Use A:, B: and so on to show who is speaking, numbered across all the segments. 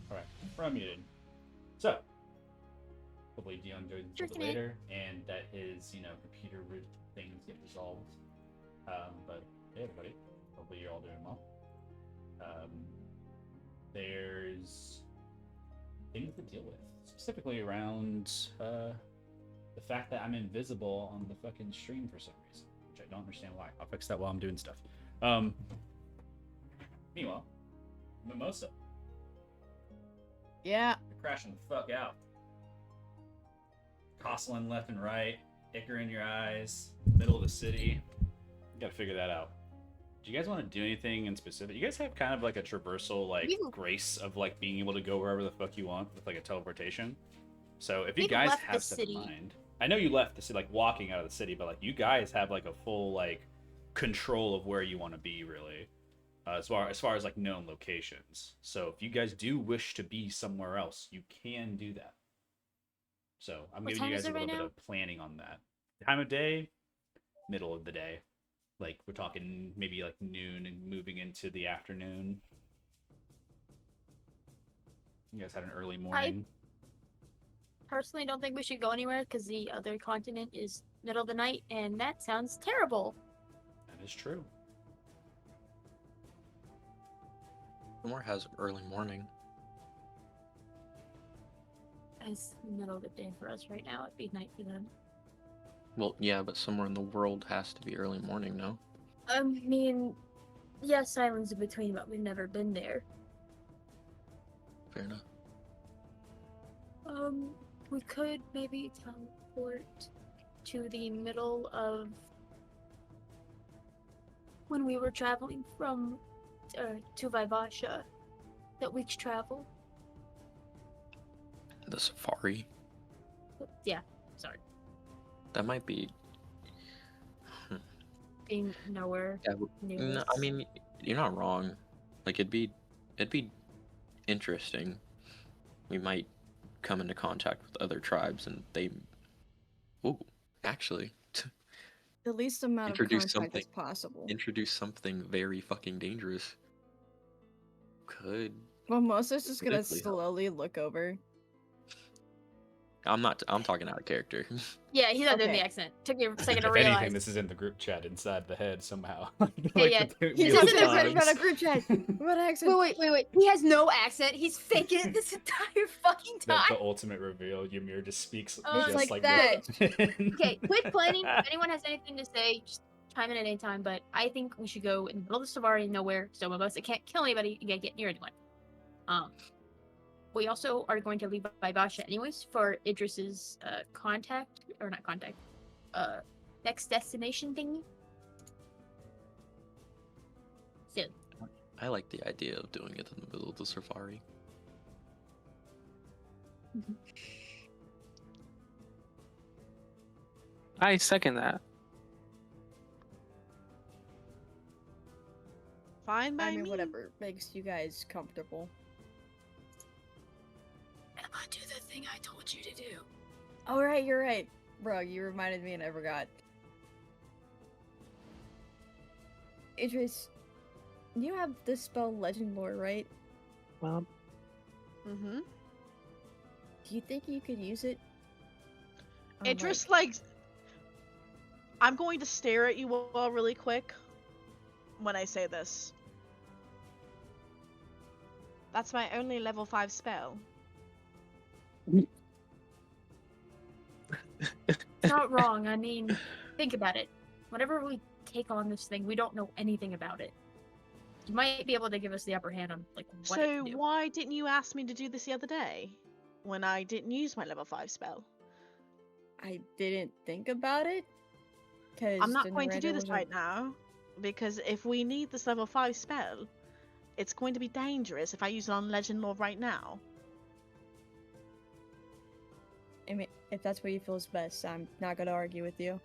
A: Alright, we're unmuted. So, hopefully Dion joins a little bit later, and that his, computer things get resolved. But hey, everybody, hopefully you're all doing well. Um, there's things to deal with, specifically around the fact that I'm invisible on the fucking stream for some reason, which I don't understand why. I'll fix that while I'm doing stuff. Meanwhile, Mimosa.
B: Yeah.
A: You're crashing the fuck out. Costling left and right, ichor in your eyes, middle of the city. You gotta figure that out. Do you guys want to do anything in specific? You guys have kind of like a traversal grace of like being able to go wherever the fuck you want with like a teleportation. So if you guys have stuff in mind, I know you left the city, like walking out of the city, but like you guys have like a full like control of where you want to be, really, as far as like known locations. So if you guys do wish to be somewhere else, you can do that. So I'm giving you guys a little bit of planning on that. Time of day, middle of the day. Like we're talking maybe like noon and moving into the afternoon. You guys had an early morning.
C: I personally don't think we should go anywhere because the other continent is middle of the night, and that sounds terrible.
A: That is true.
D: Somewhere has early morning.
C: It's the middle of the day for us right now. It'd be night for them.
D: Well, yeah, but somewhere in the world has to be early morning, no?
C: I mean, yes, islands in between, but we've never been there.
D: Fair enough.
C: We could maybe teleport to the middle of when we were traveling from to Vivasha, that week's travel.
D: The safari?
C: Yeah, sorry.
D: That might be...
C: Being nowhere.
D: Yeah, no, I mean, you're not wrong. Like, it'd be interesting. We might come into contact with other tribes and they... Ooh, actually...
B: The least amount of contact as possible.
D: Introduce something very fucking dangerous. Could...
B: Mimosa's just gonna slowly look over.
D: I'm talking out of character.
C: Yeah, he's not doing the accent. Took me a second to realize.
A: If anything, this is in the group chat inside the head somehow.
C: Yeah.
B: He's just in the group chat. What accent?
C: Wait. He has no accent. He's faking it this entire fucking time.
A: The ultimate reveal. Ymir just speaks
B: just like that.
C: Okay, quick planning. If anyone has anything to say, just chime in at any time. But I think we should go in the middle of the Safari, nowhere, so Mimosa can't kill anybody and get near anyone. We also are going to leave Vivasha anyways for Idris's next destination thingy. Soon.
D: I like the idea of doing it in the middle of the safari.
E: I second that.
F: Fine by me.
B: Whatever makes you guys comfortable.
C: Emma, do the thing I told you to do.
B: Oh, right, you're right. Bro, you reminded me and I forgot. Idris, you have the spell Legend Lore, right?
E: Well.
F: Mm-hmm.
B: Do you think you could use it?
F: Idris, like... I'm going to stare at you all really quick when I say this. That's my only level 5 spell.
C: Not wrong. I mean, think about it. Whenever we take on this thing, we don't know anything about it. You might be able to give us the upper hand on like what it can do.
F: So why didn't you ask me to do this the other day when I didn't use my level 5 spell?
B: I didn't think about it.
F: I'm not going to do this right now because if we need this level 5 spell, it's going to be dangerous if I use it on Legend Lore right now.
B: I mean, if that's what you feel is best, I'm not gonna argue with you.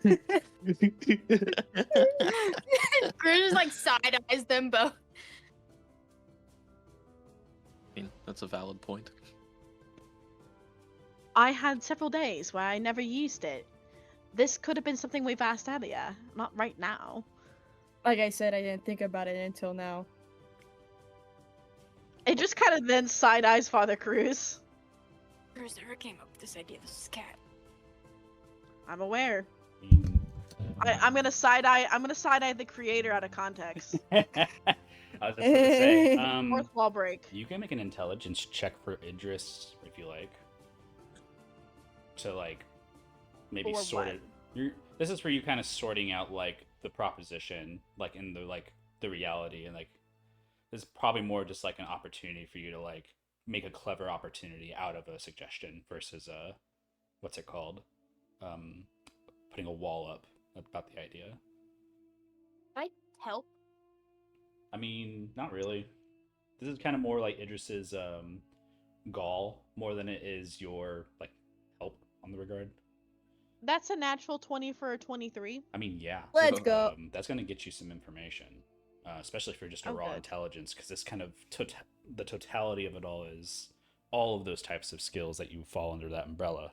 C: Grin just like side eyes them both.
D: I mean, that's a valid point.
F: I had several days where I never used it. This could have been something we've asked earlier, not right now.
B: Like I said, I didn't think about it until now.
F: It just kind of then side eyes Father Cruz.
G: Cruz never came up with this idea. This is cat.
F: I'm aware.
A: Mm.
F: I'm gonna side eye. I'm gonna side eye the creator out of context.
A: I was just about to say,
F: Fourth wall break.
A: you can make an intelligence check for Idris if you like. To like, maybe
F: For
A: sort
F: what?
A: it. This is for you kind of sorting out like the proposition, like in the reality, and like this is probably more just like an opportunity for you to like make a clever opportunity out of a suggestion versus what's it called? Putting a wall up about the idea.
C: I help.
A: I mean, not really. This is kind of more like Idris's gall more than it is your like help on the regard.
F: That's a natural 20 for a 23.
A: I mean, yeah.
B: Let's go.
A: That's going to get you some information, especially for just a
F: Oh,
A: raw
F: good.
A: intelligence, because this kind of the totality of it all is all of those types of skills that you fall under that umbrella.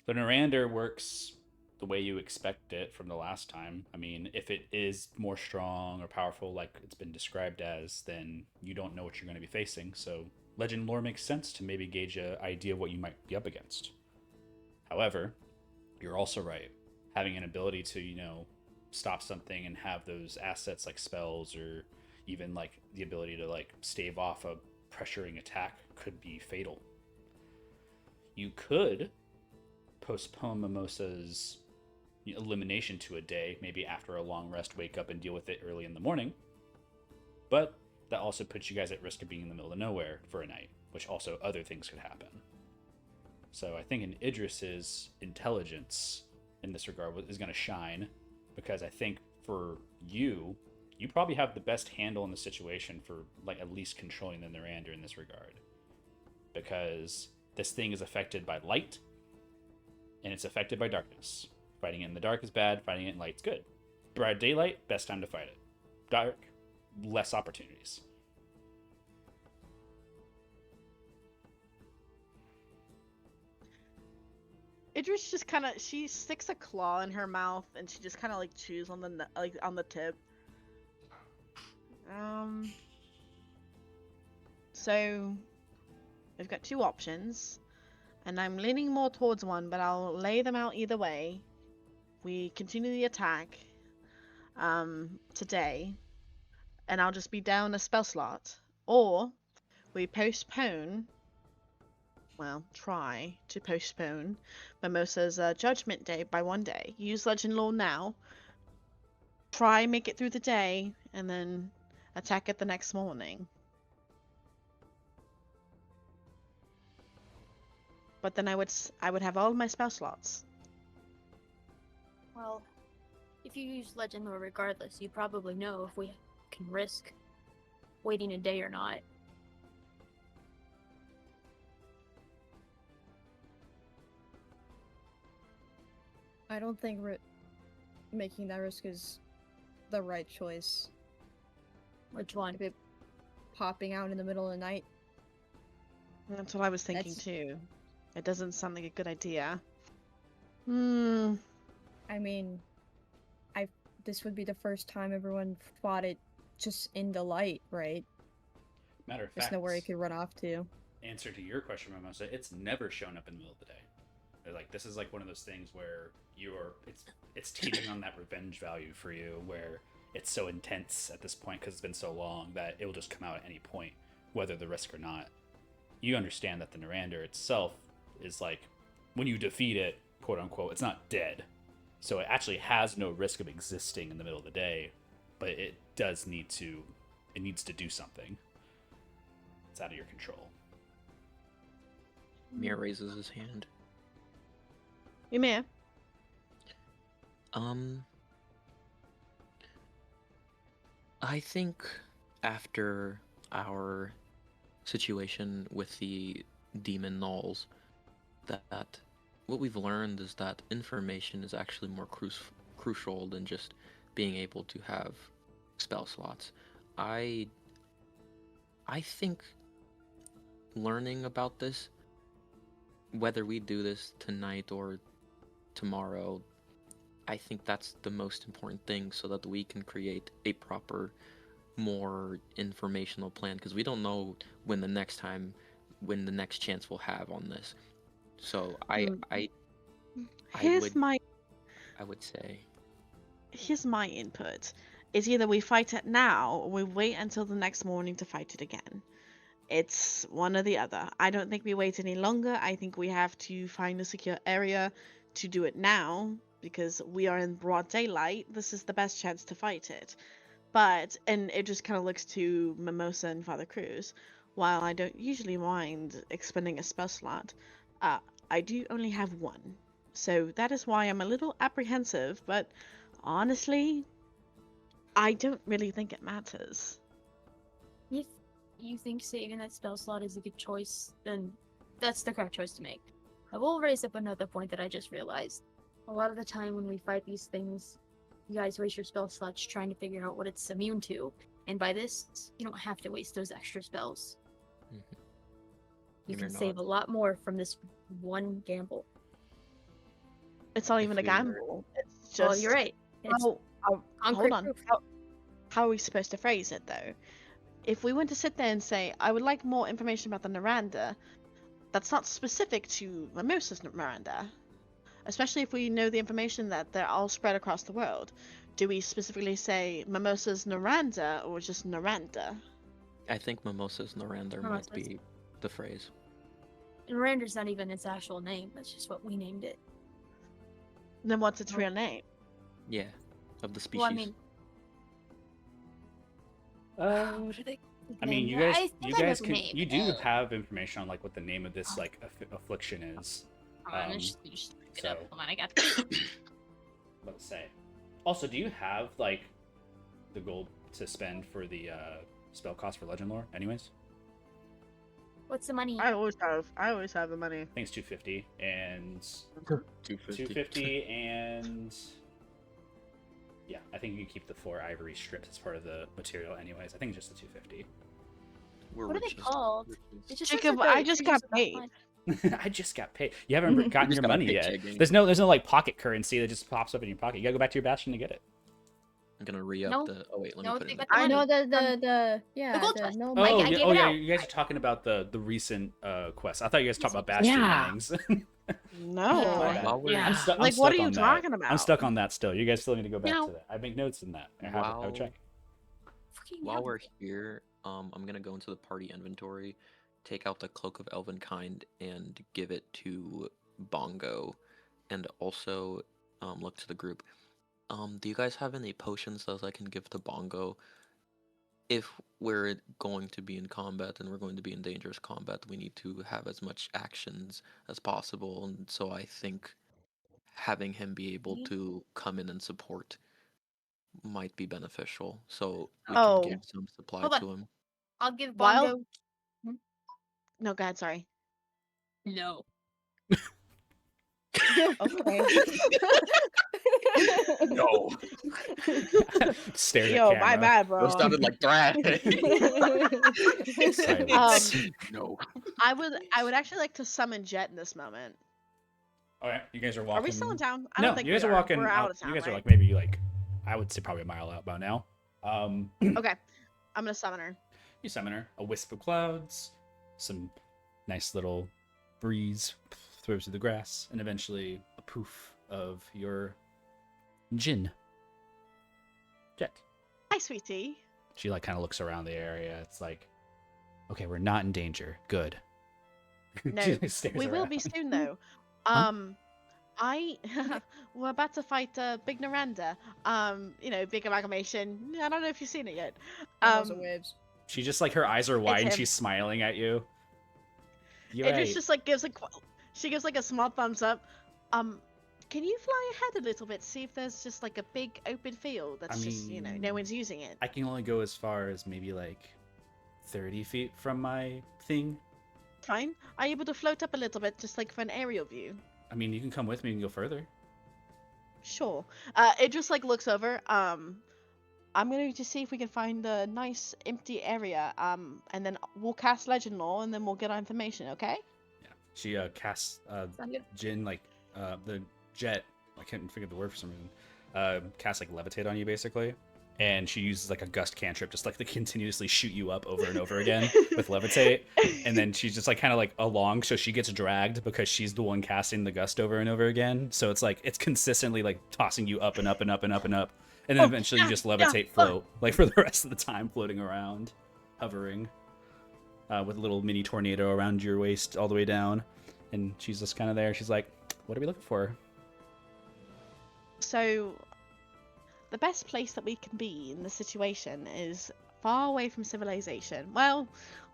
A: The Narander works the way you expect it from the last time. I mean, if it is more strong or powerful, like it's been described as, then you don't know what you're going to be facing. So legend lore makes sense to maybe gauge an idea of what you might be up against. However, you're also right. Having an ability to, stop something and have those assets like spells or even like the ability to like stave off a pressuring attack could be fatal. You could postpone Mimosa's elimination to a day, maybe after a long rest, wake up and deal with it early in the morning. But that also puts you guys at risk of being in the middle of nowhere for a night, which also other things could happen. So I think in Idris's intelligence in this regard is going to shine, because I think for you probably have the best handle in the situation for like at least controlling the Narander in this regard, because this thing is affected by light and it's affected by darkness. Fighting it in the dark is bad. Fighting it in light is good. Bright daylight, best time to fight it. Dark, less opportunities.
F: Idris just kind of, she sticks a claw in her mouth and she just kind of like chews on the tip. So we've got two options, and I'm leaning more towards one, but I'll lay them out either way. We continue the attack today, and I'll just be down a spell slot, or we postpone. Well, try to postpone Mimosa's Judgment Day by 1 day. Use Legend Lore now. Try make it through the day, and then attack it the next morning. But then I would have all my spell slots.
C: Well, if you use Legend Lore regardless, you probably know if we can risk waiting a day or not.
B: I don't think making that risk is the right choice.
C: Which one?
B: If it popping out in the middle of the night.
F: That's what I was thinking too. It doesn't sound like a good idea.
B: I mean, this would be the first time everyone fought it just in the light, right?
A: Matter of
B: There's
A: fact,
B: nowhere it could run off to.
A: answer to your question, Mimosa, it's never shown up in the middle of the day. Like, this is like one of those things where it's teetering on that revenge value for you, where it's so intense at this point because it's been so long that it will just come out at any point, whether the risk or not. You understand that the Narander itself is like, when you defeat it, quote unquote, it's not dead. So it actually has no risk of existing in the middle of the day, but it needs to do something. It's out of your control.
D: Mir raises his hand.
F: Ymir.
D: I think after our situation with the demon gnolls, that what we've learned is that information is actually more crucial than just being able to have spell slots. I think learning about this, whether we do this tonight or tomorrow, I think that's the most important thing, so that we can create a proper, more informational plan, because we don't know when the next chance we'll have on this. So I
F: Here's my
D: would say,
F: here's my input. It's either we fight it now or we wait until the next morning to fight it again. It's one or the other. I don't think we wait any longer. I think we have to find a secure area to do it now, because we are in broad daylight. This is the best chance to fight it. And it just kind of looks to Mimosa and Father Cruz. While I don't usually mind expending a spell slot, I do only have one. So that is why I'm a little apprehensive, but honestly, I don't really think it matters.
C: If you think saving that spell slot is a good choice, then that's the correct choice to make. I will raise up another point that I just realized. A lot of the time when we fight these things, you guys waste your spell slots trying to figure out what it's immune to, and by this, you don't have to waste those extra spells. You can save a lot more from this one gamble.
F: It's not even a gamble. It's just.
C: Well, you're right.
F: Hold on.
C: Proof.
F: How are we supposed to phrase it, though? If we went to sit there and say, I would like more information about the Miranda, that's not specific to Mimosa's Miranda. Especially if we know the information that they're all spread across the world. Do we specifically say Mimosa's Miranda or just Miranda?
D: I think Mimosa's Naranda might be the phrase.
C: Miranda's not even its actual name. That's just what we named it.
F: Then what's its real name?
D: Yeah, of the species.
C: Well, I mean,
A: I mean, you guys can. You do have information on like what the name of this like affliction is.
C: just look it
A: so-
C: up. Hold on, I got
A: Let's say. Also, do you have like the gold to spend for the spell cost for Legend Lore? Anyways,
C: What's the money?
F: I always have the money.
A: I think it's 250 and
D: 250.
A: 250 and yeah, I think you can keep the 4 ivory strips as part of the material. Anyways, I think it's just the 250.
C: What are they called? It just looks
F: Jacob,
C: like
F: I just got paid.
A: I just got paid. You haven't gotten your
D: got a
A: money yet.
D: paycheck, gang.
A: There's no like pocket currency that just pops up in your pocket. You gotta go back to your bastion to get it.
D: I'm gonna re-up
C: No.
D: the. Oh wait, let
C: No,
D: me put
C: they
D: it in.
C: got
D: The...
C: the
B: I know
C: money.
B: the
C: gold
B: the
C: chest.
B: no
C: I
A: Oh,
C: gave
A: yeah,
C: it
A: oh yeah,
C: out.
A: you guys are talking about the recent quest. I thought you guys were talking about bastion
E: Yeah.
A: things.
F: No.
A: My bad.
D: While we're,
E: Yeah.
A: I'm stuck
F: What are you
A: on that.
F: talking about?
A: I'm stuck on that still. You guys still need to go back
C: No.
A: to that. I make notes in that. I would check.
C: Fucking
D: while
C: hell.
D: we're here, I'm gonna go into the party inventory, take out the Cloak of Elvenkind, and give it to Bongo, and also look to the group. Do you guys have any potions that I can give to Bongo? If we're going to be in combat and we're going to be in dangerous combat, we need to have as much actions as possible, and so I think having him be able to come in and support might be beneficial. So we
F: Oh.
D: can give some supply
C: Hold on.
D: to him.
C: I'll give
F: Wild-
C: Bongo.
F: No, go ahead, sorry.
C: No.
F: Okay.
D: No.
A: Stares
F: Yo,
A: at
F: my
A: camera.
F: bad, bro.
D: That sounded like threat.
A: Silence.
D: No.
F: I would actually like to summon Jet in this moment.
A: All right, you guys are walking.
F: Are we still in town? I
A: No,
F: don't think
A: you guys
F: we
A: are walking.
F: We're out of
A: you
F: town,
A: guys are
F: right?
A: like maybe like, I would say probably a mile out by now.
F: Okay. I'm gonna summon her.
A: You summon her. A wisp of clouds, some nice little breeze throws through the grass, and eventually a poof of your Jinn. Jet.
F: Hi, sweetie.
A: She like kind of looks around the area. It's like, okay, we're not in danger. Good.
F: No,
A: She stares
F: we will
A: around.
F: be soon though.
A: Huh?
F: We're about to fight Big Naranda. Big amalgamation. I don't know if you've seen it yet.
B: waves.
A: She just like her eyes are wide and
F: him.
A: she's smiling at you. You're
F: It
A: right.
F: just like she gives like a small thumbs up. Can you fly ahead a little bit? See if there's just like a big open field that's just no
A: mean,
F: one's using it.
A: I can only go as far as maybe like 30 feet from my thing.
F: Fine. Are you able to float up a little bit, just like for an aerial view?
A: I mean, you can come with me and go further.
F: Sure. It just like looks over. I'm going to see if we can find a nice empty area. And then we'll cast Legend Lore, and then we'll get our information. Okay?
A: Yeah. She casts
C: Sound good?
A: Jin like the Jet I can't figure the word for some reason. Cast like levitate on you basically, and she uses like a gust cantrip just like to continuously shoot you up over and over again with levitate, and then she's just like kind of like along, so she gets dragged because she's the one casting the gust over and over again. So it's like it's consistently like tossing you up and up and up and up and up, and then eventually you just levitate float like for the rest of the time, floating around, hovering, with a little mini tornado around your waist all the way down, and she's just kind of there. She's like, "What are we looking for?"
F: So, the best place that we can be in this situation is far away from civilization. Well,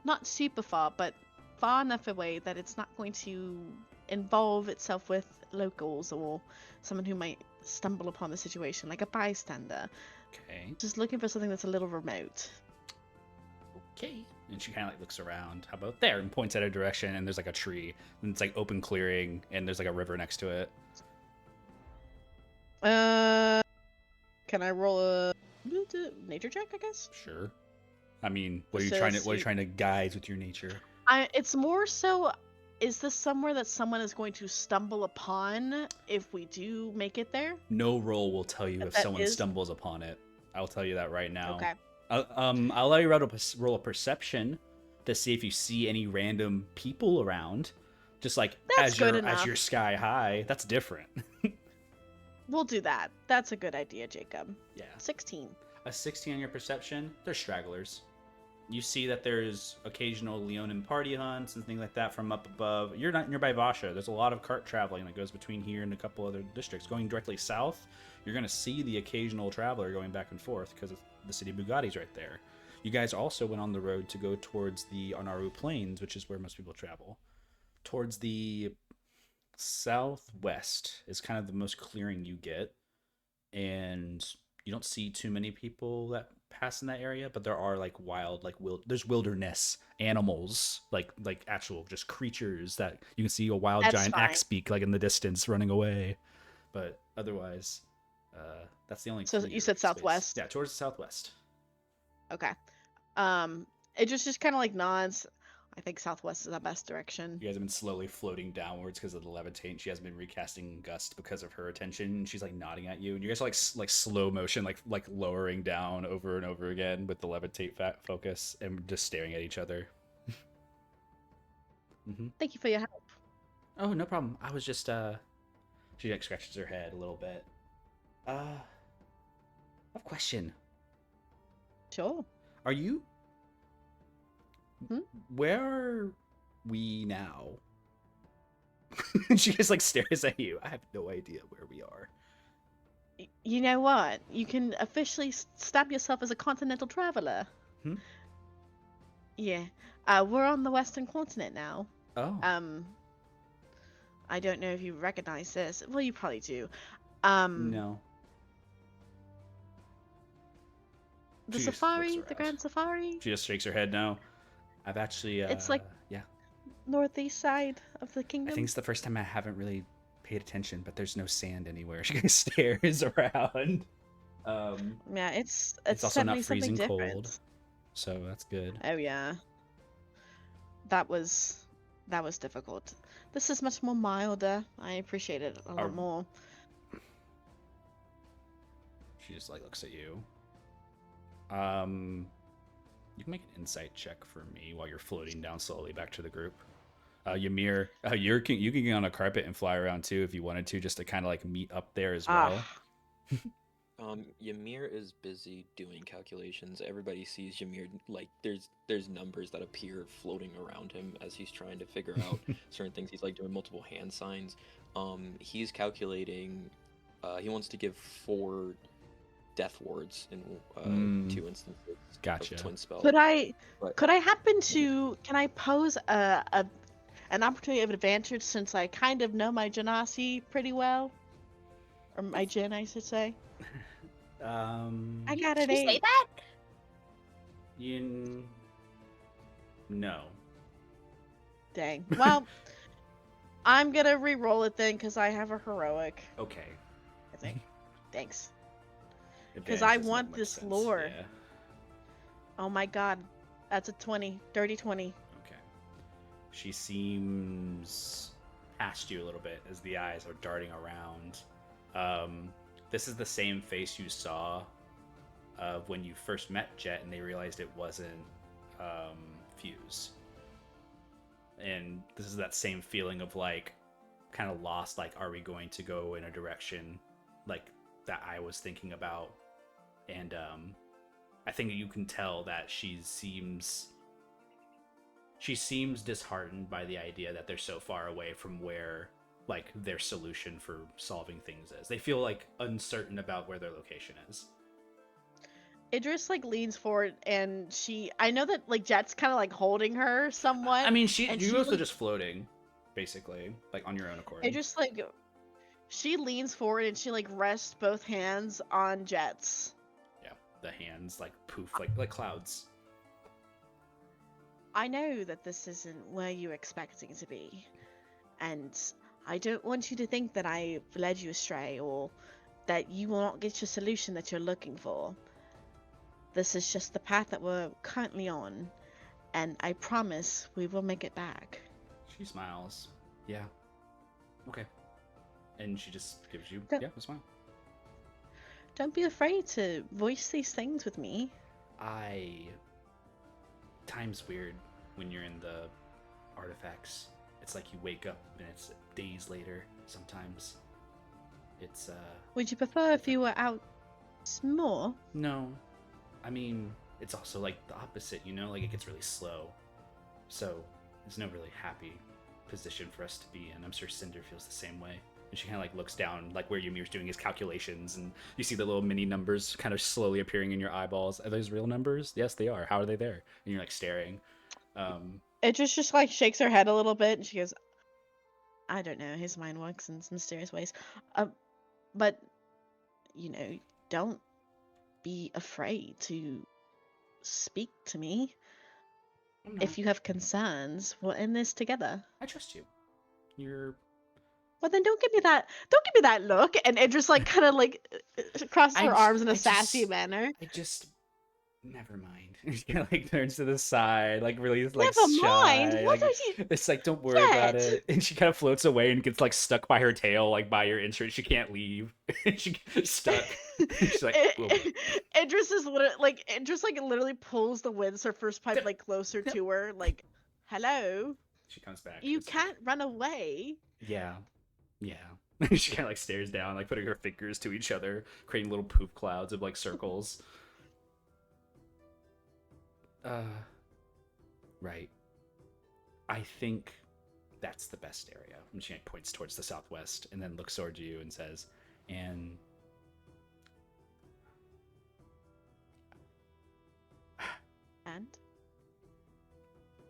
F: not super far, but far enough away that it's not going to involve itself with locals or someone who might stumble upon the situation, like a bystander.
A: Okay.
F: Just looking for something that's a little remote.
A: Okay. And she kind of like looks around. How about there? And points at a direction, and there's like a tree, and it's like open clearing, and there's like a river next to it.
F: Can I roll a nature check? I guess.
A: Sure. I mean, what are you trying to? What are you trying to guide with your nature?
F: It's more so. Is this somewhere that someone is going to stumble upon if we do make it there?
A: No roll will tell you if someone stumbles upon it. I'll tell you that right now.
F: Okay.
A: I'll allow you to roll a perception to see if you see any random people around. Just like as you're sky high, that's different.
F: We'll do that. That's a good idea, Jacob.
A: Yeah.
F: 16.
A: A 16 on your perception. They're stragglers. You see that there's occasional Leonin party hunts and things like that from up above. You're not nearby Vasha. There's a lot of cart traveling that goes between here and a couple other districts. Going directly south, you're going to see the occasional traveler going back and forth because the city Bugatti's right there. You guys also went on the road to go towards the Anaru Plains, which is where most people travel. Towards the southwest is kind of the most clearing you get, and you don't see too many people that pass in that area, but there are like wild, like there's wilderness animals, like actual just creatures that you can see a wild giant axbeak like in the distance running away. But otherwise, that's the only.
F: So you said southwest?
A: Yeah, towards the southwest.
F: Okay. It just kind of like nods. I think southwest is the best direction.
A: You guys have been slowly floating downwards because of the levitate. She hasn't been recasting Gust because of her attention. She's like nodding at you, and you guys are like slow motion, like lowering down over and over again with the levitate focus, and just staring at each other. Mm-hmm.
F: Thank you for your help.
A: Oh, no problem. I was just She like scratches her head a little bit. I have a question.
F: Sure.
A: Are you? Where are we now? She just like stares at you. I have no idea where we are.
F: You know what? You can officially stab yourself as a continental traveler. Yeah. We're on the western continent now.
A: Oh.
F: I don't know if you recognize this. Well, you probably do.
A: No.
F: The safari, the Grand Safari.
A: She just shakes her head no. I've actually
F: it's like northeast side of the kingdom.
A: I think it's the first time I haven't really paid attention, but there's no sand anywhere. She kind of stares around.
F: Yeah, it's
A: also not freezing cold, so that's good.
F: Oh yeah, that was difficult. This is much more milder. I appreciate it a lot more.
A: She just like looks at you. You can make an insight check for me while you're floating down slowly back to the group. Ymir, you can get on a carpet and fly around too if you wanted to, just to kind of like meet up there as well.
D: Ymir is busy doing calculations. Everybody sees Ymir, like there's numbers that appear floating around him as he's trying to figure out certain things. He's like doing multiple hand signs. He's calculating. He wants to give 4 death wards in 2 instances.
A: Gotcha.
D: Of twin spell.
F: Could I happen to? Can I pose an opportunity of advantage since I kind of know my Genasi pretty well, or my Jin, I should say.
C: I
F: got an 8.
C: Did you say that?
A: No.
F: Dang. Well, I'm gonna re-roll it then because I have a heroic.
A: Okay.
F: I think. Thanks. Because I want this lore.
A: Yeah.
F: Oh my god. That's a 20. Dirty 20.
A: Okay. She seems past you a little bit as the eyes are darting around. This is the same face you saw when you first met Jet, and they realized it wasn't Fuse. And this is that same feeling of like kind of lost, like, are we going to go in a direction like that I was thinking about? And I think you can tell that she seems disheartened by the idea that they're so far away from where like their solution for solving things is. They feel like uncertain about where their location is.
F: Idris like leans forward, and I know that like Jet's kind of like holding her somewhat.
A: I mean,
F: and
A: you're
F: she,
A: also
F: like,
A: just floating, basically, like on your own accord.
F: Idris like she leans forward and she like rests both hands on Jet's.
A: Yeah, the hands like poof, like clouds.
F: I know that this isn't where you're expecting to be, and I don't want you to think that I've led you astray or that you will not get your solution that you're looking for. This is just the path that we're currently on, and I promise we will make it back.
A: She smiles. Yeah. Okay. And she just gives you a smile.
F: Don't be afraid to voice these things with me.
A: Time's weird when you're in the artifacts. It's like you wake up and it's days later sometimes. It's
F: Would you prefer if you were out more?
A: No. I mean, it's also like the opposite, you know? Like it gets really slow. So there's no really happy position for us to be in. I'm sure Cinder feels the same way. And she kind of like looks down, like where Ymir's doing his calculations, and you see the little mini numbers kind of slowly appearing in your eyeballs. Are those real numbers? Yes, they are. How are they there? And you're like staring.
F: It just like shakes her head a little bit, and she goes, I don't know. His mind works in mysterious ways. But you know, don't be afraid to speak to me. If you have concerns, we'll end this together.
A: I trust you. You're.
F: Well, then don't give me that look. And Idris like kind of like crosses her arms in a sassy manner.
A: Never mind. She kind of like turns to the side, like really like
F: Never
A: shy.
F: mind. What
A: like,
F: are you?
A: It's like, don't worry about it. And she kind of floats away and gets like stuck by her tail, like by your instrument. She can't leave. She gets stuck. She's like,
F: Idris literally pulls the windsurfer's pipe like closer to her, like, hello.
A: She comes back.
F: You can't run away.
A: Yeah. She kind of like stares down, like putting her fingers to each other, creating little poof clouds of like circles. Right. I think that's the best area. And she points towards the southwest and then looks towards you and says, and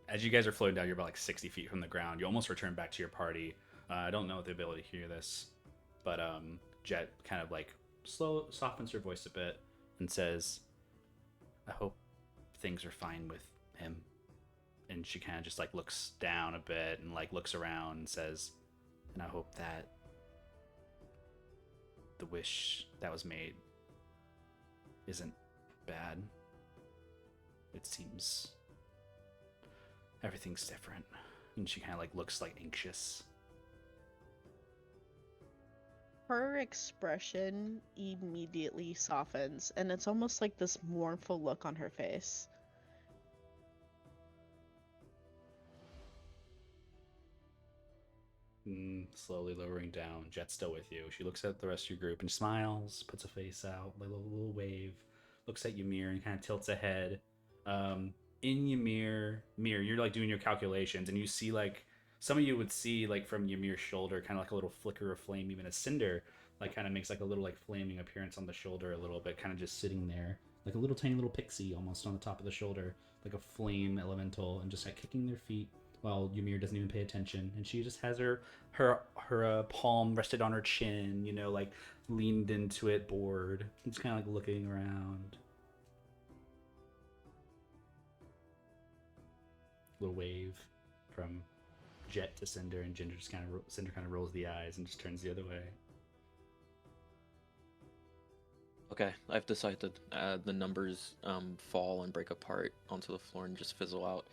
A: as you guys are floating down, you're about like 60 feet from the ground. You almost return back to your party. I don't know the ability to hear this, but Jet kind of like softens her voice a bit and says, I hope things are fine with him. And she kind of just like looks down a bit and like looks around and says, and I hope that the wish that was made isn't bad. It seems everything's different. And she kind of like looks like anxious.
F: Her expression immediately softens, and it's almost like this mournful look on her face.
A: Slowly lowering down. Jet's still with you. She looks at the rest of your group and smiles, puts a face out, a little wave, looks at Ymir and kind of tilts ahead. In Ymir, you're like doing your calculations, and you see like some of you would see like from Ymir's shoulder, kind of like a little flicker of flame, even as Cinder like kind of makes like a little like flaming appearance on the shoulder a little bit, kind of just sitting there, like a little tiny little pixie almost on the top of the shoulder, like a flame elemental, and just like kicking their feet while Ymir doesn't even pay attention, and she just has her palm rested on her chin, you know, like leaned into it, bored, just kind of like looking around. Little wave from Jet to Cinder, and Cinder kind of rolls the eyes and just turns the other way.
D: Okay, I've decided the numbers fall and break apart onto the floor and just fizzle out.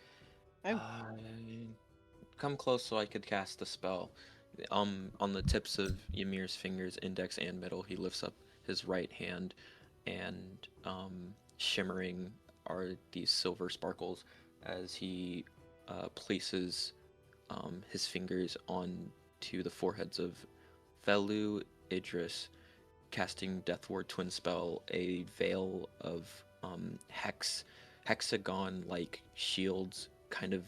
D: Come close so I could cast the spell. On the tips of Ymir's fingers, index and middle, he lifts up his right hand, and shimmering are these silver sparkles as he places his fingers on to the foreheads of Velu, Idris, casting Death Ward Twin Spell, a veil of hexagon-like shields kind of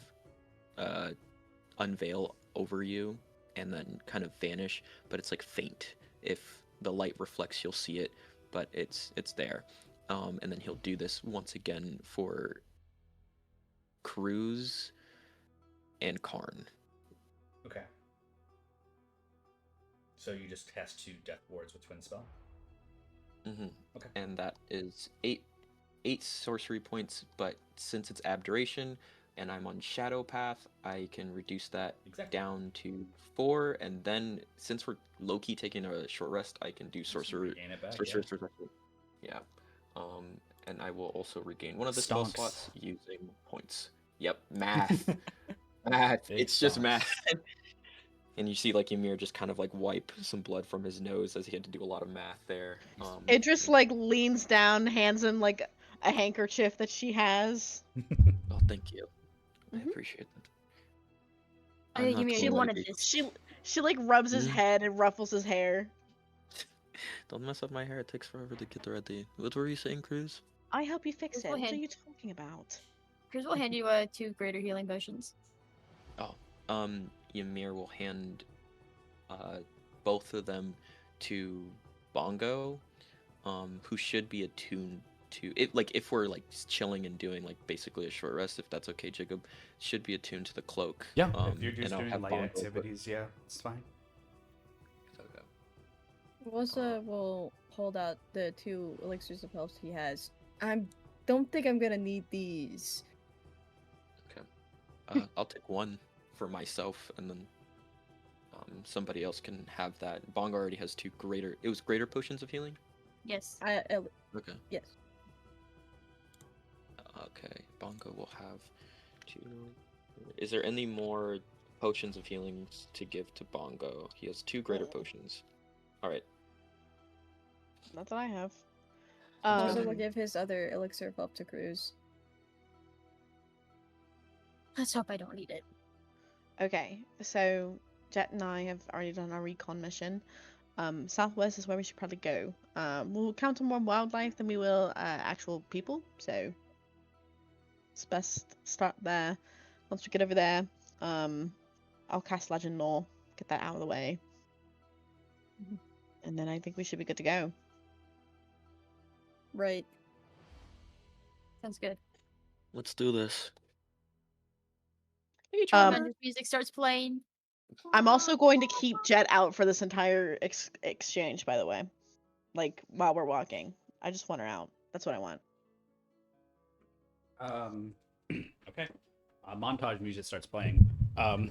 D: unveil over you and then kind of vanish, but it's like faint. If the light reflects, you'll see it, but it's there. And then he'll do this once again for Cruz and Karn.
A: Okay. So you just cast 2 Death Wards with Twin Spell?
D: Mm-hmm.
A: Okay.
D: And that is eight sorcery points, but since it's Abjuration and I'm on Shadow Path, I can reduce that down to 4, and then since we're low-key taking a short rest, I can do Sorcerer. Yeah. And I will also regain one of the spell slots using points. Yep, math. Math. It's just math. And you see like Ymir just kind of like wipe some blood from his nose as he had to do a lot of math there.
F: Idris like leans down, hands him like a handkerchief that she has.
D: Oh, thank you. I appreciate that.
C: I think Ymir wanted this.
F: She like rubs his head and ruffles his hair.
D: Don't mess up my hair. It takes forever to get ready. What were you saying, Cruz?
F: I help you fix it. What are you talking about?
C: Cruz will hand you 2 greater healing potions.
D: Oh, Ymir will hand both of them to Bongo, who should be attuned to it. Like if we're like chilling and doing like basically a short rest, if that's okay, Jacob, should be attuned to the cloak.
A: Yeah, if you're just doing light activities, yeah, it's fine.
D: Okay.
B: Mimosa will hold out the 2 elixirs of health he has. I don't think I'm gonna need these.
D: Okay. I'll take one for myself, and then somebody else can have that. Bongo already has 2 greater. It was greater potions of healing.
C: Yes.
D: Okay.
B: Yes.
D: Okay. Bongo will have 2. Is there any more potions of healing to give to Bongo? He has 2 greater potions. All right.
F: Not that I have.
B: Also, will give his other elixir of health to Cruz.
C: Let's hope I don't need it.
F: Okay, so Jet and I have already done our recon mission. Southwest is where we should probably go. We'll encounter more wildlife than we will actual people, so it's best start there. Once we get over there, I'll cast Legend Lore, get that out of the way, and then I think we should be good to go.
B: Right.
C: Sounds good.
D: Let's do this.
C: Music starts playing.
F: I'm also going to keep Jet out for this entire exchange, by the way. Like, while we're walking. I just want her out. That's what I want.
A: Okay. Montage music starts playing.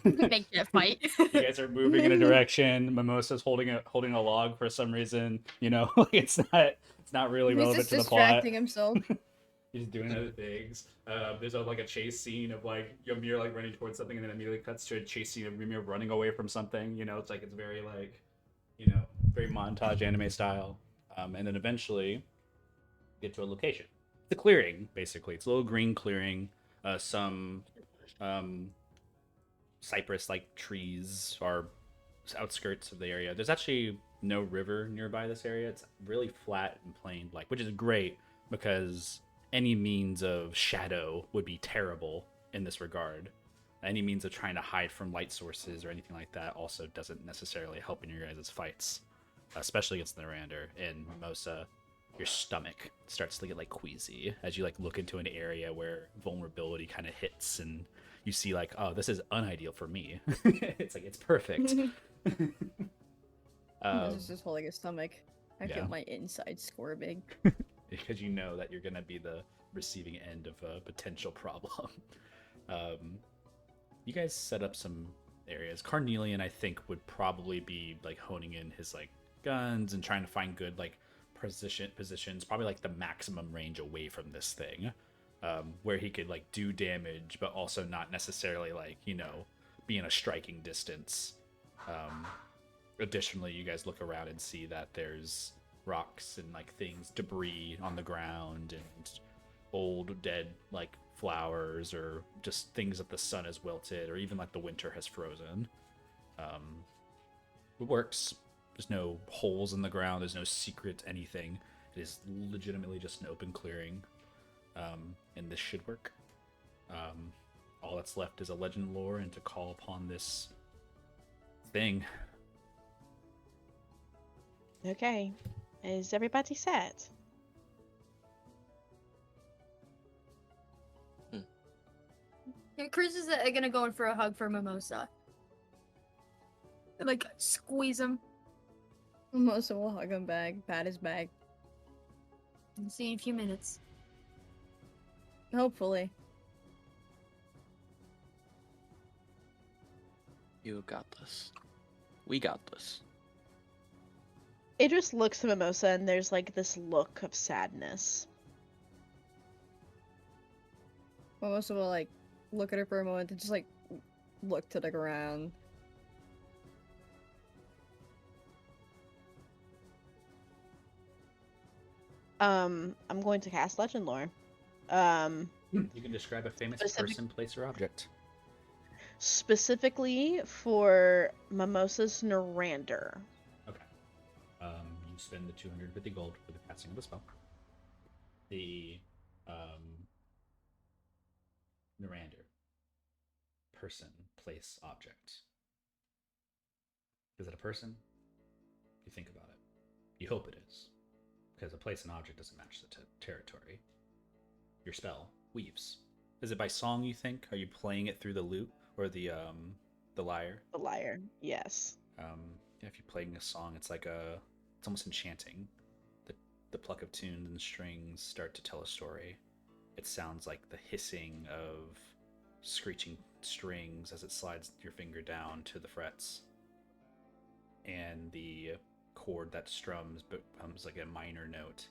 C: Make that fight.
A: You guys are moving in a direction. Mimosa's holding a log for some reason. You know, it's not really relevant to the plot.
B: He's distracting himself.
A: He's doing other things. There's a chase scene of like Ymir like running towards something, and then immediately cuts to a chase scene of Ymir running away from something. You know, it's very like, very montage anime style. And then eventually get to a location. It's a clearing, basically. It's a little green clearing. Some cypress-like trees are outskirts of the area. There's actually no river nearby this area. It's really flat and plain, which is great because any means of shadow would be terrible in this regard. Any means of trying to hide from light sources or anything like that also doesn't necessarily help in your guys' fights, especially against the Narander and Mimosa. Your stomach starts to get queasy as you look into an area where vulnerability kind of hits, and you see oh, this is unideal for me. It's perfect.
B: This is just holding his stomach. I feel my inside squirming.
A: Because you know that you're gonna be the receiving end of a potential problem. You guys set up some areas. Carnelian, I think, would probably be honing in his guns and trying to find good positions, probably the maximum range away from this thing, where he could do damage, but also not necessarily be in a striking distance. Additionally, you guys look around and see that there's rocks and like things, debris on the ground, and old dead like flowers, or just things that the sun has wilted, or even like the winter has frozen. It works. There's no holes in the ground. There's no secret anything. It is legitimately just an open clearing, and this should work. All that's left is a legend lore and to call upon this thing.
F: Okay. Is everybody set?
C: Yeah, Cruz is gonna go in for a hug for Mimosa. And, like, squeeze him.
B: Mimosa will hug him back, pat his back.
C: And see you in a few minutes.
B: Hopefully.
D: You got this. We got this.
F: Idris looks at Mimosa and there's like this look of sadness.
B: Mimosa will like look at her for a moment and just like look to the ground.
F: I'm going to cast Legend Lore.
A: You can describe a famous person, place, or object.
F: Specifically for Mimosa's Narander.
A: Okay. You spend the 250 gold for the casting of the spell. The Narander. Person, place, object. Is it a person? You think about it. You hope it is. Because a place and object doesn't match the territory. Your spell weaves. Is it by song, you think? Are you playing it through the lute or the lyre?
F: The lyre, yes.
A: Yeah, if you're playing a song, it's like it's almost enchanting. The pluck of tunes and strings start to tell a story. It sounds like the hissing of screeching strings as it slides your finger down to the frets. And the chord that strums becomes like a minor note.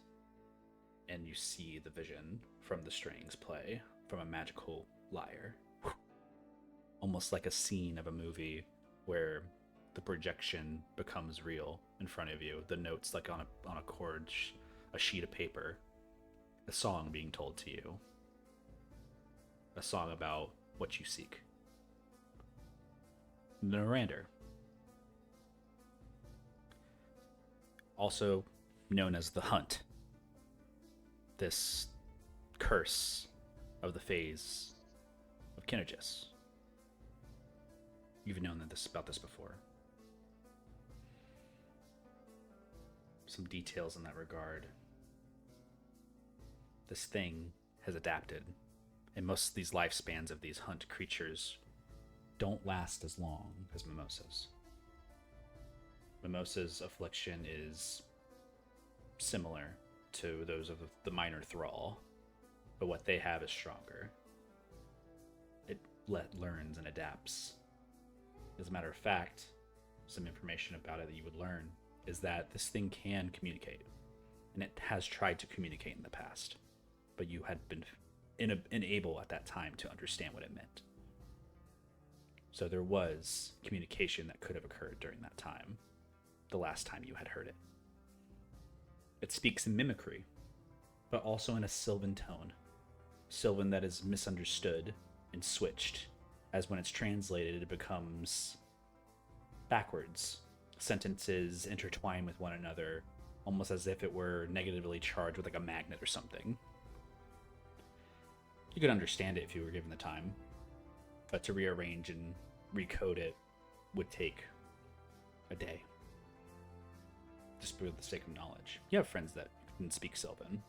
A: And you see the vision from the strings play from a magical lyre. Almost like a scene of a movie where the projection becomes real in front of you. The notes like on a chord, a sheet of paper, a song being told to you. A song about what you seek. Narander. Also known as the Hunt. This curse of the phase of Kinergis. You've known about this before. Some details in that regard. This thing has adapted, and most of these lifespans of these hunt creatures don't last as long as Mimosa's. Mimosa's affliction is similar to those of the minor thrall, but what they have is stronger. It learns and adapts. As a matter of fact, some information about it that you would learn is that this thing can communicate, and it has tried to communicate in the past, but you had been unable at that time to understand what it meant. So there was communication that could have occurred during that time, the last time you had heard it. It speaks in mimicry, but also in a Sylvan tone. Sylvan that is misunderstood and switched, as when it's translated, it becomes backwards. Sentences intertwine with one another, almost as if it were negatively charged with like a magnet or something. You could understand it if you were given the time, but to rearrange and recode it would take a day. Just for the sake of knowledge. You have friends that can speak Sylvan.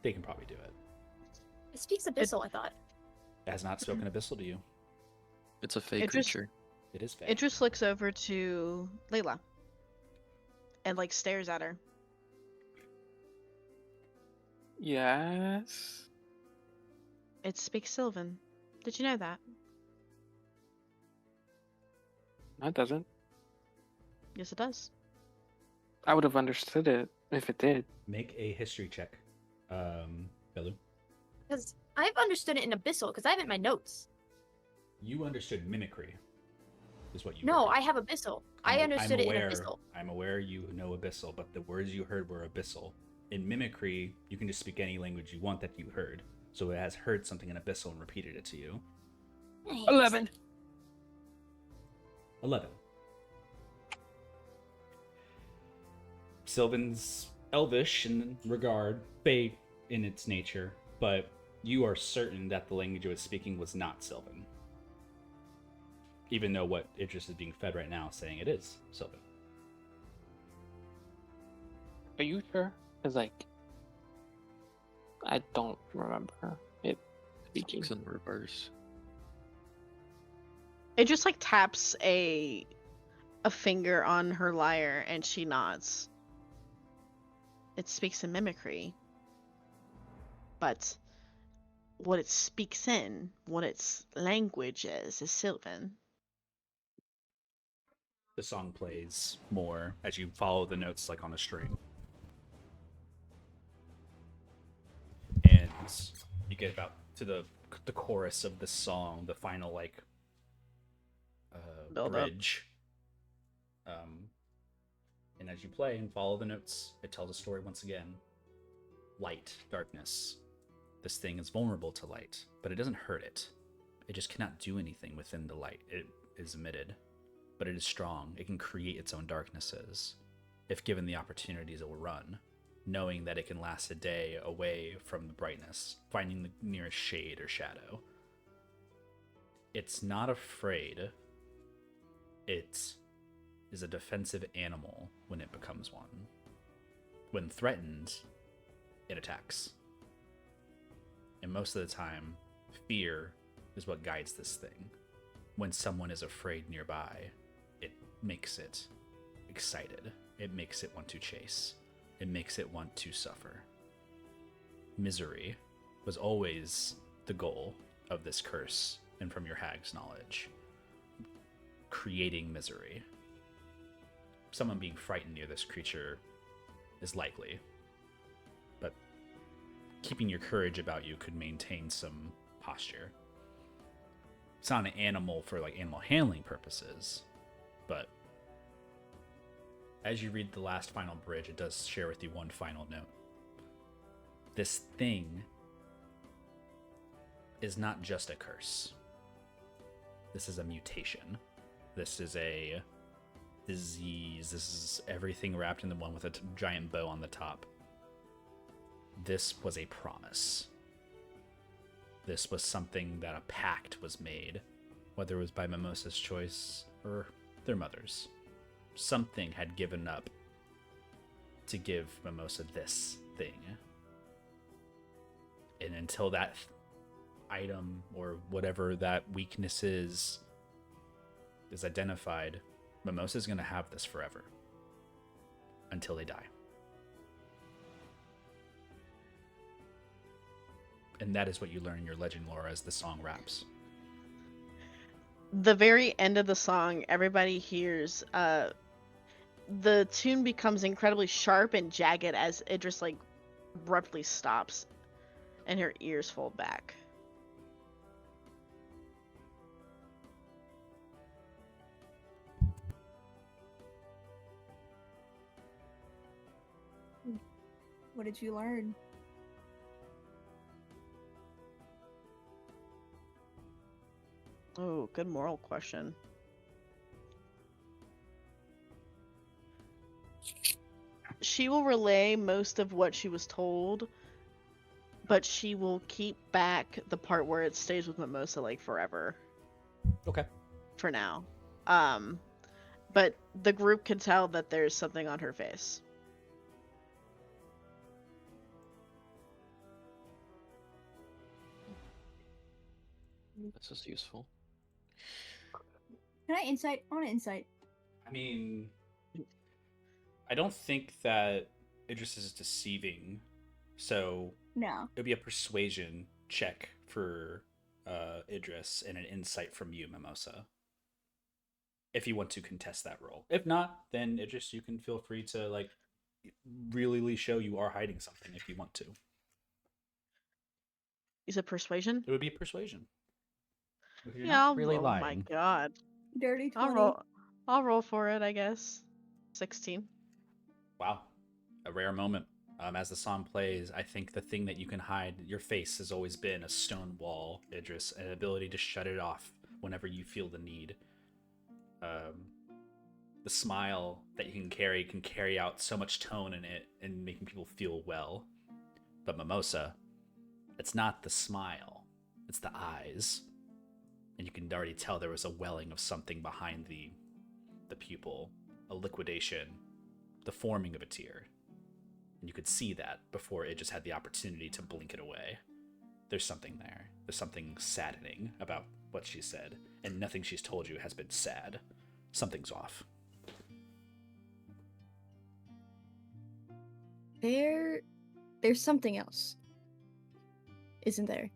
A: They can probably do it.
C: It speaks Abyssal, I thought.
A: It has not spoken Abyssal to you.
D: It's a fake creature.
A: It is fake.
F: It just looks over to Layla and like stares at her.
E: Yes.
F: It speaks Sylvan. Did you know that?
E: No, it doesn't.
F: Yes, it does.
E: I would have understood it if it did.
A: Make a history check, Belu.
C: Because I've understood it in Abyssal, because I have it in my notes.
A: You understood mimicry. is what you
C: No,
A: heard.
C: I have abyssal. I understood it in abyssal.
A: I'm aware you know abyssal, but the words you heard were abyssal. In mimicry, you can just speak any language you want that you heard. So it has heard something in abyssal and repeated it to you.
C: Nice.
E: 11.
A: 11. Sylvan's elvish in regard, Fey in its nature, but you are certain that the language it was speaking was not Sylvan. Even though what Idris is being fed right now is saying it is Sylvan.
E: Are you sure? Because, like, I don't remember it speaking.
D: It's in reverse.
F: It just like taps a finger on her lyre and she nods. It speaks in mimicry. But what it speaks in, what its language is Sylvan.
A: The song plays more as you follow the notes like on a string. And you get about to the chorus of the song, the final like bridge. And as you play and follow the notes, it tells a story once again. Light, darkness. This thing is vulnerable to light, but it doesn't hurt it. It just cannot do anything within the light it is emitted. But it is strong. It can create its own darknesses. If given the opportunities, it will run, knowing that it can last a day away from the brightness, finding the nearest shade or shadow. It's not afraid. It is a defensive animal when it becomes one. When threatened, it attacks. And most of the time, fear is what guides this thing. When someone is afraid nearby, it makes it excited. It makes it want to chase. It makes it want to suffer. Misery was always the goal of this curse, and from your hag's knowledge. Creating misery. Someone being frightened near this creature is likely, but keeping your courage about you could maintain some posture. It's not an animal for like animal handling purposes, but as you read the last final bridge, it does share with you one final note. This thing is not just a curse. This is a mutation. This is a disease. This is everything wrapped in the one with a giant bow on the top. This was a promise. This was something that a pact was made, whether it was by Mimosa's choice or their mother's. Something had given up to give Mimosa this thing. And until that item or whatever that weakness is identified, Mimosa's going to have this forever. Until they die. And that is what you learn in your legend lore as the song wraps.
F: The very end of the song, everybody hears the tune becomes incredibly sharp and jagged as it just like abruptly stops and her ears fold back.
B: What did you learn?
F: Oh, good moral question. She will relay most of what she was told, but she will keep back the part where it stays with Mimosa like forever.
A: Okay.
F: For now. But the group can tell that there's something on her face.
D: This is useful.
B: Can I insight? I want to insight.
A: I mean, I don't think that Idris is deceiving, so
B: No.
A: it would be a persuasion check for Idris and an insight from you, Mimosa. If you want to contest that role. If not, then Idris, you can feel free to like really show you are hiding something if you want to.
F: Is it persuasion?
A: It would be persuasion. If you're
F: Yeah,
A: not really
F: oh
A: lying.
F: my god.
B: Dirty 20.
F: I'll roll for it, I guess. 16.
A: Wow, a rare moment. As the song plays, I think the thing that you can hide your face has always been a stone wall, Idris, an ability to shut it off whenever you feel the need. Um, the smile that you can carry out so much tone in it and making people feel well. But Mimosa, it's not the smile, it's the eyes. And you can already tell there was a welling of something behind the pupil, a liquidation, the forming of a tear. And you could see that before it just had the opportunity to blink it away. There's something there. There's something saddening about what she said, and nothing she's told you has been sad. Something's off.
B: There's something else, isn't there?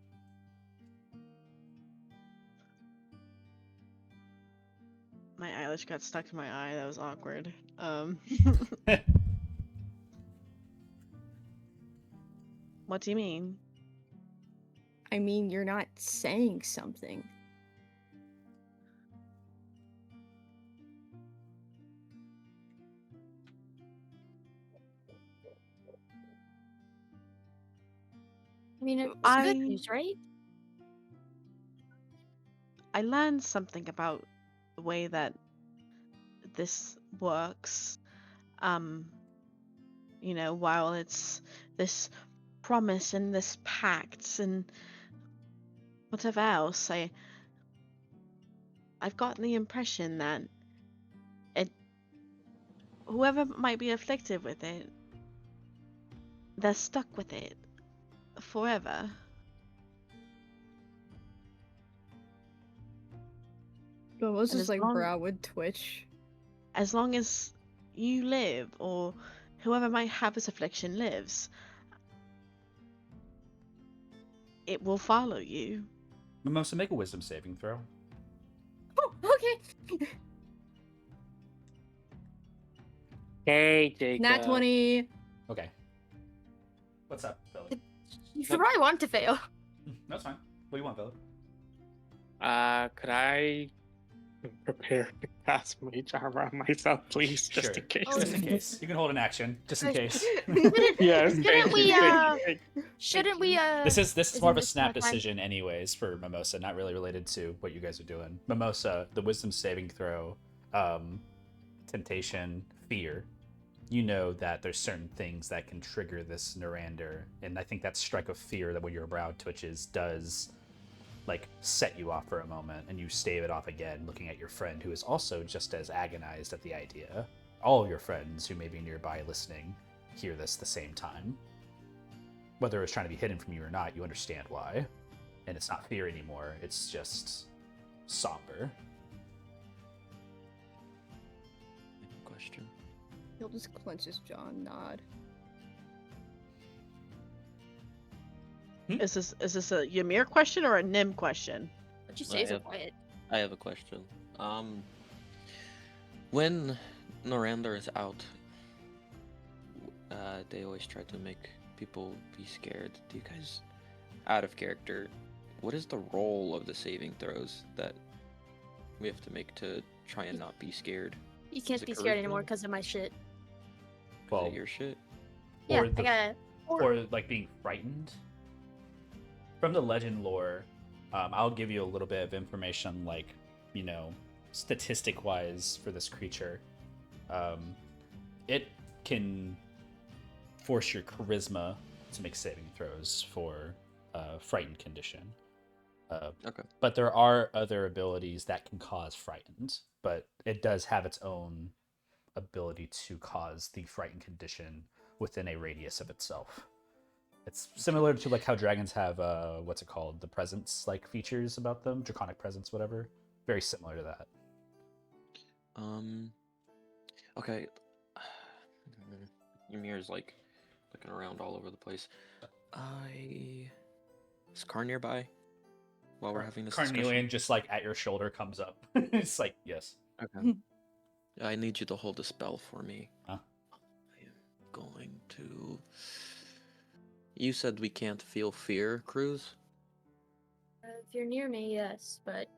F: My eyelash got stuck in my eye. That was awkward. What do you mean?
B: I mean, you're not saying something.
C: I mean, it's good news, right?
F: I learned something about the way that this works. While it's this promise and this pact and whatever else, I've gotten the impression that whoever might be afflicted with it, they're stuck with it forever.
B: Almost just like brow would twitch.
F: As long as you live, or whoever might have this affliction lives, it will follow you.
A: Mimosa, make a wisdom saving throw.
B: Oh, okay.
E: Hey, Jacob.
B: Nat 20.
A: Okay. What's up, Billy?
C: You probably want to fail.
A: That's fine. What do you want, Billy?
E: Could I prepare to cast Mage Armor on myself, please, just
A: Sure.
E: in case?
A: Just in case. You can hold an action, just in case.
E: Yes.
C: Shouldn't we?
A: This is more of a
C: this
A: snap
C: more time?
A: decision, anyways, for Mimosa. Not really related to what you guys are doing. Mimosa, the wisdom saving throw, temptation, fear. You know that there's certain things that can trigger this Norander, and I think that strike of fear that when your brow twitches does, like, set you off for a moment, and you stave it off again, looking at your friend who is also just as agonized at the idea. All of your friends who may be nearby listening hear this at the same time. Whether it's trying to be hidden from you or not, you understand why. And it's not fear anymore, it's just somber.
D: Question.
B: He'll just clench his jaw and nod.
F: Is this a Ymir question or a Nim question?
C: What'd you say so quiet?
D: I have a question. When Norander is out, they always try to make people be scared. Do you guys, out of character, what is the role of the saving throws that we have to make to try and not be scared?
C: You can't be scared anymore because of my shit.
A: Well,
D: Your shit?
C: Yeah,
A: or
C: I got it.
A: or like being frightened. From the legend lore, I'll give you a little bit of information, like, statistic-wise for this creature. It can force your charisma to make saving throws for frightened condition.
D: Okay.
A: But there are other abilities that can cause frightened, but it does have its own ability to cause the frightened condition within a radius of itself. It's similar to like how dragons have what's it called, the presence like features about them, draconic presence, whatever. Very similar to that.
D: Okay. Ymir's like looking around all over the place. Is Car nearby while we're having this
A: Carnelian
D: discussion?
A: just like at your shoulder comes up. It's like, yes.
D: Okay. I need you to hold a spell for me.
A: Huh?
D: I am going to. You said we can't feel fear, Cruz?
C: If you're near me, yes, but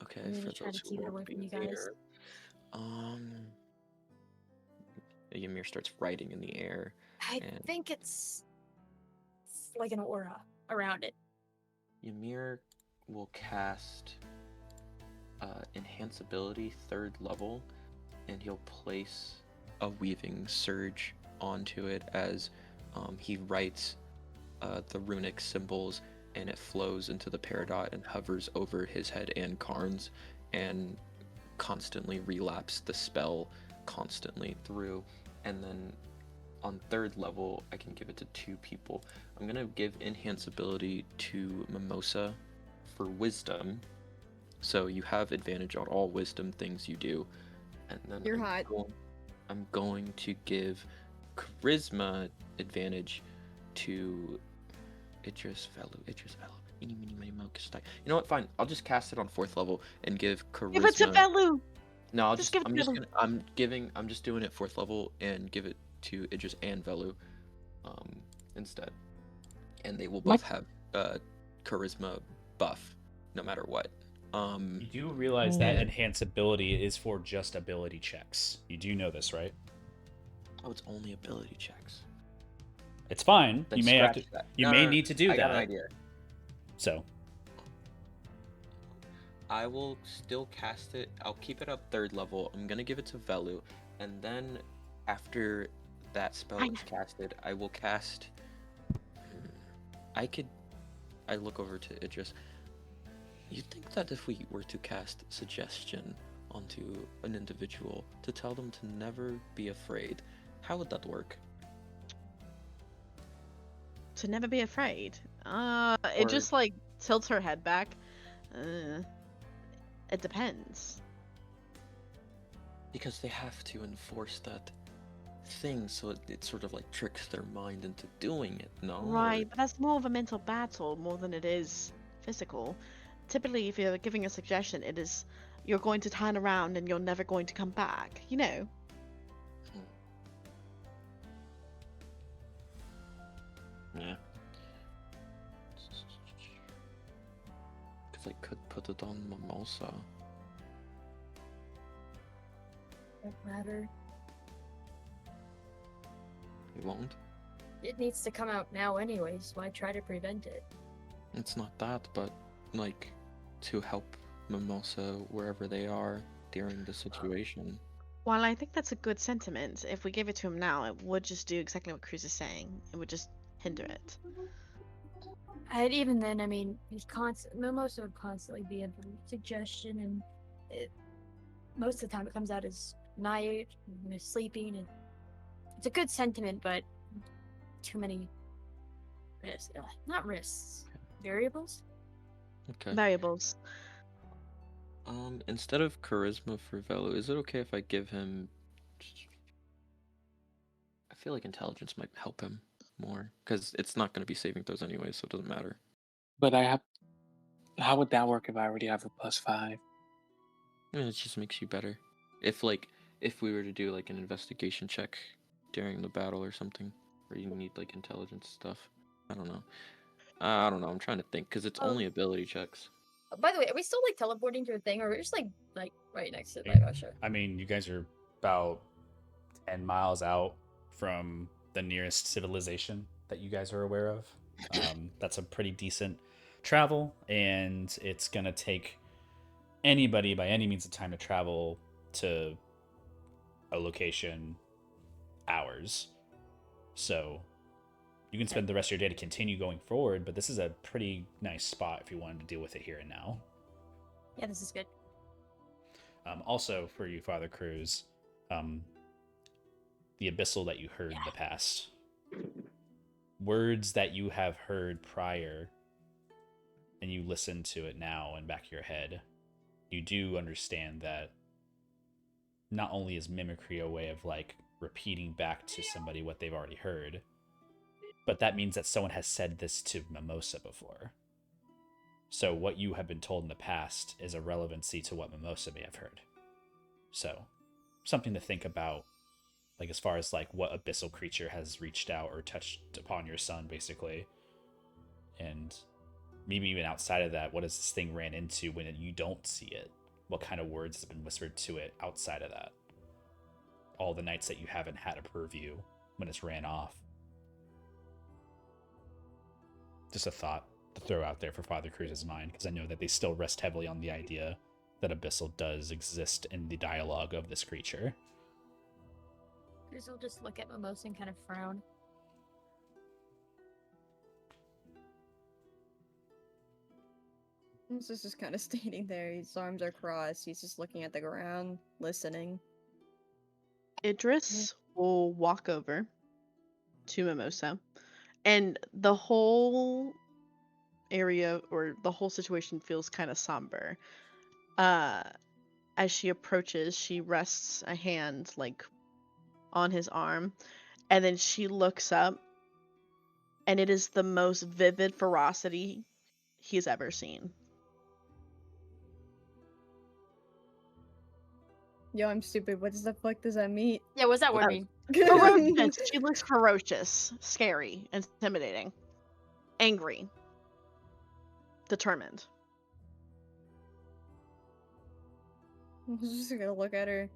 D: Okay,
C: I'm gonna
D: for
C: try to
D: those who
C: keep it
D: won't
C: away
D: be
C: from you guys.
D: there. Ymir starts writing in the air.
C: I
D: and
C: think it's like an aura around it.
D: Ymir will cast Enhance Ability 3rd level, and he'll place a Weaving Surge onto it as he writes the runic symbols, and it flows into the Peridot and hovers over his head and Karn's, and constantly relapse the spell constantly through. And then on 3rd level, I can give it to 2 people. I'm gonna give Enhance Ability to Mimosa for Wisdom, so you have advantage on all Wisdom things you do. And then
B: You're hot.
D: I'm going to give Charisma advantage to Idris Velu. Eeny, meeny, miny, moe, kiss-tie. You know what? Fine. I'll just cast it on 4th level and give Charisma.
F: Give it to Velu!
D: No,
F: Just give it to Velu.
D: I'm just doing it 4th level and give it to Idris and Velu, instead. And they will both have Charisma buff, no matter what.
A: You do realize that enhance ability is for just ability checks. You do know this, right?
D: Oh, it's only ability checks.
A: It's fine.
D: Then
A: You may have to.
D: scratch that.
A: You
D: No,
A: may
D: no,
A: need to do
D: I
A: that.
D: got an idea.
A: So
D: I will still cast it. I'll keep it up 3rd level. I'm gonna give it to Velu, and then after that spell is casted, I will cast. I look over to Idris. You think that if we were to cast Suggestion onto an individual to tell them to never be afraid, how would that work?
F: To never be afraid. It just like tilts her head back. It depends.
D: Because they have to enforce that thing, so it sort of like tricks their mind into doing it, no?
F: Right, but that's more of a mental battle more than it is physical. Typically, if you're giving a suggestion, it is you're going to turn around and you're never going to come back, you know?
D: Yeah. Because I could put it on Mimosa.
C: Don't matter.
D: It won't?
C: It needs to come out now anyways, why try to prevent it?
D: It's not that, but like to help Mimosa wherever they are during the situation.
F: While I think that's a good sentiment, if we gave it to him now, it would just do exactly what Cruz is saying. It would just hinder it.
C: And even then, I mean, Mimosa would constantly be a suggestion, and most of the time it comes out as night, sleeping, and it's a good sentiment, but too many risks. Not risks. Variables?
D: Okay.
F: Variables.
D: Instead of charisma for Velu, is it okay if I give him... I feel like intelligence might help him more, because it's not going to be saving throws anyway, so it doesn't matter.
E: But how would that work if I already have a +5?
D: Yeah, it just makes you better. If we were to do like an investigation check during the battle or something, where you need like intelligence stuff. I don't know. I'm trying to think, because it's only ability checks.
C: By the way, are we still like teleporting to a thing, or are we just like right next to Mimosa?
A: I mean, you guys are about 10 miles out from the nearest civilization that you guys are aware of. That's a pretty decent travel, and it's gonna take anybody by any means of time to travel to a location hours. So you can spend the rest of your day to continue going forward, but this is a pretty nice spot if you wanted to deal with it here and now.
C: Yeah, this is good.
A: Also, for you, Father Cruz, the abyssal that you heard in the past, words that you have heard prior, and you listen to it now in back of your head, you do understand that not only is mimicry a way of like repeating back to somebody what they've already heard, but that means that someone has said this to Mimosa before. So what you have been told in the past is a relevancy to what Mimosa may have heard. So something to think about, like as far as like what abyssal creature has reached out or touched upon your son, basically. And maybe even outside of that, what has this thing ran into when you don't see it? What kind of words has been whispered to it outside of that? All the nights that you haven't had a purview when it's ran off. Just a thought to throw out there for Father Cruz's mind, because I know that they still rest heavily on the idea that Abyssal does exist in the dialogue of this creature.
C: Cruz will just look at Mimosa and kind of frown.
B: He's just kind of standing there. His arms are crossed. He's just looking at the ground, listening.
F: Idris will walk over to Mimosa, and the whole area or the whole situation feels kind of somber. As she approaches, she rests a hand like on his arm, and then she looks up, and it is the most vivid ferocity he's ever seen.
B: Yo, I'm stupid. What the fuck does that mean?
C: Yeah, what's that word mean?
F: Ferocious. She looks ferocious, scary, intimidating, angry, determined.
B: I'm just gonna look at her.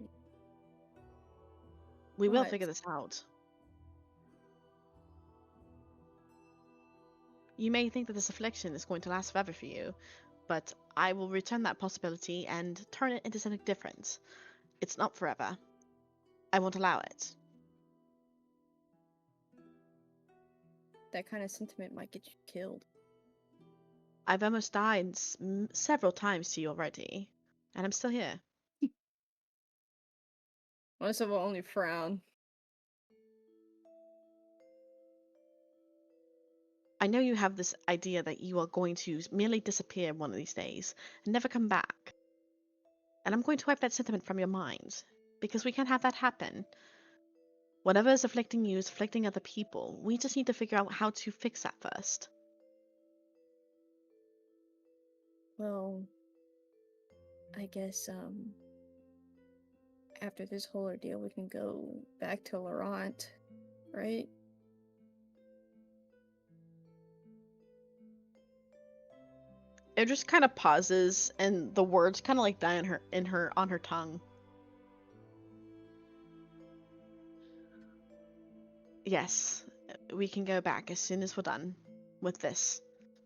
F: We will
B: What?
F: figure this out. You may think that this affliction is going to last forever for you, but I will return that possibility and turn it into something different. It's not forever. I won't allow it.
B: That kind of sentiment might get you killed.
F: I've almost died several times to you already, and I'm still here.
B: Melissa will only frown.
F: I know you have this idea that you are going to merely disappear one of these days and never come back. And I'm going to wipe that sentiment from your mind, because we can't have that happen. Whatever is afflicting you is afflicting other people. We just need to figure out how to fix that first.
B: Well, I guess, after this whole ordeal, we can go back to Laurent, right?
F: It just kind of pauses, and the words kind of like die on her tongue. Yes, we can go back as soon as we're done with this.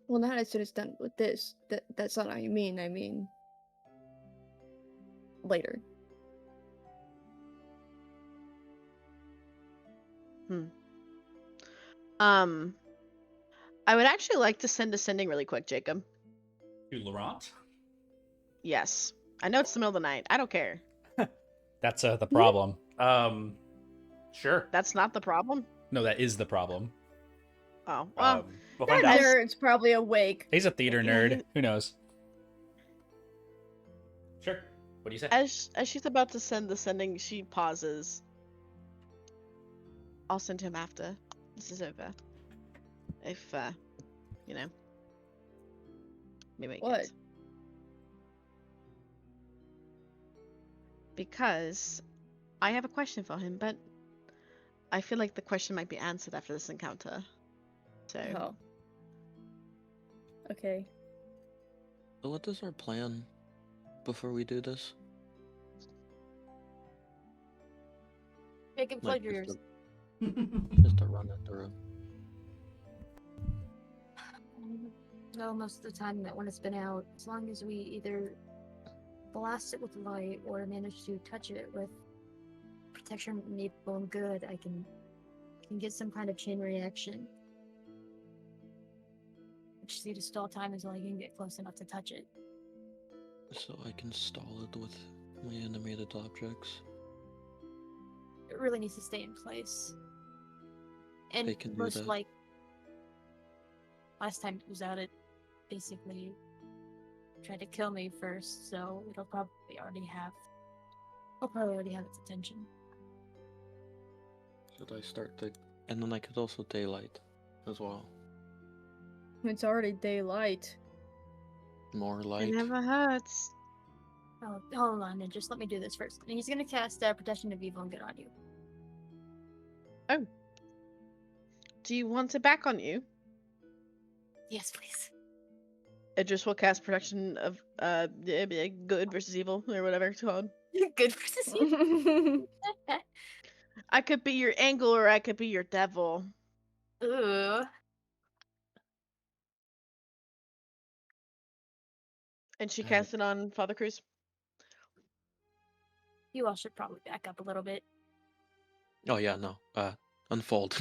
B: Well, not as soon as done with this. That's not what I mean. I mean, later.
F: I would actually like to send a sending really quick, Jacob.
A: To Laurent?
F: Yes. I know it's the middle of the night. I don't care.
A: That's the problem. Sure.
F: That's not the problem?
A: No, that is the problem.
F: Oh, well.
A: We'll
B: That
A: find out.
B: nerd's probably awake.
A: He's a theater nerd. Who knows? Sure. What do you say?
F: As she's about to send the sending, she pauses. I'll send him after this is over. If, you know. Maybe
B: What?
F: Because I have a question for him, but I feel like the question might be answered after this encounter. So.
B: Oh. Okay.
D: So what is our plan before we do this?
C: Make it plug yours.
D: Just to run it through.
C: Well, most of the time that when it's been out, as long as we either blast it with light or manage to touch it with protection from evil and good, I can get some kind of chain reaction. Which see to stall time until I can get close enough to touch it.
D: So I can stall it with my animated objects.
C: It really needs to stay in place. And
D: They can do
C: most
D: that.
C: like last time it was out, it basically tried to kill me first, so it'll probably already have its attention.
D: Should I start the... And then I could also daylight as well.
B: It's already daylight.
D: More
F: It
D: light.
F: never hurts.
C: Oh, hold on, and just let me do this first. And he's gonna cast Protection of Evil and Good on you.
F: Oh. Do you want it back on you?
C: Yes, please.
F: Idris will cast protection of good versus evil or whatever it's called.
C: Good versus evil.
F: I could be your angel or I could be your devil.
C: Ooh.
F: And she cast it on Father Cruz.
C: You all should probably back up a little bit.
D: Oh yeah, no. Unfold.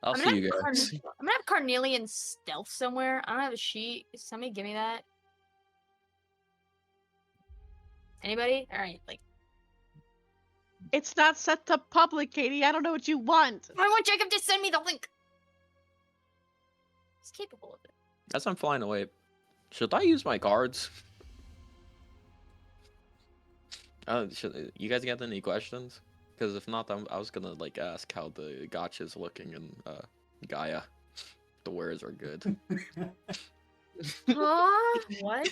D: I'll
C: I'm
D: see
C: gonna
D: you
C: have
D: guys.
C: I'm gonna have Carnelian stealth somewhere. I don't have a sheet. Somebody give me that. Anybody? Alright, like
F: It's not set to public, Katie. I don't know what you want.
C: I want Jacob to send me the link. He's capable of it.
D: As I'm flying away, should I use my cards? You guys got any questions? Because if not, I was gonna like ask how the gotcha's looking in Gaia. The wares are good.
C: Huh? What?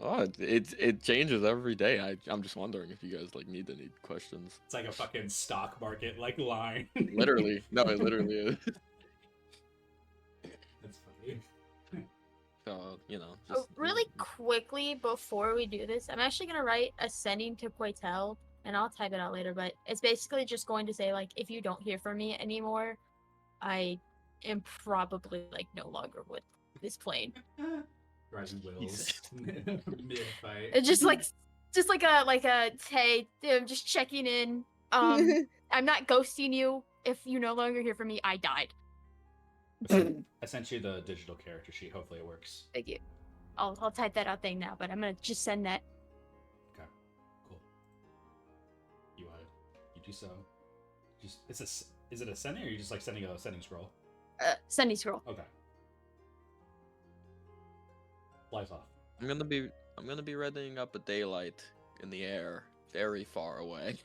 D: Oh, it changes every day. I'm just wondering if you guys like need any questions.
A: It's like a fucking stock market like line.
D: Literally, no, it literally is.
A: That's funny.
D: So
C: Really quickly before we do this, I'm actually gonna write ascending to Quetel, and I'll type it out later. But it's basically just going to say like, if you don't hear from me anymore, I am probably like no longer with this plane.
A: Rising Wills. Mid-fight.
C: It's just like a hey, I'm just checking in. I'm not ghosting you. If you no longer hear from me, I died.
A: I sent you the digital character sheet. Hopefully it works.
C: Thank you. I'll type that out thing now, but I'm gonna just send that.
A: Okay, cool. You do so. Just is it ascending or are you just like sending a sending scroll?
C: Sending scroll.
A: Okay. Flies off.
D: I'm gonna be readying up a daylight in the air, very far away.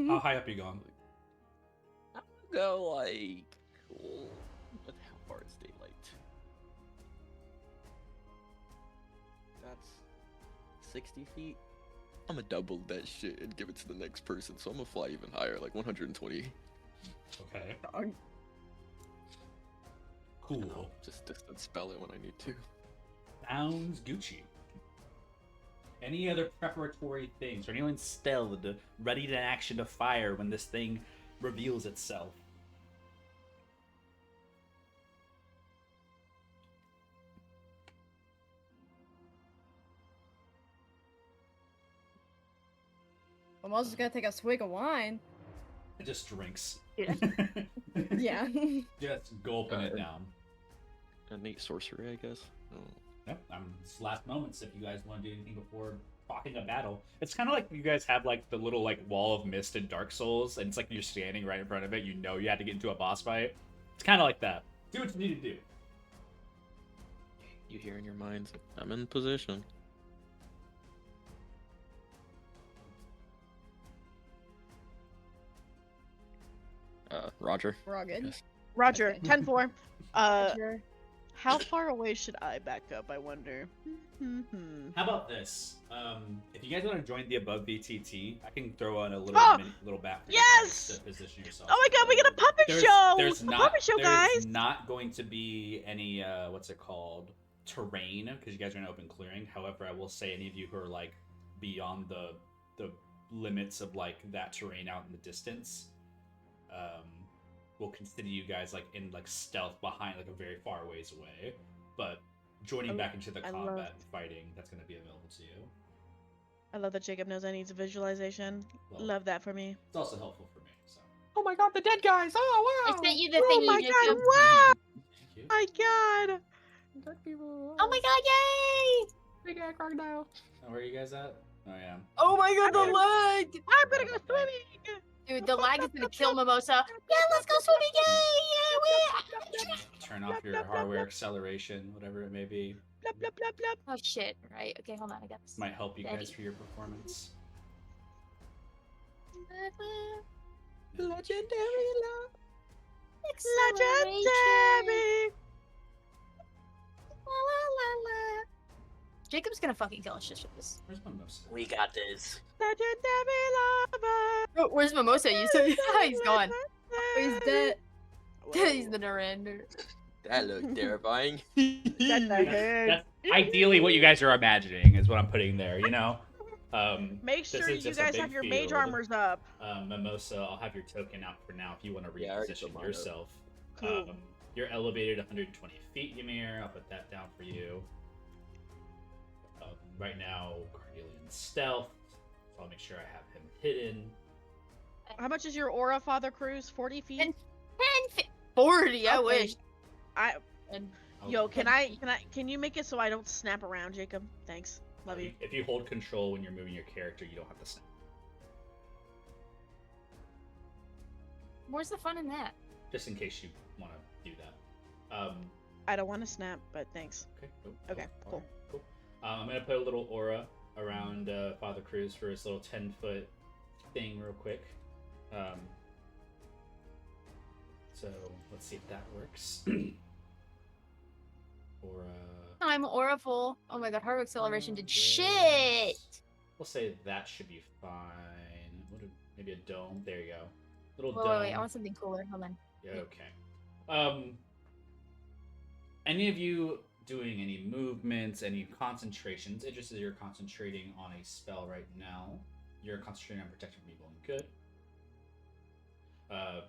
A: How high up are you going?
D: I'll go like. How far is daylight? That's 60 feet. I'm gonna double that shit and give it to the next person, so I'm gonna fly even higher, like 120.
A: Okay. Cool.
D: Just distance spell it when I need to.
A: Sounds Gucci. Any other preparatory things? Or anyone stealthed, ready to action to fire when this thing reveals itself?
B: Mimosa's gonna take a swig of wine.
A: It just drinks.
C: Yeah.
B: Yeah.
A: Just gulping it down.
D: Innate sorcery, I guess. Oh.
A: Yep, it's last moments if you guys want to do anything before talking a battle. It's kind of like you guys have like the little like wall of mist in Dark Souls, and it's like you're standing right in front of it. You know you had to get into a boss fight. It's kind of like that. Do what you need to do.
D: You hear in your minds, I'm in position. Roger.
B: We're all good.
D: Yes.
F: Roger,
B: Okay.
F: 10-4.
B: Roger.
F: How far away should I back up, I wonder?
A: How about this? If you guys want to join the above BTT, I can throw on a little little back.
F: Yes!
A: To position yourself.
F: Oh my god, we get a puppet show!
A: There's
F: A
A: not,
F: puppet show, guys!
A: There's not going to be any, what's it called? Terrain, because you guys are in open clearing. However, I will say any of you who are, like, beyond the limits of, like, that terrain out in the distance, we'll consider you guys, like, in, like, stealth behind, like, a very far ways away. But joining back into the combat and fighting, that's going to be available to you.
F: I love that Jacob knows I need visualization.
A: Well,
F: Love that for me.
A: It's also helpful for me, so.
E: Oh my god, the dead guys! Oh wow!
C: I sent you the
F: Oh
C: thingy,
F: my
C: Jacob.
F: god, wow!
A: Thank you.
F: My god!
E: Dead people.
C: Oh my god, yay!
E: Big ass crocodile.
A: Oh, where are you guys at? Oh, yeah.
C: Oh my god, the lag!
F: I'm gonna go swimming!
C: Dude, the lag is gonna kill Mimosa. Yeah, let's go swimming! Yay! Yeah,
A: Turn off your hardware acceleration, whatever it may be.
F: Blah, blah, blah, blah.
C: Oh shit! Right. Okay, hold on. I got this.
A: Might help you guys
C: Daddy.
A: for your performance.
E: Legendary love.
F: Legendary!
C: La, la, la, la. Jacob's gonna fucking kill us just for this.
A: Where's Mimosa?
E: We got this.
F: Legendary lover!
C: Oh, where's Mimosa? He's gone.
B: He's dead.
C: He's the Narender.
D: That looked terrifying.
F: Get the head.
A: That's ideally what you guys are imagining is what I'm putting there, you know?
F: Make
A: this
F: sure
A: is
F: you
A: just a
F: guys
A: big
F: have your
A: field.
F: mage armors up.
A: Mimosa, I'll have your token out for now if you want to
D: Yeah, I already
A: reposition
D: put mine up.
A: yourself.
F: Cool.
A: You're elevated 120 feet, Ymir. I'll put that down for you. Right now, Carnelian's stealth, so I'll make sure I have him hidden.
F: How much is your aura, Father Cruz? 40 feet?
C: 10, 40, I
F: Okay.
C: wish.
F: And
A: Oh,
F: yo, can you make it so I don't snap around, Jacob? Thanks. Love you.
A: If you hold control when you're moving your character, you don't have to snap.
C: Where's the fun in that?
A: Just in case you want to do that.
F: I don't want to snap, but thanks.
A: Okay. Cool.
F: Okay, cool.
A: Alright, cool. I'm gonna put a little aura around Father Cruz for his little 10-foot thing, real quick. So let's see if that works. Aura.
C: I'm auraful. Oh my god, her acceleration did shit!
A: We'll say that should be fine. Maybe a dome. There you go. Little
C: Wait,
A: dome.
C: wait, I want something cooler. Hold on.
A: Yeah, okay. Any of you doing any movements, any concentrations? It just says you're concentrating on a spell right now. You're concentrating on protecting from evil and good.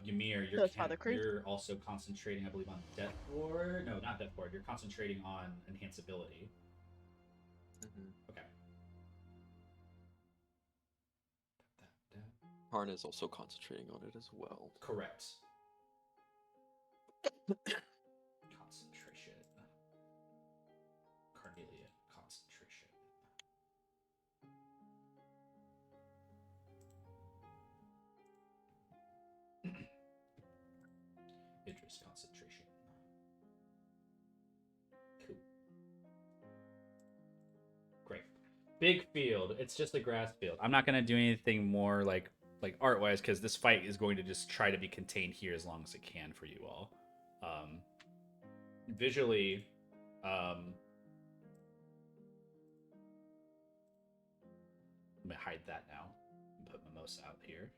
A: Ymir, you're also concentrating, I believe, on Death Ward. No, not Death Ward. You're concentrating on enhanceability. Okay.
D: Harn is also concentrating on it as well.
A: Correct. Concentration. Carnelia, concentration. Interest, concentration. Cool. Great. Big field. It's just a grass field. I'm not gonna do anything more like art-wise because this fight is going to just try to be contained here as long as it can for you all. Visually, I'm gonna hide that now and put Mimosa out here.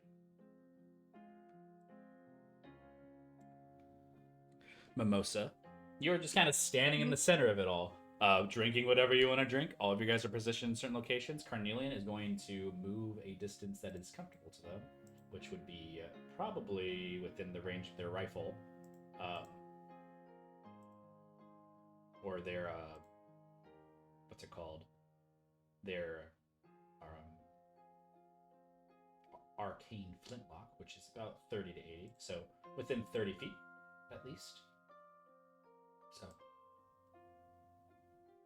A: Mimosa, you're just kind of standing in the center of it all, drinking whatever you want to drink. All of you guys are positioned in certain locations. Carnelian is going to move a distance that is comfortable to them, which would be probably within the range of their rifle, or their what's it called? Their arcane flintlock, which is about 30 to 80, so within 30 feet at least. So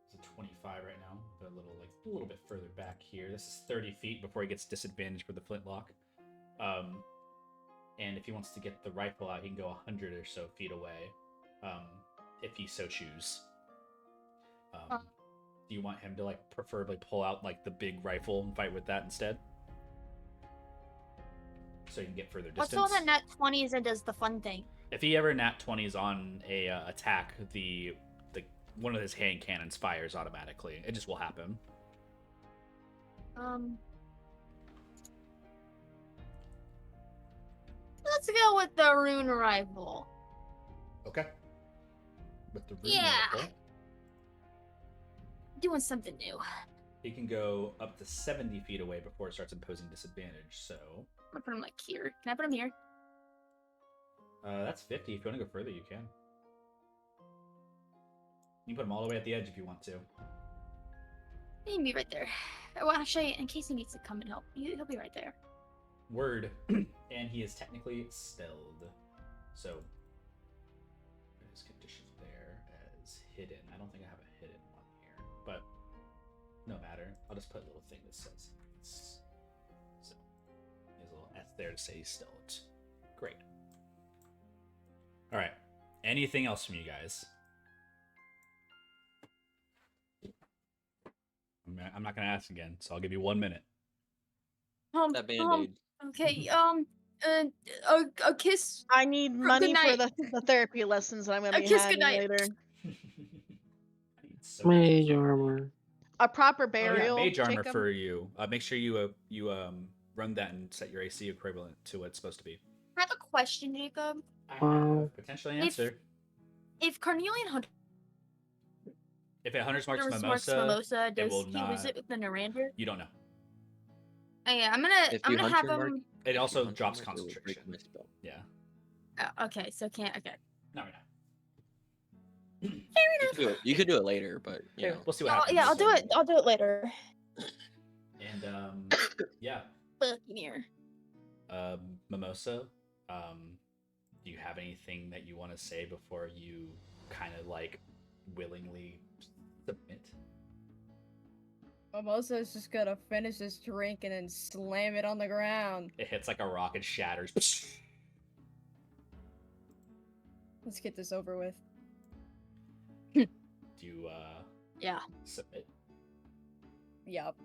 A: it's a 25 right now, but a little bit further back here. This is 30 feet before he gets disadvantaged for the flintlock. And if he wants to get the rifle out, he can go 100 or so feet away, if he so choose. Do you want him to preferably pull out the big rifle and fight with that instead? So you can get further distance.
C: What's all that nat 20s and does the fun thing?
A: If he ever nat 20s on a attack, the one of his hand cannons fires automatically. It just will happen.
C: Let's go with the rune rifle.
A: Okay. With the rune rifle,
C: doing something new.
A: he can go up to 70 feet away before it starts imposing disadvantage. So
C: I'm gonna put him here. Can I put him here?
A: that's 50. If you want to go further, you can. You can put him all the way at the edge if you want to.
C: He can be right there. Well, actually, in case he needs to come and help, he'll be right there.
A: Word. And he is technically stealth. So his condition there as hidden. I don't think I have a hidden one here, but no matter. I'll just put a little thing that says it's. So he has a little S there to say he's stealth. Great. All right. Anything else from you guys? I'm not gonna ask again, so I'll give you 1 minute.
D: That band-aid.
C: Okay, a kiss.
F: I need money for
C: night.
F: the therapy lessons that I'm gonna
C: A
F: be
C: kiss
F: having
C: goodnight.
F: later.
E: Mage armor.
F: A proper
A: Oh,
F: burial.
A: yeah, mage armor
F: Jacob.
A: for you. Make sure you run that and set your AC equivalent to what it's supposed to be.
C: I have a question, Jacob.
A: I have potentially answer.
C: if Carnelian Hunter
A: If it Hunter's Marks
C: marks
A: Mimosa,
C: Mimosa,
A: it
C: does
A: will
C: he
A: not.
C: lose it with the Narander?
A: You don't know.
C: Oh, yeah, I'm
D: If
C: gonna
D: you
C: have
D: hunter mark,
C: him.
A: It
D: if
A: also
D: you hunter
A: drops
D: mark, it will break
A: concentration.
D: my spell.
A: Yeah.
C: Okay, so can't. Okay,
A: Not right now.
C: fair
D: You
C: enough.
D: you could do it later, but you
A: Okay,
D: know.
A: we'll see what
C: Oh,
A: happens.
C: yeah, I'll do it. I'll do it later.
A: And yeah,
C: Buccaneer.
A: Mimosa, do you have anything that you want to say before you kind of like willingly submit?
B: Mimosa is just gonna finish this drink and then slam it on the ground.
A: It hits like a rock and shatters.
B: Let's get this over with.
A: Do you
C: Yeah.
A: submit?
B: Yup.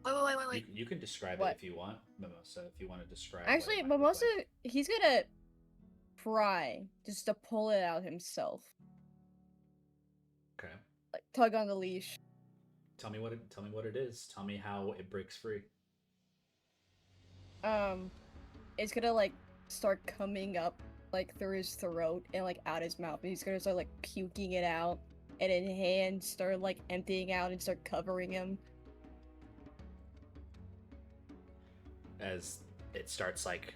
C: Wait.
A: You can describe
B: What?
A: it if you want, Mimosa. If you want to describe.
B: Actually,
A: what it might look
B: Mimosa,
A: like.
B: he's gonna try just to pull it out himself.
A: Okay.
B: Like, tug on the leash.
A: Tell me what it is. Tell me how it breaks free.
B: It's gonna, like, start coming up, like, through his throat and, like, out his mouth. And he's gonna start, like, puking it out. And then hands start, like, emptying out and start covering him.
A: As it starts like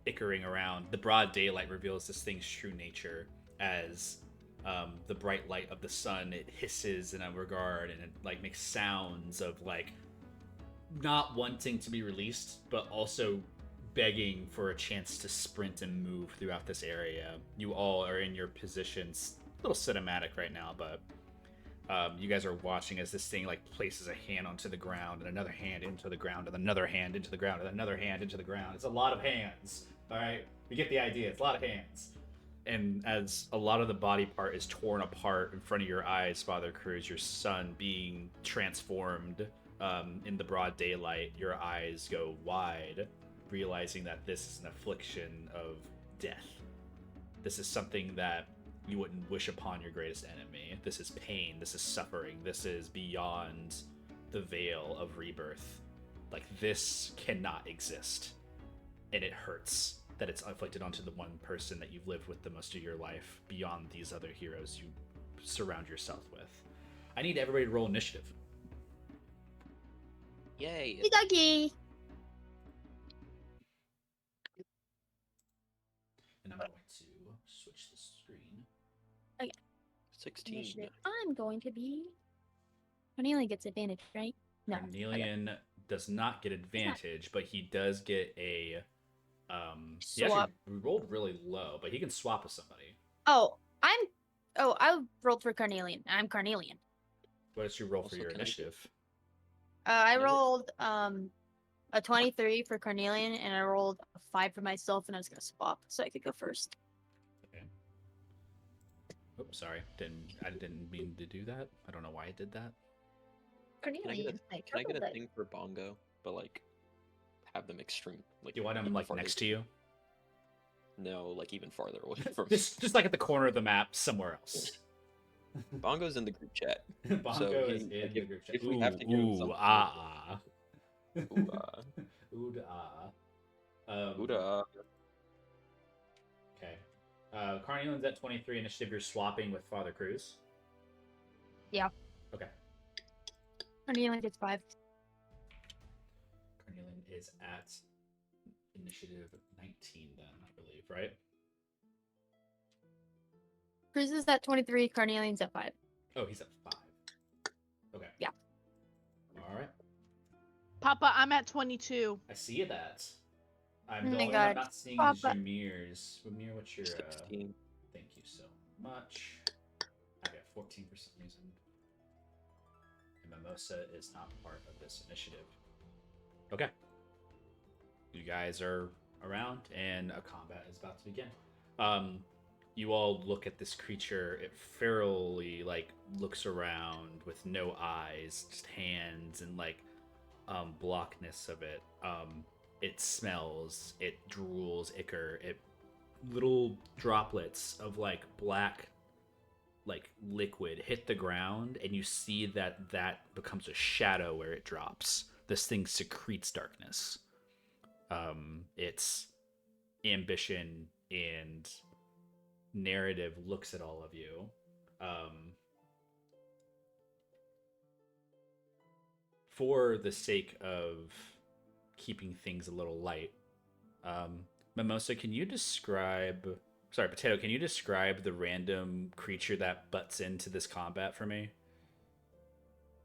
A: ickering around, the broad daylight reveals this thing's true nature. As the bright light of the sun, it hisses in a regard, and it like makes sounds of like not wanting to be released, but also begging for a chance to sprint and move throughout this area. You all are in your positions, a little cinematic right now, but you guys are watching as this thing like places a hand onto the ground and another hand into the ground and another hand into the ground and another hand into the ground. It's a lot of hands. All right, you get the idea. It's a lot of hands. And as a lot of the body part is torn apart in front of your eyes, Father Cruz, your son being transformed in the broad daylight, your eyes go wide, realizing that this is an affliction of death. This is something that you wouldn't wish upon your greatest enemy. This is pain. This is suffering. This is beyond the veil of rebirth. Like, this cannot exist. And it hurts that it's inflicted onto the one person that you've lived with the most of your life beyond these other heroes you surround yourself with. I need everybody to roll initiative.
D: Yay!
C: Doggy.
A: And I'm going to switch the screen.
D: 16.
C: Initiative. I'm going to be. Cornelia gets advantage, right? No.
A: Carnelian does not get advantage, but he does get a he
C: Swap.
A: actually rolled really low, but he can swap with somebody.
C: I rolled for Carnelian. I'm Carnelian.
A: What did you roll for
D: Also,
A: your
D: can I get-
A: initiative?
C: I
D: Is it-
C: rolled a 23 for Carnelian, and I rolled a 5 for myself, and I was gonna swap so I could go first.
A: Okay. Oops, sorry. I didn't mean to do that. I don't know why I did that.
D: Can I
C: Carnelian,
D: get a thing for Bongo, but like have them extreme? Like,
A: Do you want him
D: even
A: like
D: farther-
A: next to you?
D: No, like even farther away from.
A: Just like at the corner of the map, somewhere else.
D: Bongo's in the group chat.
A: Bongo
D: So
A: is
D: he-
A: in
D: like,
A: the group chat.
D: if we have to give him
A: Ooh,
D: something-
A: ah.
D: Ooh, ah.
A: Ooh, ah.
D: Buddha.
A: Okay. Carnelian's at 23 initiative. You're swapping with Father Cruz.
C: Yeah.
A: Okay.
C: Carnelian gets 5.
A: Carnelian is at initiative 19 then, I believe, right?
C: Cruz is at 23. Carnelian's at 5.
A: Oh, he's at 5. Okay.
C: Yeah.
A: All right.
F: Papa, I'm at 22.
A: I see that. I'm
C: Oh
A: the
C: my
A: only one I'm
C: God.
A: not seeing is
C: Papa.
A: Jameer's. Jameer, what's your
D: 16.
A: thank you so much. I got 14 for some reason. And Mimosa is not part of this initiative. Okay. You guys are around and a combat is about to begin. You all look at this creature. It ferally like looks around with no eyes, just hands and like blockness of it. It smells, it drools ichor, it little droplets of like black like liquid hit the ground, and you see that becomes a shadow where it drops. This thing secretes darkness. Its ambition and narrative looks at all of you. For the sake of keeping things a little light, Mimosa, can you describe... Sorry, Potato, can you describe the random creature that butts into this combat for me?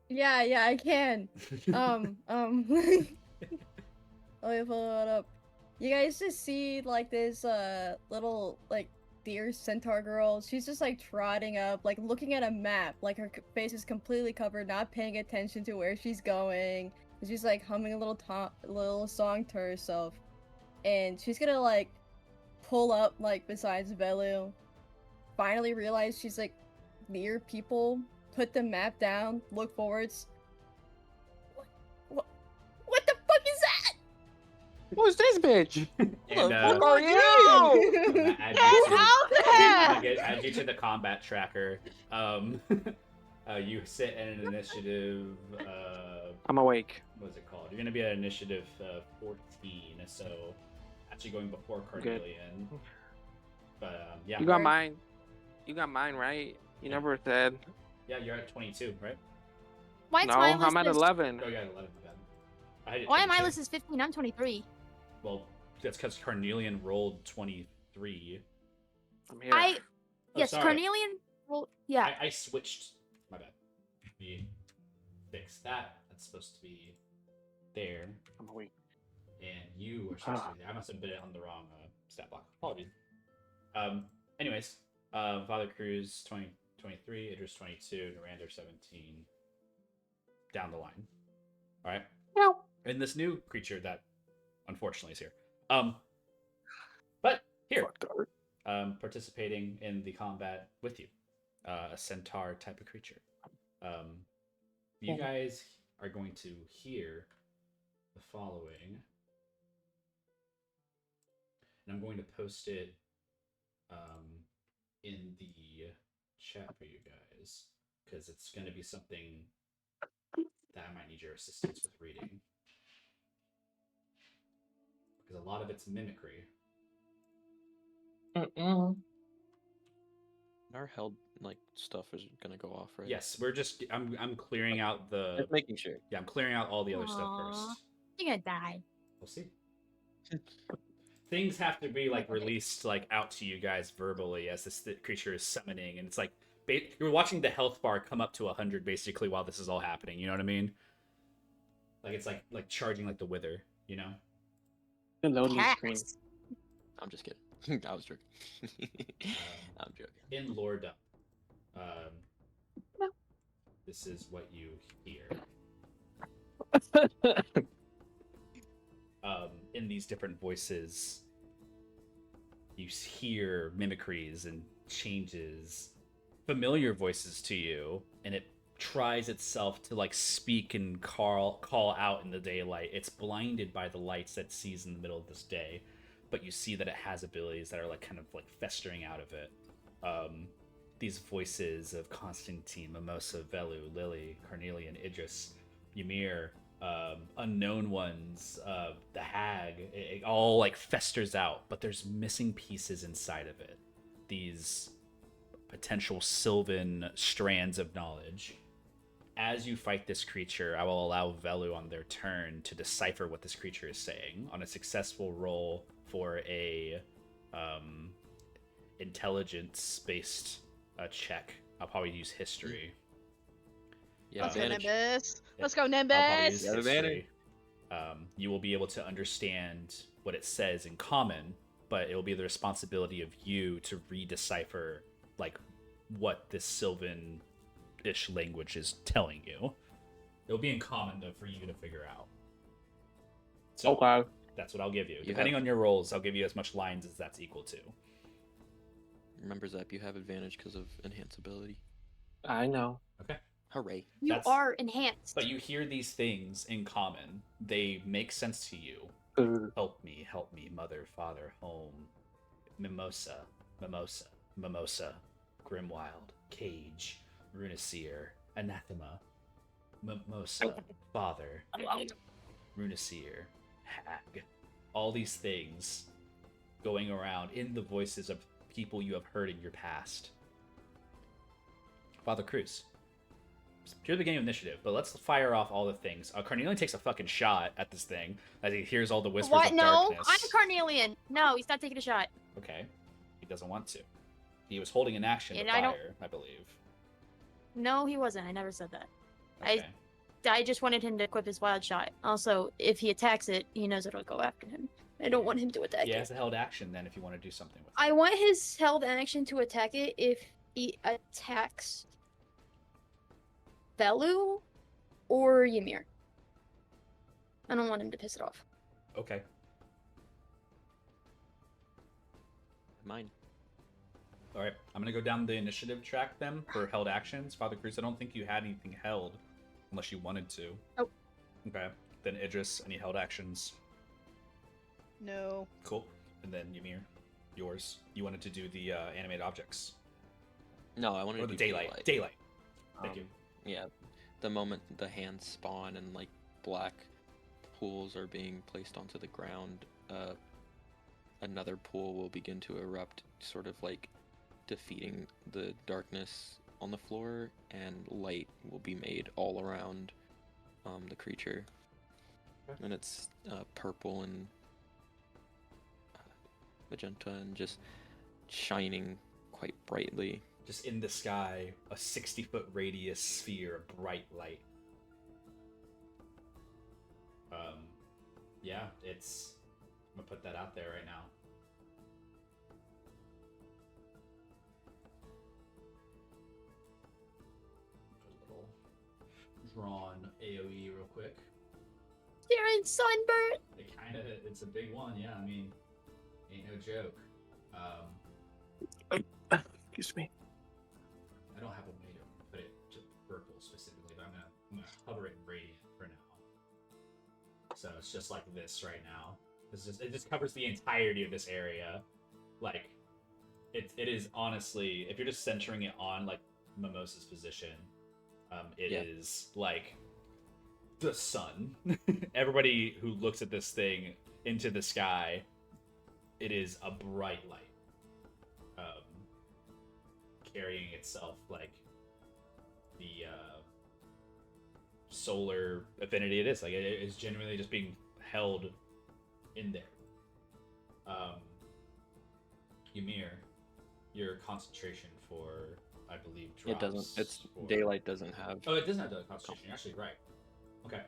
B: Yeah, I can. Let me pull it up. You guys just see like this little like deer centaur girl. She's just like trotting up, like looking at a map. Like her face is completely covered, not paying attention to where she's going. She's like humming a little song to herself, and she's gonna like pull up like besides Velu. Finally realize she's like near people. Put the map down. Look forwards. What the fuck is that?
E: Who's this bitch?
A: And,
E: Who are you?
A: I'm
F: Get out there!
A: add you to the combat tracker. You sit at an initiative.
E: I'm awake.
A: What is it called? You're gonna be at initiative 14, so actually going before Carnelian. But yeah.
E: You got mine. You got mine, right? You never said.
A: Yeah, you're at 22, right?
C: Why
E: No,
C: my list
E: I'm at
C: is...
E: 11.
A: Oh, yeah, 11. My bad.
C: Why my list is 15? I'm 23.
A: Well, that's because Carnelian rolled 23.
E: I'm here.
C: Yes,
A: sorry.
C: Carnelian. Well, yeah.
A: I switched. My bad. We fixed that. That's supposed to be there.
E: I'm awake.
A: And you are supposed to be there. I must have been on the wrong stat block. Apologies. Anyways, Father Cruz 23, Idris 22, Narander 17. Down the line. All right.
E: No.
A: And this new creature that unfortunately is here. But here, participating in the combat with you, a centaur type of creature. You guys are going to hear the following, and I'm going to post it in the chat for you guys because it's going to be something that I might need your assistance with reading. Because a lot of it's mimicry.
D: Our held like stuff is gonna go off, right?
A: Yes, we're just I'm clearing out the
D: Just making sure.
A: Yeah, I'm clearing out all the other stuff
C: Aw.
A: first.
C: You're gonna die.
A: We'll see. Things have to be like released like out to you guys verbally as this creature is summoning, and it's like you're watching the health bar come up to 100 basically while this is all happening. You know what I mean? Like it's like charging like the wither. You know?
E: The loading screen.
D: I'm just kidding. I was joking. I'm joking.
A: In Lordom, this is what you hear. In these different voices, you hear mimicries and changes, familiar voices to you, and it tries itself to like speak and call out in the daylight. It's blinded by the lights that it sees in the middle of this day, but you see that it has abilities that are like kind of like festering out of it. These voices of Constantine, Mimosa, Velu, Lily, Carnelian, Idris, Ymir, unknown ones, the hag, it all like festers out, but there's missing pieces inside of it. These potential sylvan strands of knowledge. As you fight this creature, I will allow Velu on their turn to decipher what this creature is saying. On a successful roll for a intelligence-based check, I'll probably use history.
D: Yeah,
F: Let's go,
D: advantage.
F: Nimbus. Let's go,
A: I'll probably use
F: Nimbus.
A: history. You will be able to understand what it says in common, but it will be the responsibility of you to redecipher like what this Sylvan-ish language is telling you. It'll be in common though for you to figure out. So
E: Okay.
A: that's what I'll give you. Depending on your rolls, I'll give you as much lines as that's equal to.
D: Remember, Zep, you have advantage because of enhance ability.
E: I know.
A: Okay.
D: Hooray.
C: You are enhanced.
A: But you hear these things in common. They make sense to you. Help me, mother, father, home. Mimosa, Mimosa, Mimosa, Grimwild, Cage, Runiseer, Anathema, Mimosa, father, Runiseer, hag. All these things going around in the voices of people you have hurt in your past. Father Cruz. Pure beginning of initiative, but let's fire off all the things. Carnelian takes a fucking shot at this thing as he hears all the whispers
C: What?
A: of
C: No,
A: darkness.
C: I'm Carnelian. No, he's not taking a shot.
A: Okay. He doesn't want to. He was holding an action to
C: And
A: fire, I believe.
C: No, he wasn't. I never said that.
A: Okay.
C: I just wanted him to equip his wild shot. Also, if he attacks it, he knows it'll go after him. I don't want him to attack
A: He
C: it.
A: has a held action then if you want to do something with it.
C: I want his held action to attack it if he attacks Velu or Ymir. I don't want him to piss it off.
A: Okay.
D: Mine.
A: All right. I'm going to go down the initiative track then for held actions. Father Cruz, I don't think you had anything held unless you wanted to.
C: Oh.
A: Okay. Then Idris, any held actions?
F: No.
A: Cool. And then Ymir, yours. You wanted to do the animated objects.
D: No, I wanted
A: Or
D: to
A: the
D: do
A: daylight. Daylight. Thank you.
D: Yeah, the moment the hands spawn and like black pools are being placed onto the ground, another pool will begin to erupt, sort of like defeating the darkness on the floor, and light will be made all around the creature. And it's purple and magenta and just shining quite brightly.
A: Just in the sky, a 60-foot radius sphere of bright light. Yeah, it's... I'm gonna put that out there right now. Put a little drawn AoE real quick.
C: You're in sunburn.
A: It's a big one, yeah, I mean, ain't no joke.
E: Excuse me.
A: I don't have a way to put it to purple specifically, but I'm gonna hover it in radiant for now. So it's just like this right now. It just covers the entirety of this area. Like, it is honestly, if you're just centering it on like Mimosa's position, it is like the sun. Everybody who looks at this thing into the sky, it is a bright light. Carrying itself like the solar affinity it is. Like, it is genuinely just being held in there. Ymir, your concentration for, I believe, drops.
D: It doesn't. It's
A: for...
D: daylight doesn't have.
A: Oh, it doesn't have the concentration. You're actually right. Okay,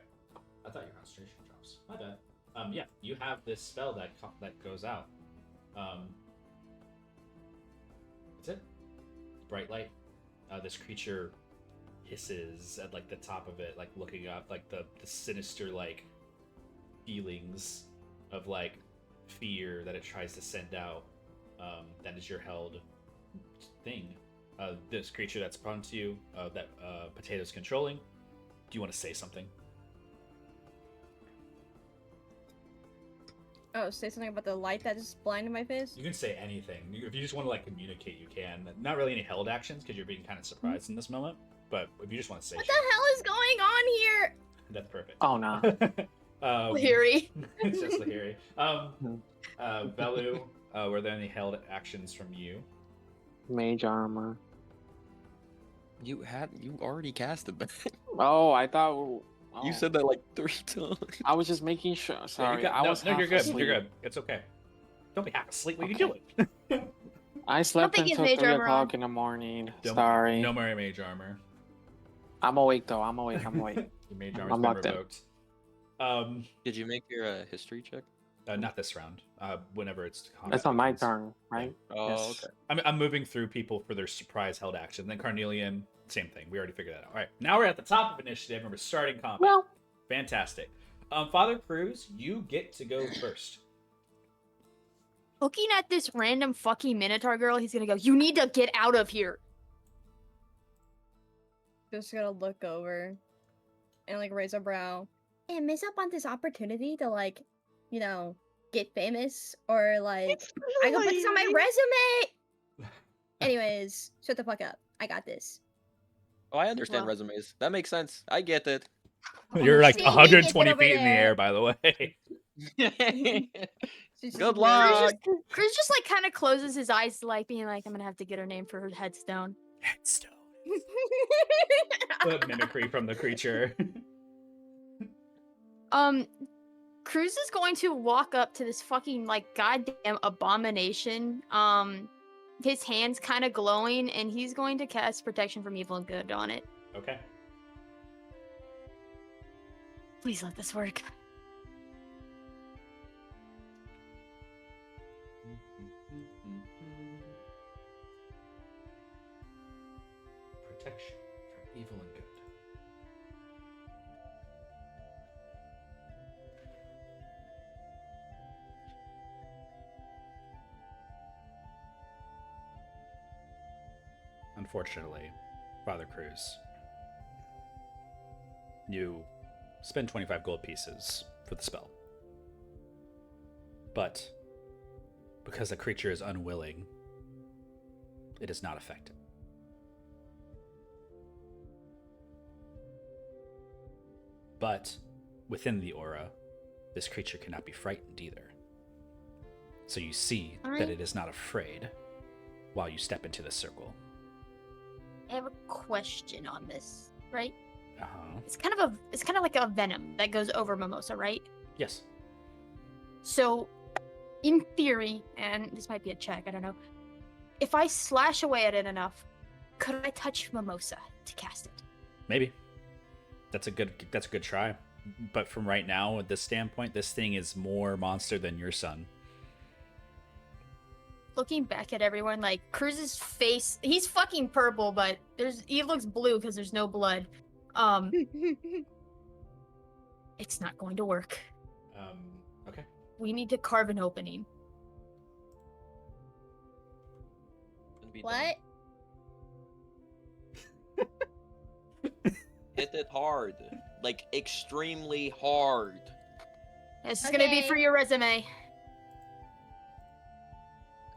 A: I thought your concentration drops. My bad. Yeah, you have this spell that goes out. That's it. Bright light. This creature hisses at like the top of it, like looking up, like the sinister like feelings of like fear that it tries to send out. That is your held thing. This creature that's prone to you, that Potato's controlling. Do you want to say something?
B: Oh, say something about the light that just blinded my face?
A: You can say anything. If you just want to like communicate, you can. Not really any held actions because you're being kind of surprised in this moment. But if you just want to say,
B: What the hell is going on here?
A: that's perfect.
E: Oh no.
C: Lahiri.
A: It's just Lahiri. Velu, were there any held actions from you?
E: Mage armor.
D: You already casted that.
E: Oh, I thought.
D: You said that like 3 times.
E: I was just making sure. Sorry,
A: Yeah,
E: I was.
A: no,
E: half
A: you're good.
E: asleep.
A: You're good. It's okay. Don't be half asleep. What are you doing?
E: I slept
C: think he's
E: until
C: mage
E: 3
C: armor
E: o'clock
C: on.
E: in the morning.
A: Don't-
E: Sorry.
A: No more mage armor.
E: I'm awake though. I'm awake. I'm awake.
A: Your mage armor's
E: I'm
A: been
E: locked in.
A: revoked.
D: Did you make your history check?
A: Not this round. Whenever it's combat.
E: That's not my
A: begins.
E: turn, right?
D: Oh,
E: Yes.
D: okay.
A: I'm moving through people for their surprise held action. Then Carnelian, same thing. We already figured that out. All right, now we're at the top of initiative and we're starting combat.
E: Well,
A: Fantastic. Father Cruz, you get to go first.
C: Looking at this random fucking Minotaur girl, he's gonna go, "You need to get out of here."
B: Just gonna look over and like raise a brow and miss up on this opportunity to like, you know, get famous or like I can put this on my resume. Anyways, shut the fuck up. I got this.
D: Oh, I understand
C: Well.
D: resumes. That makes sense. I get it.
A: You're like
B: See,
A: 120
B: get over
A: feet in the
B: there.
A: air, by the way.
B: She's just
D: Good
B: ignoring
D: luck.
B: you.
C: Cruz just like kind of closes his eyes, like being like, "I'm gonna have to get her name for her headstone."
A: Headstone. The mimicry from the creature.
C: Cruz is going to walk up to this fucking like goddamn abomination. His hands kind of glowing, and he's going to cast protection from evil and good on it.
A: Okay.
C: Please let this work.
A: Protection from evil and good. Unfortunately, Father Cruz, you spend 25 gold pieces for the spell. But because the creature is unwilling, it is not effective. But within the aura, this creature cannot be frightened either. So you see that it is not afraid while you step into the circle.
C: I have a question on this, right?
A: Uh-huh.
C: It's kind of like a venom that goes over Mimosa, right?
A: Yes.
C: So, in theory, and this might be a check, I don't know. If I slash away at it enough, could I touch Mimosa to cast it?
A: Maybe. That's a good try. But from right now, at this standpoint, this thing is more monster than your son.
C: Looking back at everyone, like Cruz's face, he's fucking purple, but he looks blue because there's no blood. It's not going to work.
A: Okay.
C: We need to carve an opening.
B: What?
D: Hit it hard. Like, extremely hard.
C: This is gonna be for your resume.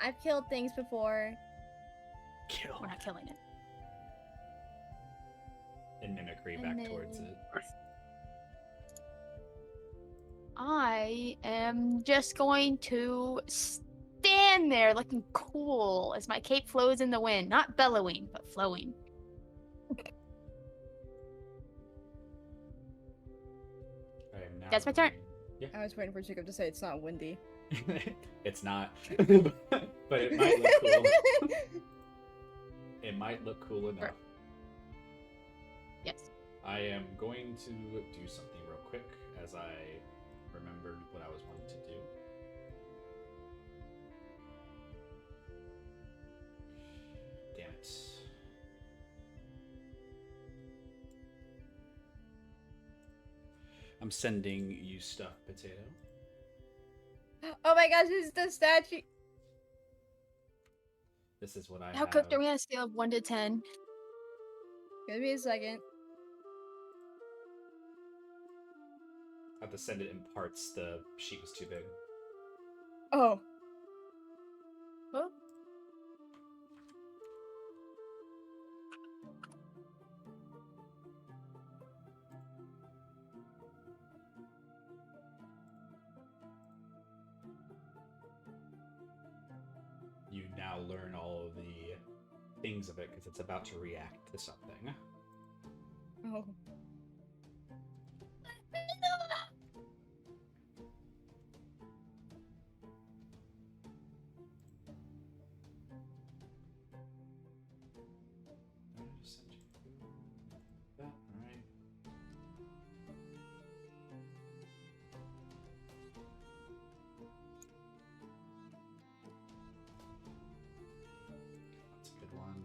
B: I've killed things before.
A: Kill.
C: We're not killing it.
A: And mimicry back towards it.
C: I am just going to stand there looking cool as my cape flows in the wind. Not bellowing, but flowing. That's my turn.
A: Yeah.
B: I was waiting for Jacob to say it's not windy.
A: It's not. But it might look cool. It might look cool enough.
C: Yes.
A: I am going to do something real quick as I remembered what I was wanting to do. Damn it. I'm sending you stuff, potato.
B: Oh my gosh, it's the statue.
A: This is what I
C: How
A: have.
C: cooked are we on a scale of 1 to 10?
B: Give me a second.
A: I have to send it in parts. The sheet was too big.
B: Oh.
C: Huh?
A: You now learn all of the things of it because it's about to react to something.
B: Oh.
A: Did I just send you that? Alright. That's a good one.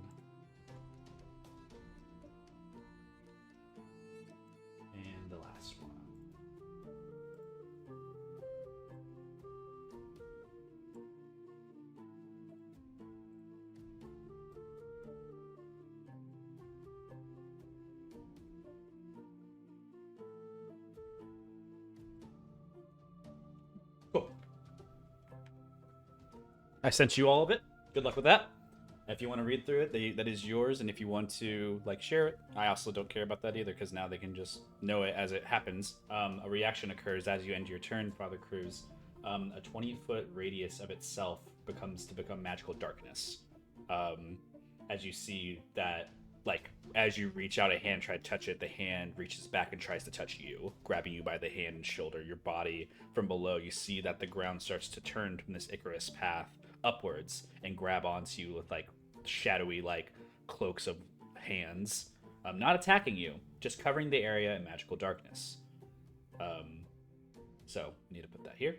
A: And the last one. Cool. I sent you all of it. Good luck with that. If you want to read through it, that is yours. And if you want to share it, I also don't care about that either because now they can just know it as it happens. A reaction occurs as you end your turn, Father Cruz. a 20-foot radius of itself become magical darkness. As you see that, like, as you reach out a hand, try to touch it, the hand reaches back and tries to touch you, grabbing you by the hand and shoulder, your body from below. You see that the ground starts to turn from this Icarus path upwards and grab onto you with, like, shadowy, like, cloaks of hands. Not attacking you, just covering the area in magical darkness. So, need to put that here.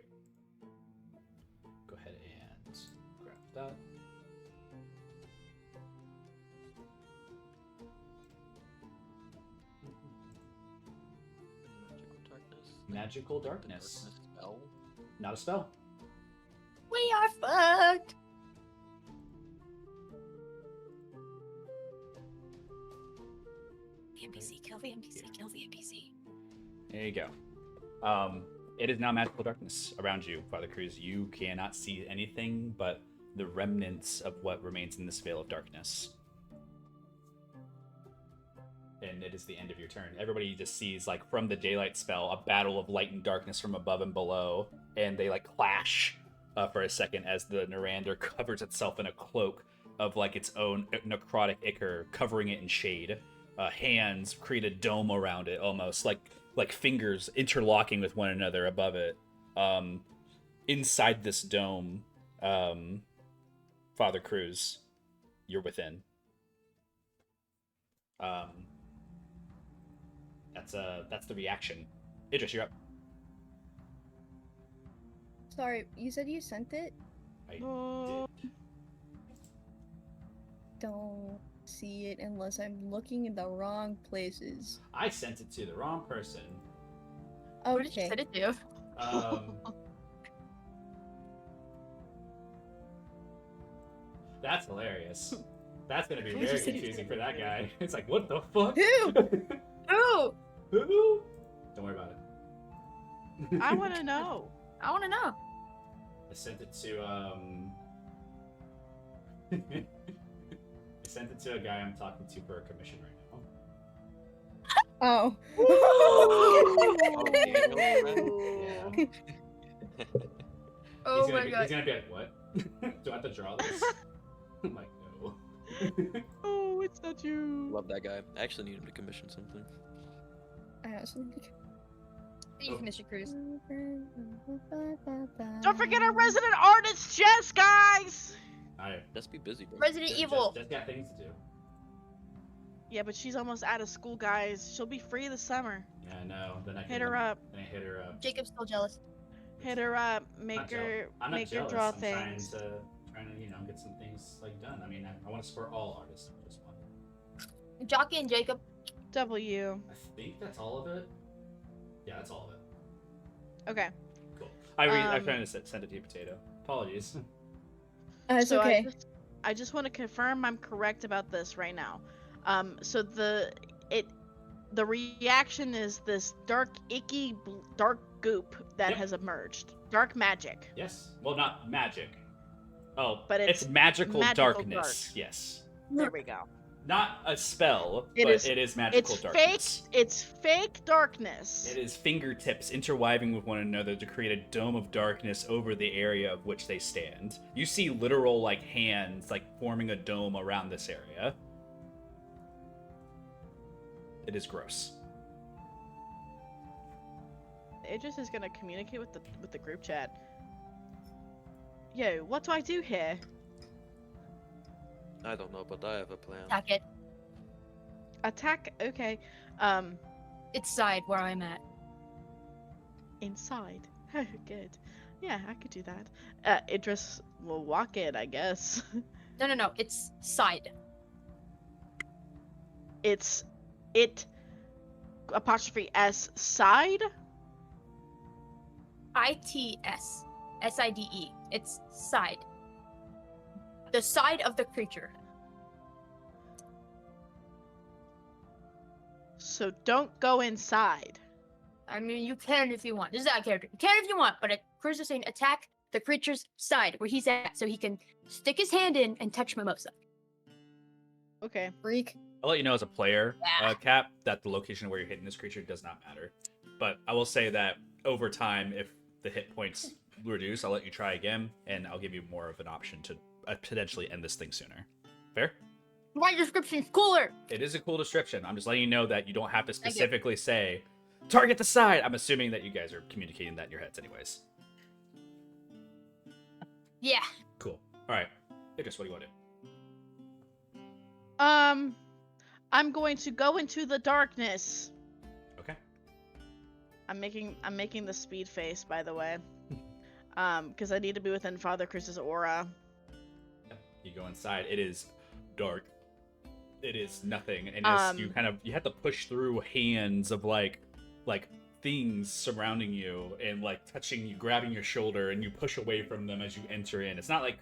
A: Go ahead and grab that. Magical darkness.
D: Spell?
A: Not a spell.
C: We are fucked.
G: The NPC, kill the NPC, kill the NPC.
A: There you go. It is now magical darkness around you, Father Cruz. You cannot see anything but the remnants of what remains in this veil of darkness. And it is the end of your turn. Everybody just sees, like, from the daylight spell, a battle of light and darkness from above and below, and they, like, clash for a second as the Narander covers itself in a cloak of, like, its own necrotic ichor, covering it in shade. Hands create a dome around it, almost like fingers interlocking with one another above it. Inside this dome, Father Cruz, you're within. That's the reaction. Idris, you're up.
B: Sorry, you said you sent it?
A: I did.
B: Don't see it unless I'm looking in the wrong places.
A: I sent it to the wrong person.
C: What did you
B: Okay.
C: send it to?
A: That's hilarious. That's gonna be
G: Why'd you
A: very
G: send it
A: confusing
G: to
A: for that
G: me?
A: guy. It's like, what the fuck?
B: Who?
C: Ooh,
A: Who? Don't worry about it.
F: I want to know.
C: I want to know.
A: I sent it to I sent it to a guy I'm talking to for a commission right now.
B: Oh.
A: Yeah.
C: Oh my
A: He's
C: god.
A: gonna be like, what? Do I have to draw this? I'm like, no.
F: Oh, it's not you.
D: Love that guy. I actually need him to commission something.
B: I also need
C: You finish your cruise.
F: Don't forget our resident artist, Jess, guys.
A: Alright.
D: Let's be busy, bro.
C: Resident Evil.
A: Just got things to do.
F: Yeah, but she's almost out of school, guys. She'll be free this summer.
A: Yeah, I know. Then I can
F: Hit her up.
A: Then I hit her up.
C: Jacob's still jealous.
F: Hit her up.
A: I'm
F: Make
A: not
F: her
A: jealous. I'm not
F: make her
A: jealous.
F: draw
A: I'm
F: things.
A: trying to, you know, get some things like done. I mean, I want to support all artists, not just one.
C: Jockey and Jacob.
F: W.
A: I think that's all of it. Yeah, that's all of it.
F: Okay.
A: Cool. I'm
F: Um,
A: trying to send it to you, Potato. Apologies.
B: It's
F: So
B: okay.
F: I just want to confirm I'm correct about this right now. So the reaction is this dark, icky, dark goop that
A: Yep.
F: has emerged. Dark magic.
A: Yes. Well, not magic. Oh,
F: But
A: it's magical,
F: magical
A: darkness.
F: dark.
A: Yes.
F: There we go.
A: Not a spell,
F: It
A: but
F: is-
A: it is magical
F: It's
A: darkness.
F: fake. It's fake darkness.
A: It is fingertips interweaving with one another to create a dome of darkness over the area of which they stand. You see literal, like, hands, like, forming a dome around this area. It is gross.
F: Idris is gonna communicate with the group chat. Yo, what do I do here?
D: I don't know, but I have a plan.
C: Attack it.
F: Attack. Okay.
C: It's side where I'm at.
F: Inside. Good. Yeah, I could do that. Idris will walk in, I guess.
C: No. It's side.
F: It's apostrophe S side.
C: ITS. SIDE. It's side. The side of the creature.
F: So don't go inside.
C: I mean, you can if you want. This is that character. You can if you want, but Cruz is saying attack the creature's side where he's at, so he can stick his hand in and touch Mimosa.
F: Okay.
B: Freak.
A: I'll let you know as a player,
C: Yeah.
A: Cap, that the location where you're hitting this creature does not matter. But I will say that over time, if the hit points reduce, I'll let you try again, and I'll give you more of an option to potentially end this thing sooner. Fair?
C: My description's cooler.
A: It is a cool description. I'm just letting you know that you don't have to specifically say target the side. I'm assuming that you guys are communicating that in your heads, anyways.
C: Yeah.
A: Cool. All right, Idris, what do you want to do?
F: I'm going to go into the darkness.
A: Okay.
F: I'm making the speed face, by the way. Because I need to be within Father Cruz's aura.
A: You go inside. It is dark. It is nothing, and you have to push through hands of like things surrounding you and like touching you, grabbing your shoulder, and you push away from them as you enter in. It's not like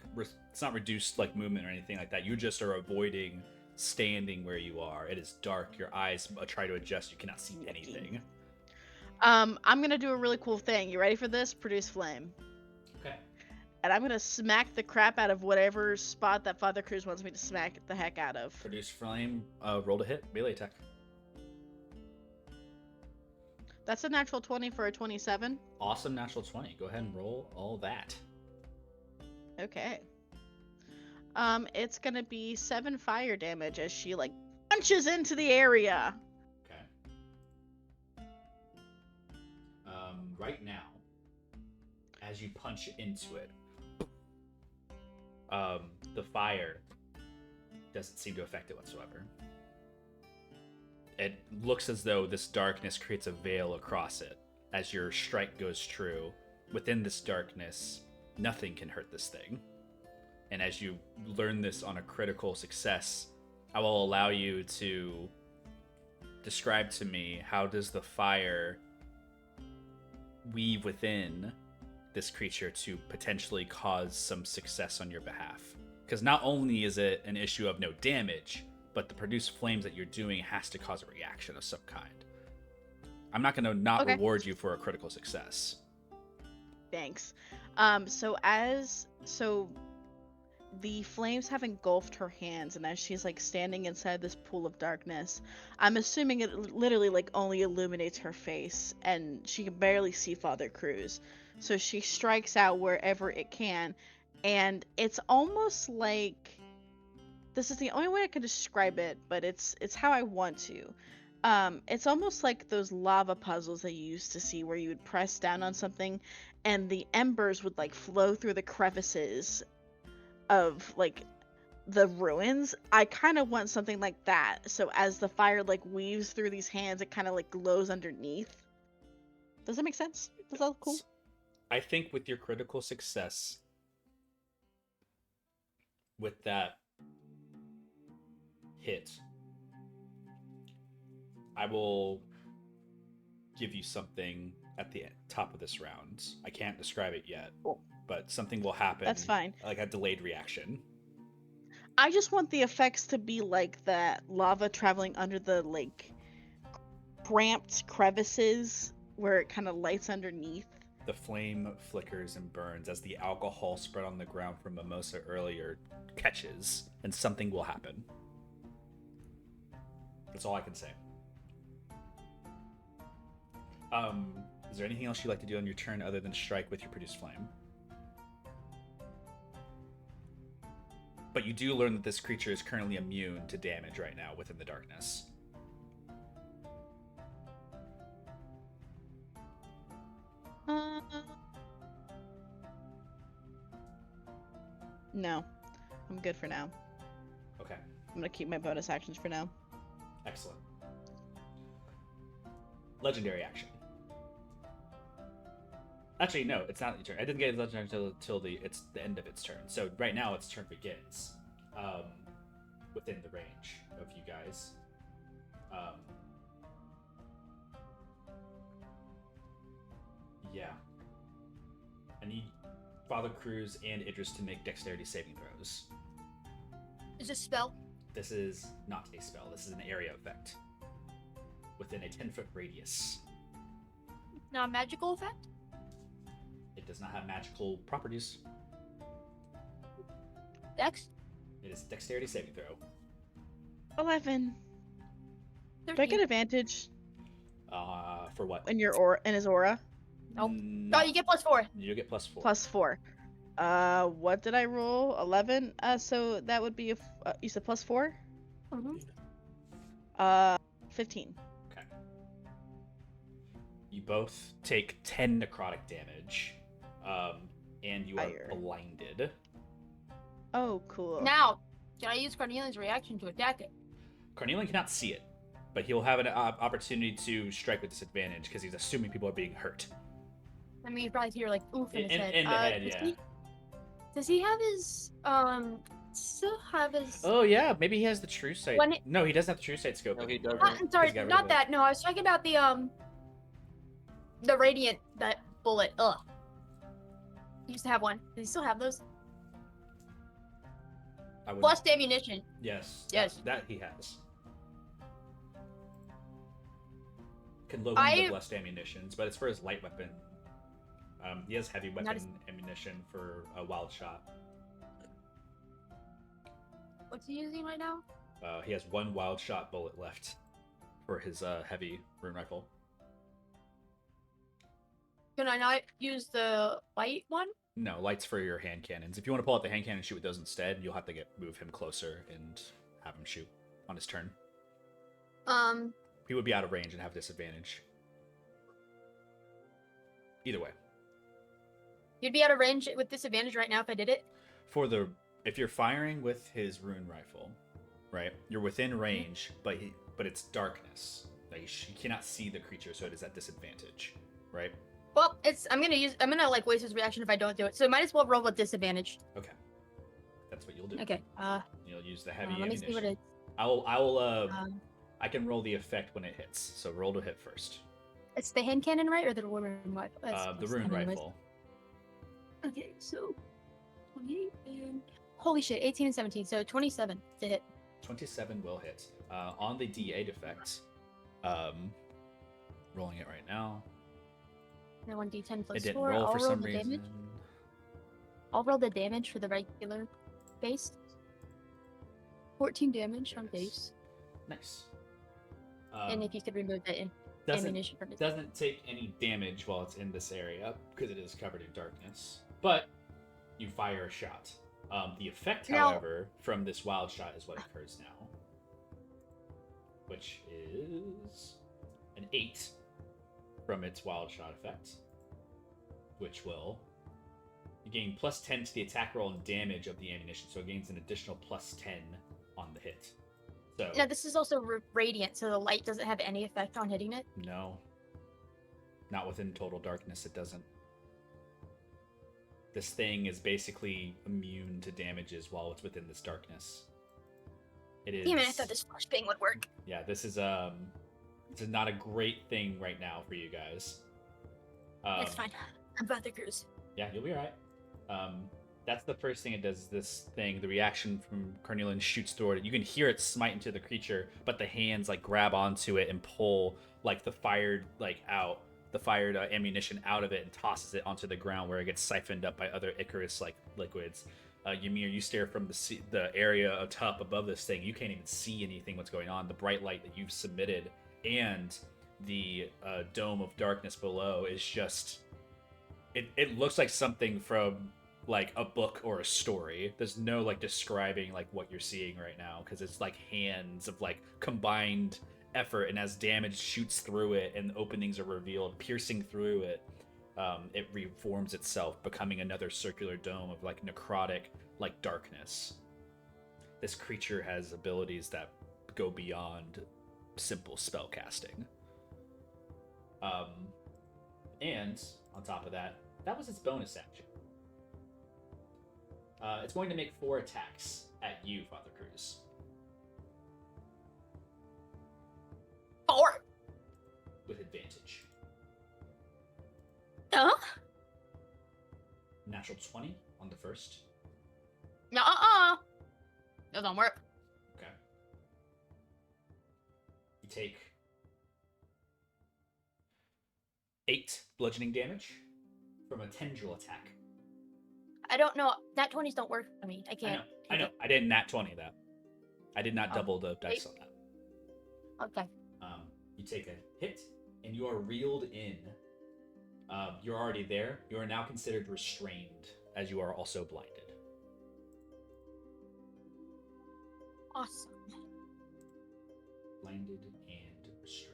A: it's not reduced like movement or anything like that. You just are avoiding standing where you are. It is dark. Your eyes try to adjust. You cannot see anything.
F: I'm gonna do a really cool thing. You ready for this? Produce flame.
A: Okay.
F: And I'm gonna smack the crap out of whatever spot that Father Cruz wants me to smack the heck out of.
A: Produce flame. Roll to hit. Melee attack.
F: That's a natural 20 for a 27.
A: Awesome natural 20. Go ahead and roll all that.
F: Okay. It's gonna be 7 fire damage as she like punches into the area.
A: Okay. Right now, as you punch into it, the fire doesn't seem to affect it whatsoever. It looks as though this darkness creates a veil across it. As your strike goes true, within this darkness, nothing can hurt this thing. And as you learn this on a critical success, I will allow you to describe to me how does the fire weave within this creature to potentially cause some success on your behalf. Because not only is it an issue of no damage, but the produced flames that you're doing has to cause a reaction of some kind. I'm not going to not reward you for a critical success.
F: Thanks. So the flames have engulfed her hands, and as she's like standing inside this pool of darkness, I'm assuming it literally like only illuminates her face, and she can barely see Father Cruz. So she strikes out wherever it can, and it's almost like, this is the only way I can describe it, but it's how I want to. It's almost like those lava puzzles that you used to see where you would press down on something and the embers would like flow through the crevices of like the ruins. I kind of want something like that. So as the fire like weaves through these hands, it kind of like glows underneath. Does that make sense? Does that look cool?
A: I think with your critical success, with that hit, I will give you something at the top of this round. I can't describe it yet, but something will happen.
F: That's fine.
A: Like a delayed reaction.
F: I just want the effects to be like that lava traveling under the like cramped crevices where it kind of lights underneath.
A: The flame flickers and burns as the alcohol spread on the ground from Mimosa earlier catches, and something will happen. That's all I can say. Is there anything else you'd like to do on your turn other than strike with your produced flame? But you do learn that this creature is currently immune to damage right now within the darkness.
F: No. I'm good for now.
A: Okay.
F: I'm gonna keep my bonus actions for now.
A: Excellent. Legendary action. Actually, no, it's not your turn. I didn't get legendary until it's the end of its turn. So right now its turn begins. Within the range of you guys. Yeah. I need Father Cruz and Idris to make dexterity saving throws.
C: Is this a spell?
A: This is not a spell. This is an area effect. Within a 10-foot radius.
C: Not a magical effect?
A: It does not have magical properties.
C: Dex?
A: It is dexterity saving throw.
F: 11.
C: 13.
F: Do I get advantage
A: For what?
F: in his aura?
C: Nope.
A: No.
C: Oh, you get +4.
A: You get +4.
F: +4. What did I roll? 11. So that would be you said +4.
C: Mm-hmm.
F: 15.
A: Okay. You both take 10 necrotic damage, and you are blinded.
F: Oh, cool.
C: Now, can I use Carnelian's reaction to attack it?
A: Carnelian cannot see it, but he'll have an opportunity to strike with disadvantage because he's assuming people are being hurt.
C: I mean, you probably hear like oof in his head.
A: In the head, yeah.
C: Does he have his still have his?
A: Oh yeah, maybe he has the true sight. No, he doesn't have the true sight scope.
D: No, he doesn't.
C: I'm sorry, not that. No, I was talking about the radiant bullet. Ugh. He used to have one. Does he still have those? Plus ammunition.
A: Yes.
C: Yes.
A: That he has. Can load one of the blessed ammunitions, but it's for his light weapon. He has heavy weapon ammunition for a wild shot.
C: What's he using right now?
A: He has one wild shot bullet left for his heavy rune rifle.
C: Can I not use the light one?
A: No, light's for your hand cannons. If you want to pull out the hand cannon and shoot with those instead, you'll have to move him closer and have him shoot on his turn. He would be out of range and have disadvantage. Either way.
C: You'd be out of range with disadvantage right now if I did it?
A: If you're firing with his rune rifle, right? You're within range, but it's darkness. Like you cannot see the creature, so it is at disadvantage, right?
C: Well, I'm gonna like waste his reaction if I don't do it. So I might as well roll with disadvantage.
A: Okay. That's what you'll do.
C: Okay.
A: You'll use the heavy
C: let me
A: ammunition.
C: see what it is.
A: I can roll the effect when it hits. So roll to hit first.
C: It's the hand cannon, right, or the rune rifle?
A: The rune rifle.
C: Okay, so 28 and holy shit, 18 and 17, so 27 to hit.
A: 27 will hit. On the D8 effect, rolling it right now.
C: Now 1d10 plus
A: it didn't
C: 4.
A: roll for some
C: the
A: reason.
C: damage. I'll roll the damage for the regular base. 14 damage on base.
A: Nice.
C: And if you could remove that ammunition from it.
A: Doesn't take any damage while it's in this area because it is covered in darkness. But you fire a shot. The effect, however, from this wild shot is what occurs now, which is an 8 from its wild shot effect, which will you gain +10 to the attack roll and damage of the ammunition, so it gains an additional +10 on the hit. So
C: now this is also radiant, so the light doesn't have any effect on hitting it.
A: No, not within total darkness. It doesn't. This thing is basically immune to damages while it's within this darkness. It is.
C: Damn it! I thought this flashbang would work.
A: Yeah, this is not a great thing right now for you guys.
C: It's fine. I'm about to cruise.
A: Yeah, you'll be alright. That's the first thing it does. This thing, the reaction from Carnelian shoots through it. You can hear it smite into the creature, but the hands like grab onto it and pull like the fired ammunition out of it and tosses it onto the ground where it gets siphoned up by other Icarus like liquids. Ymir, you stare from the area up above this thing. You can't even see anything what's going on. The bright light that you've submitted and the dome of darkness below is just it looks like something from like a book or a story. There's no like describing like what you're seeing right now because it's like hands of like combined effort, and as damage shoots through it and openings are revealed, piercing through it, it reforms itself, becoming another circular dome of like necrotic like darkness. This creature has abilities that go beyond simple spell casting. And on top of that, that was its bonus action. It's going to make 4 attacks at you, Father Cruz.
C: 4
A: with advantage. Natural 20 on the first.
C: That don't work.
A: Okay. You take 8 bludgeoning damage from a tendril attack.
C: I don't know. Nat 20s don't work for me. I can't.
A: I know. I didn't nat 20 that. I did not double the dice on that.
C: Okay.
A: You take a hit, and you are reeled in You're already there. You are now considered restrained, as you are also blinded.
C: Awesome.
A: Blinded and restrained.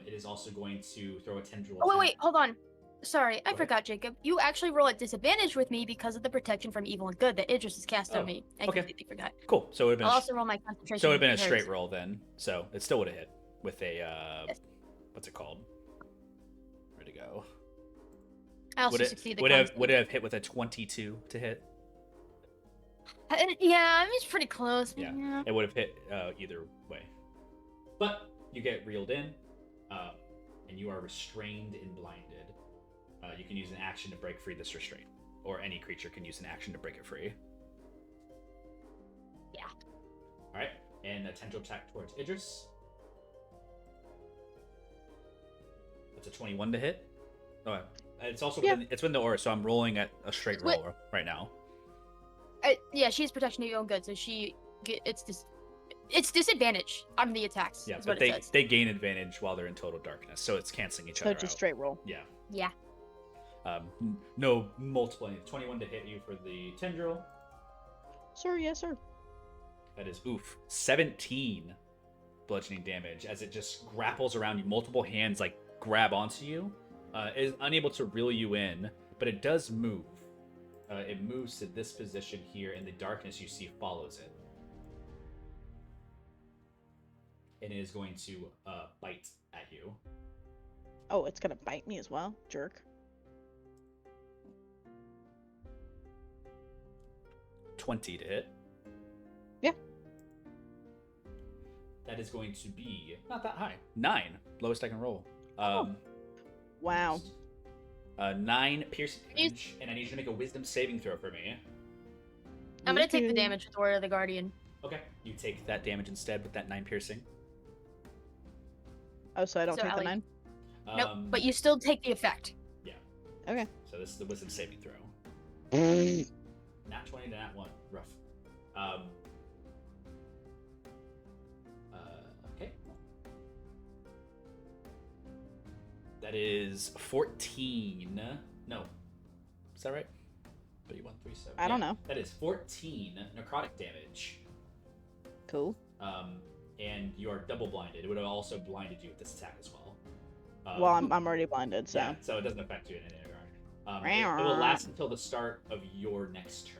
A: It is also going to throw a tendril.
C: Oh, wait, hold on. Sorry, I
A: Go ahead.
C: forgot, Jacob. You actually roll at disadvantage with me because of the protection from evil and good that Idris has cast on me. I completely forgot.
A: Cool. So it would have been.
C: I'll also roll my concentration.
A: So it would have been a
C: hers.
A: straight roll then. So it still would have hit with a
C: Yes.
A: what's it called? Where'd it go?
C: I also
A: Would it
C: succeeded.
A: would it have hit with a 22 to hit?
C: Yeah, I mean, it's pretty close.
A: Yeah. It would have hit either way. But you get reeled in, and you are restrained and blinded. You can use an action to break free this restraint, or any creature can use an action to break it free.
C: Yeah.
A: All right, and a tendril attack towards Idris. That's a 21 to hit. Oh, it's also within, it's within the aura, so I'm rolling at a straight roll right now.
C: Yeah, she has protection of evil and good, so it's disadvantage on the attacks.
A: Yeah,
C: is
A: but
C: what it says.
A: they gain advantage while they're in total darkness, so it's canceling each other out.
F: So just straight roll.
A: Yeah.
C: Yeah.
A: No multiple. 21 to hit you for the tendril.
F: Sir, yes, sir.
A: That is 17 bludgeoning damage as it just grapples around you. Multiple hands like grab onto you. It is unable to reel you in, but it does move. It moves to this position here, and the darkness you see follows it. And it is going to bite at you.
F: Oh, it's gonna bite me as well, jerk.
A: 20 to hit.
F: Yeah.
A: That is going to be not that high. 9, lowest I can roll.
F: Wow.
A: 9 piercing damage, and I need you to make a wisdom saving throw for me.
C: I'm gonna take the damage with Warrior of the Guardian.
A: Okay, you take that damage instead with that 9 piercing.
F: Oh, so I don't
C: So,
F: take the
C: Allie-
F: 9?
C: Nope, but you still take the effect.
A: Yeah.
F: Okay.
A: So this is the wisdom saving throw. Nat 20 to nat 1. Rough. Okay. That is 14. No. Is that right? 31, 37.
F: I don't know.
A: That is 14 necrotic damage.
F: Cool.
A: And you are double blinded. It would have also blinded you with this attack as well.
F: Well, I'm already blinded, so.
A: Yeah, so it doesn't affect you in any regard. It will last until the start of your next turn.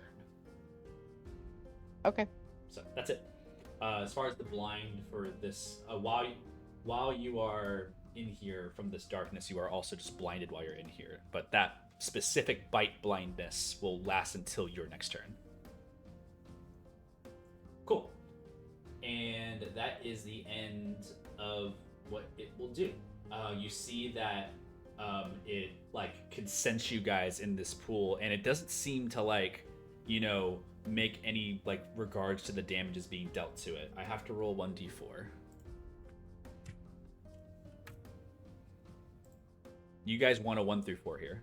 F: Okay.
A: So that's it. As far as the blind for this, while you are in here from this darkness, you are also just blinded while you're in here. But that specific bite blindness will last until your next turn. Cool. And that is the end of what it will do. You see that it like can sense you guys in this pool, and it doesn't seem to like, make any like regards to the damages being dealt to it. I have to roll 1d4. You guys want a 1 through 4 here.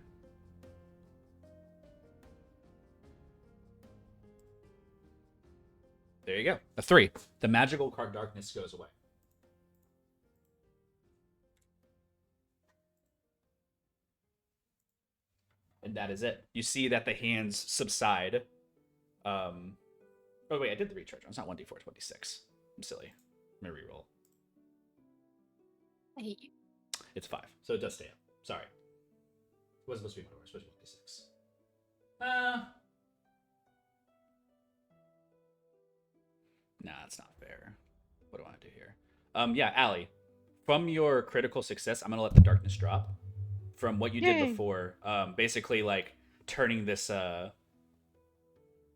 A: There you go. A 3. The magical card darkness goes away. And that is it. You see that the hands subside. Oh wait, I did the recharge. It's not 1d4, it's 1d6. I'm silly. Let me reroll.
C: I hate you.
A: It's 5, so it does stay up. Sorry. It wasn't supposed to be 1 over, it's supposed to be 1d6. Nah, that's not fair. What do I want to do here? Yeah, Allie. From your critical success, I'm gonna let the darkness drop. From what you did before, basically like turning this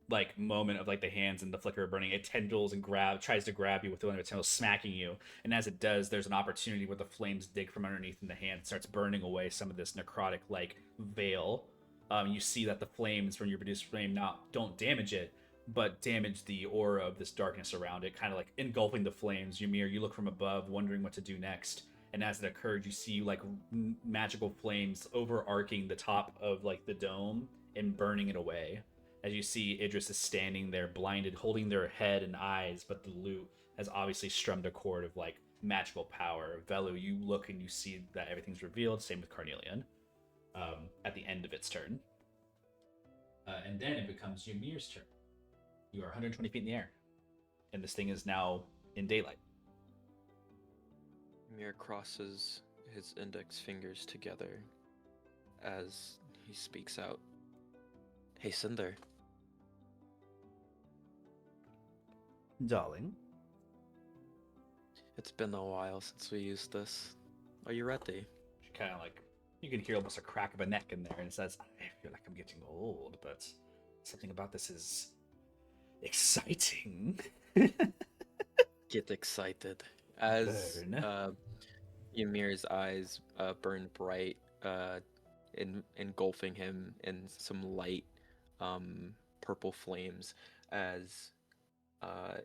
A: like moment of like the hands and the flicker of burning, it tendrils and tries to grab you with one of its tendrils, smacking you. And as it does, there's an opportunity where the flames dig from underneath in the hand, starts burning away some of this necrotic like veil. You see that the flames from your reduced flame don't damage it, but damage the aura of this darkness around it, kind of like engulfing the flames. Ymir, you look from above, wondering what to do next. And as it occurs, you see like magical flames overarching the top of like the dome and burning it away. as you see Idris is standing there blinded, holding their head and eyes, but the lute has obviously strummed a chord of like magical power. Velu, you look and you see that everything's revealed. Same with Carnelian. At the end of its turn. And then it becomes Ymir's turn. You are 120 feet in the air. And this thing is now in daylight.
D: Ymir crosses his index fingers together as he speaks out. Hey, Cinder.
A: Darling.
D: It's been a while since we used this. Are you ready?
A: She kind of like, you can hear almost a crack of a neck in there, and it says, I feel like I'm getting old, but something about this is exciting.
D: Get excited. As
A: Burn.
D: Ymir's eyes burn bright, engulfing him in some light purple flames as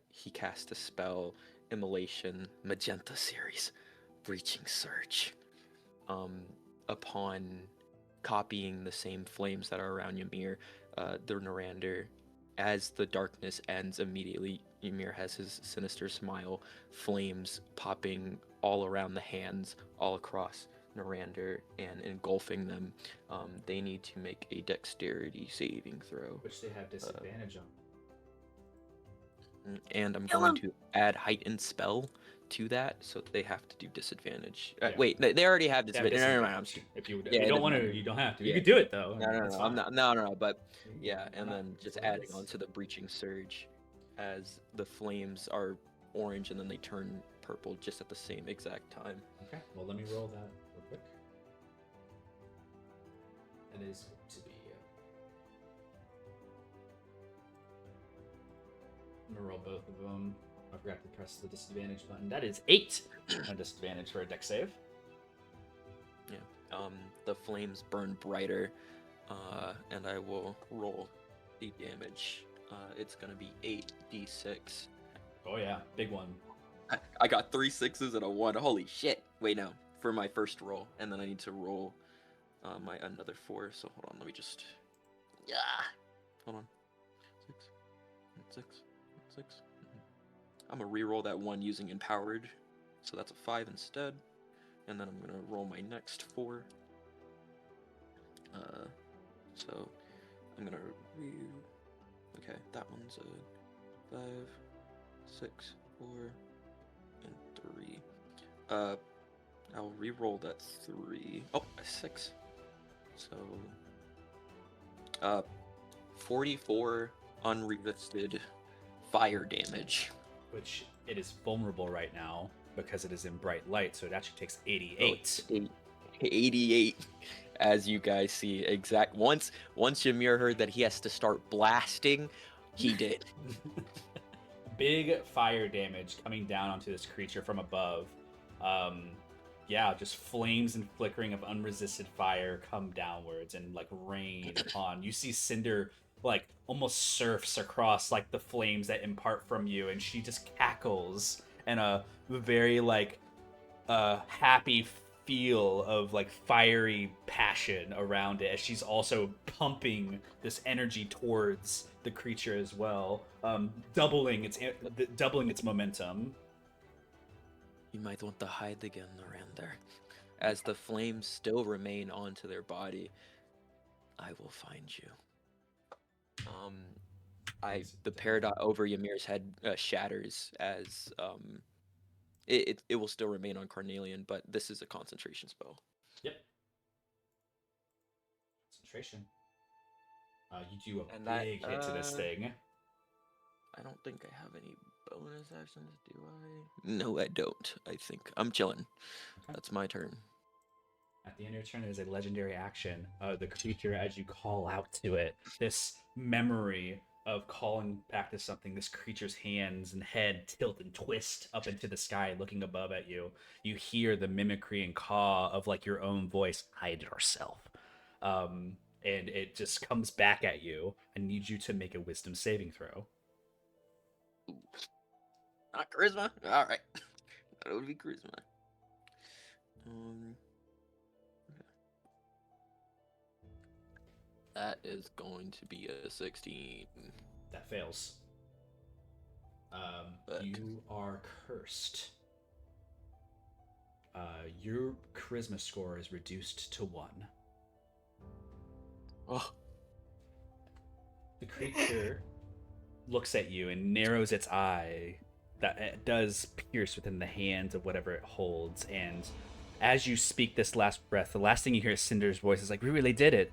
D: he casts a spell, Immolation Magenta Series, Breaching Surge. Upon copying the same flames that are around Ymir, the Narander, as the darkness ends immediately, Ymir has his sinister smile, flames popping all around the hands, all across Narander, and engulfing them. They need to make a dexterity saving throw.
A: Which they have disadvantage on.
D: And I'm going to add heightened spell to that, so they have to do disadvantage.
A: Yeah.
D: Wait, they already have disadvantage. No,
A: If you
D: Yeah,
A: don't
D: it
A: want
D: doesn't
A: to,
D: matter.
A: you don't have to.
D: Yeah.
A: You could do it though.
D: No,
A: That's fine.
D: no, but yeah, and then just
A: That's what it
D: adding
A: is.
D: on to the breaching surge as the flames are orange and then they turn purple just at the same exact time.
A: Okay, well, let me roll that real quick. It is to be. I'm gonna roll both of them. I forgot to press the disadvantage button. That is 8 on disadvantage for a dex save.
D: The flames burn brighter, and I will roll the damage. It's gonna be 8d6.
A: Oh yeah, big one.
D: I got 3 6s and a 1. Holy shit! Wait, no, for my first roll, and then I need to roll my another 4. So hold on, let me just. Yeah. Hold on. 6. I'm gonna re-roll that 1 using empowered, so that's a 5 instead, and then I'm gonna roll my next 4. So I'm gonna okay, that one's a 5, 6, 4, and 3. I'll re-roll that 3. Oh, a 6. So 44 unresisted fire damage.
A: Which it is vulnerable right now because it is in bright light, so it actually takes 88.
D: 88, as you guys see. Once Ymir heard that he has to start blasting, he did.
A: Big fire damage coming down onto this creature from above. Yeah, just flames and flickering of unresisted fire come downwards and like rain upon. You see Cinder like almost surfs across like the flames that impart from you, and she just cackles and a very like happy feel of like fiery passion around it as she's also pumping this energy towards the creature as well, doubling its momentum.
D: You might want to hide again, Narander. As the flames still remain onto their body, I will find you. The paradox over Ymir's head shatters as it will still remain on Carnelian, but this is a concentration spell.
A: Yep. Concentration. You do a big hit to this thing.
D: I don't think I have any bonus actions, do I? No, I don't. I think I'm chilling.
A: Okay.
D: That's my turn.
A: At the end of your turn, there's a legendary action. The creature, as you call out to it, this memory of calling back to something, this creature's hands and head tilt and twist up into the sky, looking above at you. You hear the mimicry and caw of like your own voice, hide yourself. And it just comes back at you. I need you to make a wisdom saving throw.
D: Not charisma? Alright. That would be charisma. That is going to be a 16.
A: That fails. You are cursed. Your charisma score is reduced to 1.
D: Oh,
A: The creature looks at you and narrows its eye. That it does pierce within the hands of whatever it holds. And as you speak this last breath, the last thing you hear is Cinder's voice is like, "We really did it,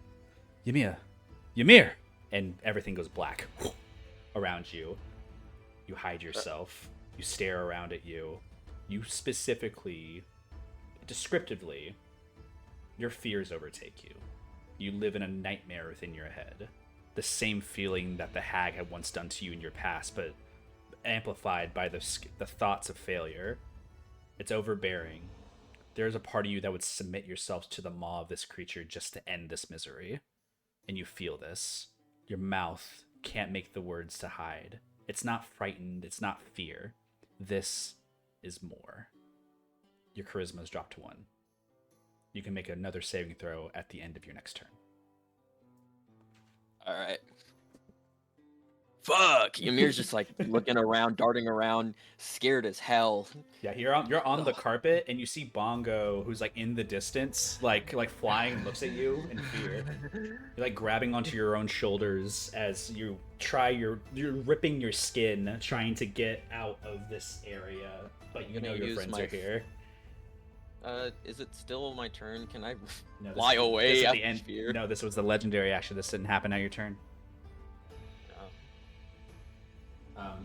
A: Ymir," and everything goes black around you. You hide yourself. You stare around at you. You specifically, descriptively, your fears overtake you. You live in a nightmare within your head. The same feeling that the hag had once done to you in your past, but amplified by the thoughts of failure. It's overbearing. There's a part of you that would submit yourselves to the maw of this creature just to end this misery. And you feel this. Your mouth can't make the words to hide. It's not frightened. It's not fear. This is more. Your charisma is dropped to 1. You can make another saving throw at the end of your next turn.
D: all right. Fuck! Ymir's just like looking around, darting around, scared as hell.
A: Yeah, you're on the carpet and you see Bongo, who's like in the distance, like flying and looks at you in fear. You're like grabbing onto your own shoulders as you you're ripping your skin trying to get out of this area, but you know your friends are here.
D: Is it still my turn? Can I
A: No,
D: fly away
A: this is
D: after
A: the end.
D: fear?
A: No, this was the legendary action. This didn't happen at your turn.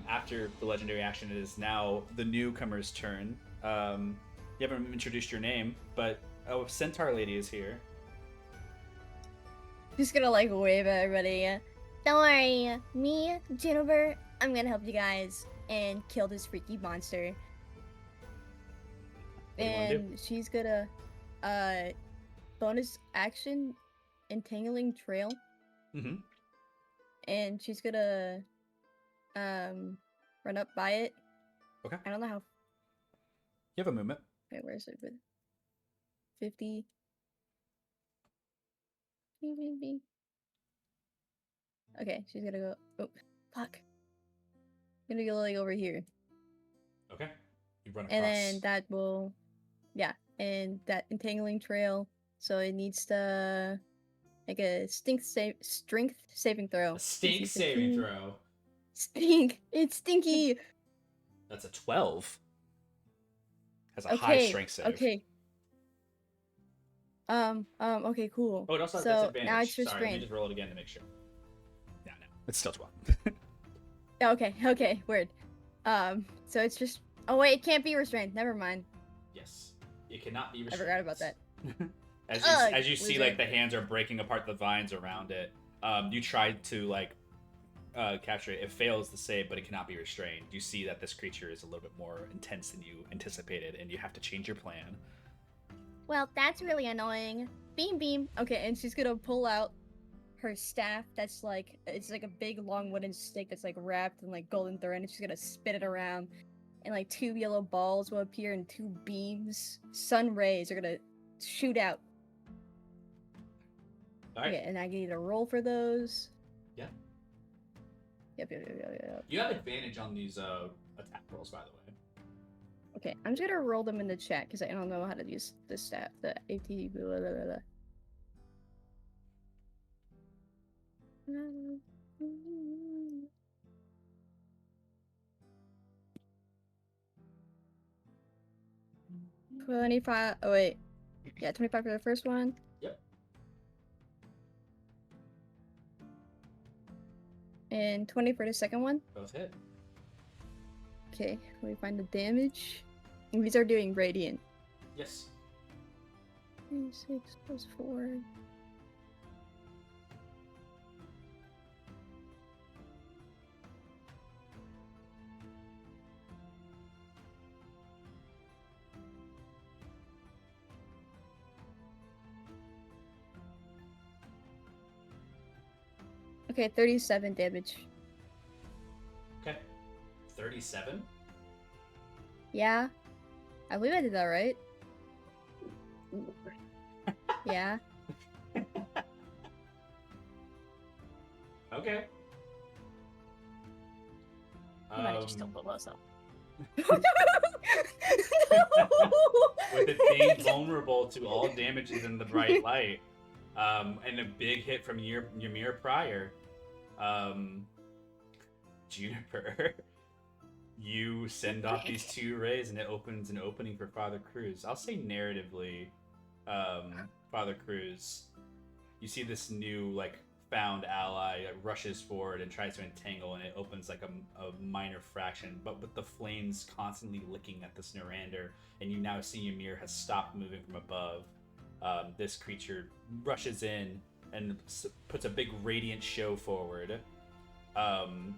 A: After the legendary action, it is now the newcomer's turn. You haven't introduced your name, but Centaur Lady is here.
B: Just gonna like wave at everybody. Don't worry, me, Jennifer, I'm gonna help you guys and kill this freaky monster.
A: What do you wanna do?
B: And she's gonna bonus action entangling trail.
A: Mm-hmm.
B: And she's gonna run up by it.
A: Okay.
B: I don't know how.
A: You have a movement.
B: Wait, where is it? 50. Okay, she's gonna go. Oh, fuck. Gonna go like over here.
A: Okay. You run across.
B: And then that will, yeah, and that entangling trail. So it needs to make a strength saving throw.
A: A stink saving throw.
B: Stink! It's stinky.
A: That's a 12. Has a high strength save.
B: Okay. Okay, cool.
A: Oh, it also has
B: so
A: disadvantage.
B: now it's
A: Sorry, let me
B: restrained.
A: just roll it again to make sure. No. It's still 12.
B: Okay, weird. So it's just. Oh wait, it can't be restrained. Never mind.
A: Yes. It cannot be
B: I
A: restrained.
B: forgot about that.
A: As you see, like, the hands are breaking apart the vines around it. You tried to, like, capture it. It fails the save, but it cannot be restrained. You see that this creature is a little bit more intense than you anticipated, and you have to change your plan.
B: Well, that's really annoying. Beam. Okay, and she's gonna pull out her staff. That's like it's like a big long wooden stick that's like wrapped in like golden thread, and she's gonna spin it around, and like 2 yellow balls will appear and 2 beams. Sun rays are gonna shoot out.
A: All right.
B: Okay, and I need a roll for those.
A: Yeah.
B: Yep.
A: You have advantage on these attack rolls, by the way.
B: Okay, I'm just gonna roll them in the chat because I don't know how to use the stat, the AT. Blah, blah, blah, blah. 25. Oh wait, yeah, 25 for the first one.
A: Yep.
B: And 20 for the second one.
A: Both hit.
B: Okay, let me find the damage. And these are doing radiant.
A: Yes.
B: 6 plus 4. Okay, 37 damage.
A: Okay. 37?
B: Yeah. I believe I did that right. Yeah.
A: Okay.
C: You might have just killed Mimosa.
A: With it being vulnerable to all damages in the bright light, and a big hit from Ymir prior, Juniper, you send off these 2 rays and it opens an opening for Father Cruz. I'll say narratively, Father Cruz, you see this new like found ally that rushes forward and tries to entangle, and it opens like a minor fraction, but with the flames constantly licking at this Norander, and you now see Ymir has stopped moving from above. This creature rushes in and puts a big radiant show forward. There's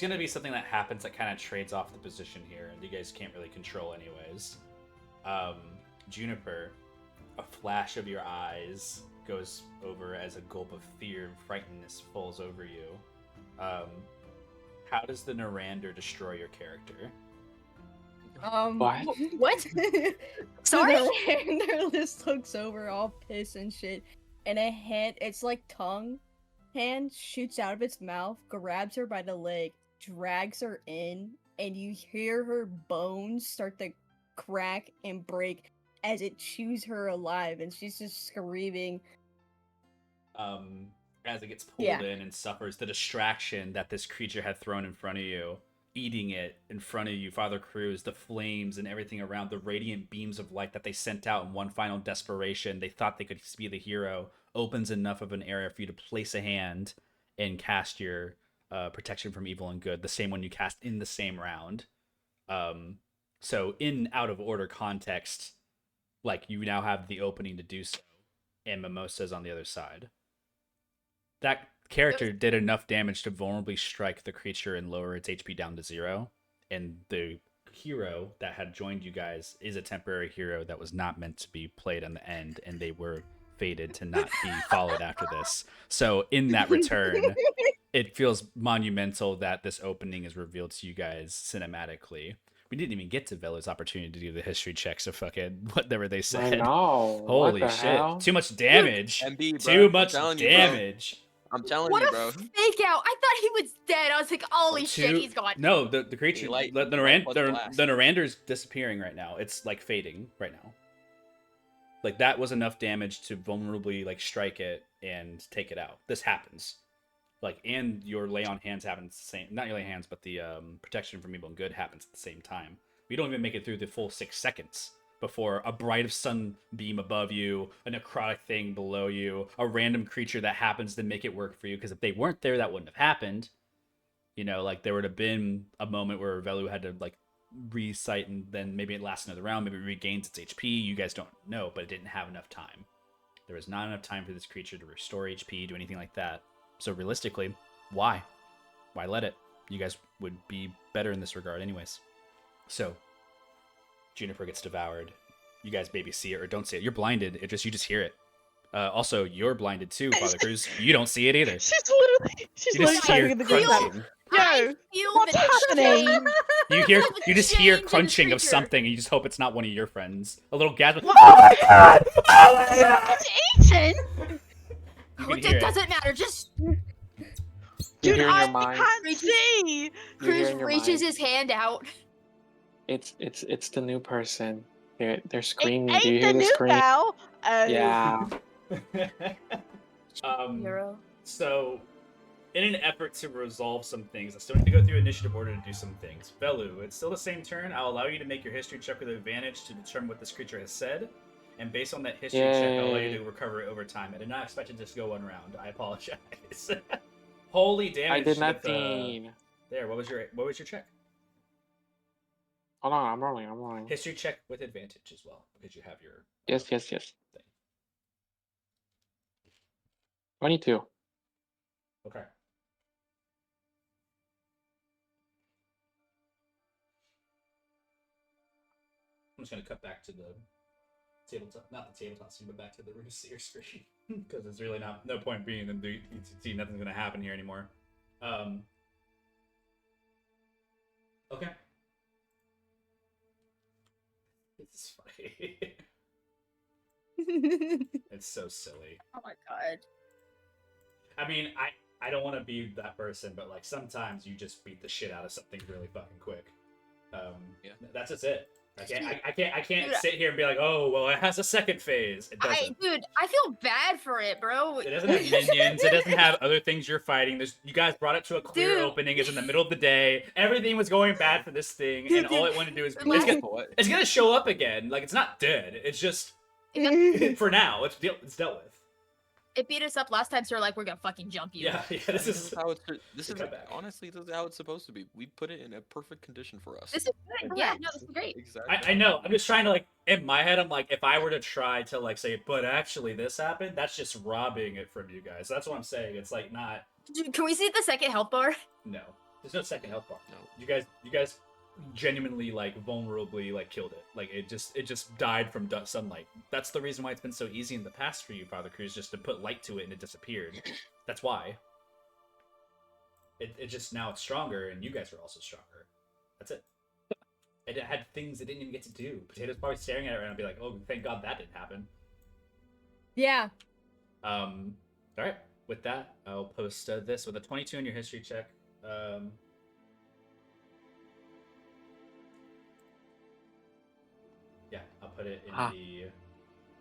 A: gonna be something that happens that kind of trades off the position here, and you guys can't really control anyways. Juniper, a flash of your eyes goes over as a gulp of fear and frightenedness falls over you. How does the Norander destroy your character?
E: What?
C: What? Sorry?
B: Their list looks over all pissed and shit, and a hand, it's like tongue hand, shoots out of its mouth, grabs her by the leg, drags her in, and you hear her bones start to crack and break as it chews her alive, and she's just screaming.
A: As it gets pulled in and suffers the distraction that this creature had thrown in front of you, eating it in front of you, Father Cruz, the flames and everything around, the radiant beams of light that they sent out in one final desperation. They thought they could be the hero, opens enough of an area for you to place a hand and cast your protection from evil and good, the same one you cast in the same round. So in out of order context, like you now have the opening to do so, and Mimosa's on the other side. That character did enough damage to vulnerably strike the creature and lower its HP down to 0. And the hero that had joined you guys is a temporary hero that was not meant to be played on the end, and they were fated to not be followed after this. So in that return, it feels monumental that this opening is revealed to you guys cinematically. We didn't even get to Velo's opportunity to do the history checks of fucking whatever they said.
E: I know.
A: Holy
E: what the
A: shit.
E: Hell?
A: Too much damage.
D: MB, bro.
A: Too much
D: I'm telling you,
A: damage.
D: I'm telling
C: What
D: you,
C: a
D: bro.
C: fake out! I thought he was dead. I was like, holy shit, he's gone.
A: No, the creature,
D: Light-
A: the
D: light plus blast.
A: Norander's disappearing right now. It's like fading right now. Like that was enough damage to vulnerably like strike it and take it out. This happens. Like, and your lay on hands happens the same. Not your lay on hands, but the protection from evil and good happens at the same time. We don't even make it through the full 6 seconds before a bright sunbeam above you, a necrotic thing below you, a random creature that happens to make it work for you. Because if they weren't there, that wouldn't have happened. You know, like there would have been a moment where Velu had to like recite, and then maybe it lasts another round, maybe it regains its HP. You guys don't know, but it didn't have enough time. There was not enough time for this creature to restore HP, do anything like that. So realistically, why? Why let it? You guys would be better in this regard anyways. So, Juniper gets devoured. You guys maybe see it or don't see it. You're blinded. You just hear it. Also, you're blinded too, Father Cruz. You don't see it either.
F: She's literally,
A: You just hear
F: in the
A: crunching.
F: Yo,
C: Feel
F: what's
C: the
F: happening?
A: You just hear
C: change in
A: crunching
C: the
A: of
C: creature.
A: something, and you just hope it's not one of your friends. A little gasp.
F: Oh my god! Oh my god! It's eaten!
A: You can
C: It
A: hear it.
C: doesn't matter. Just
E: You
F: Dude,
E: hear in
F: I
E: your mind.
F: can't
C: Reaches-
F: see!
E: You hear
C: Cruz
E: in your
C: reaches
E: mind.
C: his hand out.
E: It's the new person. They're
F: It
E: screaming. Do you
F: ain't
E: hear
F: the
E: the
F: new
E: scream?
F: bell! Oh.
E: Yeah.
C: Hero.
A: So, in an effort to resolve some things, I still need to go through initiative order to do some things. Velu, it's still the same turn. I'll allow you to make your history check with advantage to determine what this creature has said. And based on that history check, I'll allow you
E: Yay.
A: to recover it over time. I did not expect it to just go one round. I apologize. Holy damage!
E: I did
A: with,
E: nothing.
A: there. What was your check?
E: Hold on, I'm rolling.
A: History check with advantage as well, because you have your
E: Yes.
A: thing.
E: 22.
A: Okay. I'm just gonna cut back to the tabletop, not the tabletop scene, but back to the Runiseer screen, because it's really no point being in the ETC. Nothing's gonna happen here anymore. Okay. This is funny. It's so silly.
C: Oh my god.
A: I mean, I don't want to be that person, but like sometimes you just beat the shit out of something really fucking quick.
D: Yeah.
A: That's just it. I can't.
C: Dude,
A: I can't
C: dude,
A: sit here and be like, oh, well, it has a second phase. It doesn't.
C: dude, I feel bad for it, bro.
A: It doesn't have minions. It doesn't have other things you're fighting. You guys brought it to a clear
C: Dude.
A: opening. It's in the middle of the day. Everything was going bad for this thing, and all it wanted to do is it's gonna show up again. Like it's not dead. It's just for now. It's dealt with.
C: It beat us up last time, so we're like, we're gonna fucking jump you.
A: Yeah. This is
D: how it's. This is
A: honestly,
D: this is how it's supposed to be. We put it in a perfect condition for us.
C: This is good. Yeah, no, this is great.
D: Exactly.
A: I know. I'm just trying to like in my head. I'm like, if I were to try to like say, but actually this happened, that's just robbing it from you guys. That's what I'm saying. It's like not.
C: Dude, can we see the second health bar?
A: No, there's no second health bar.
D: No.
A: You guys genuinely like vulnerably like killed it. Like it just died from sunlight. That's the reason why it's been so easy in the past for you, Father Cruz, just to put light to it and it disappeared. That's why. It just now it's stronger and you guys are also stronger. That's it. It had things it didn't even get to do. Potato's probably staring at it right now and be like, oh, thank God that didn't happen.
B: Yeah.
A: All right. With that, I'll post this with a 22 in your history check. Yeah, I'll put it in the...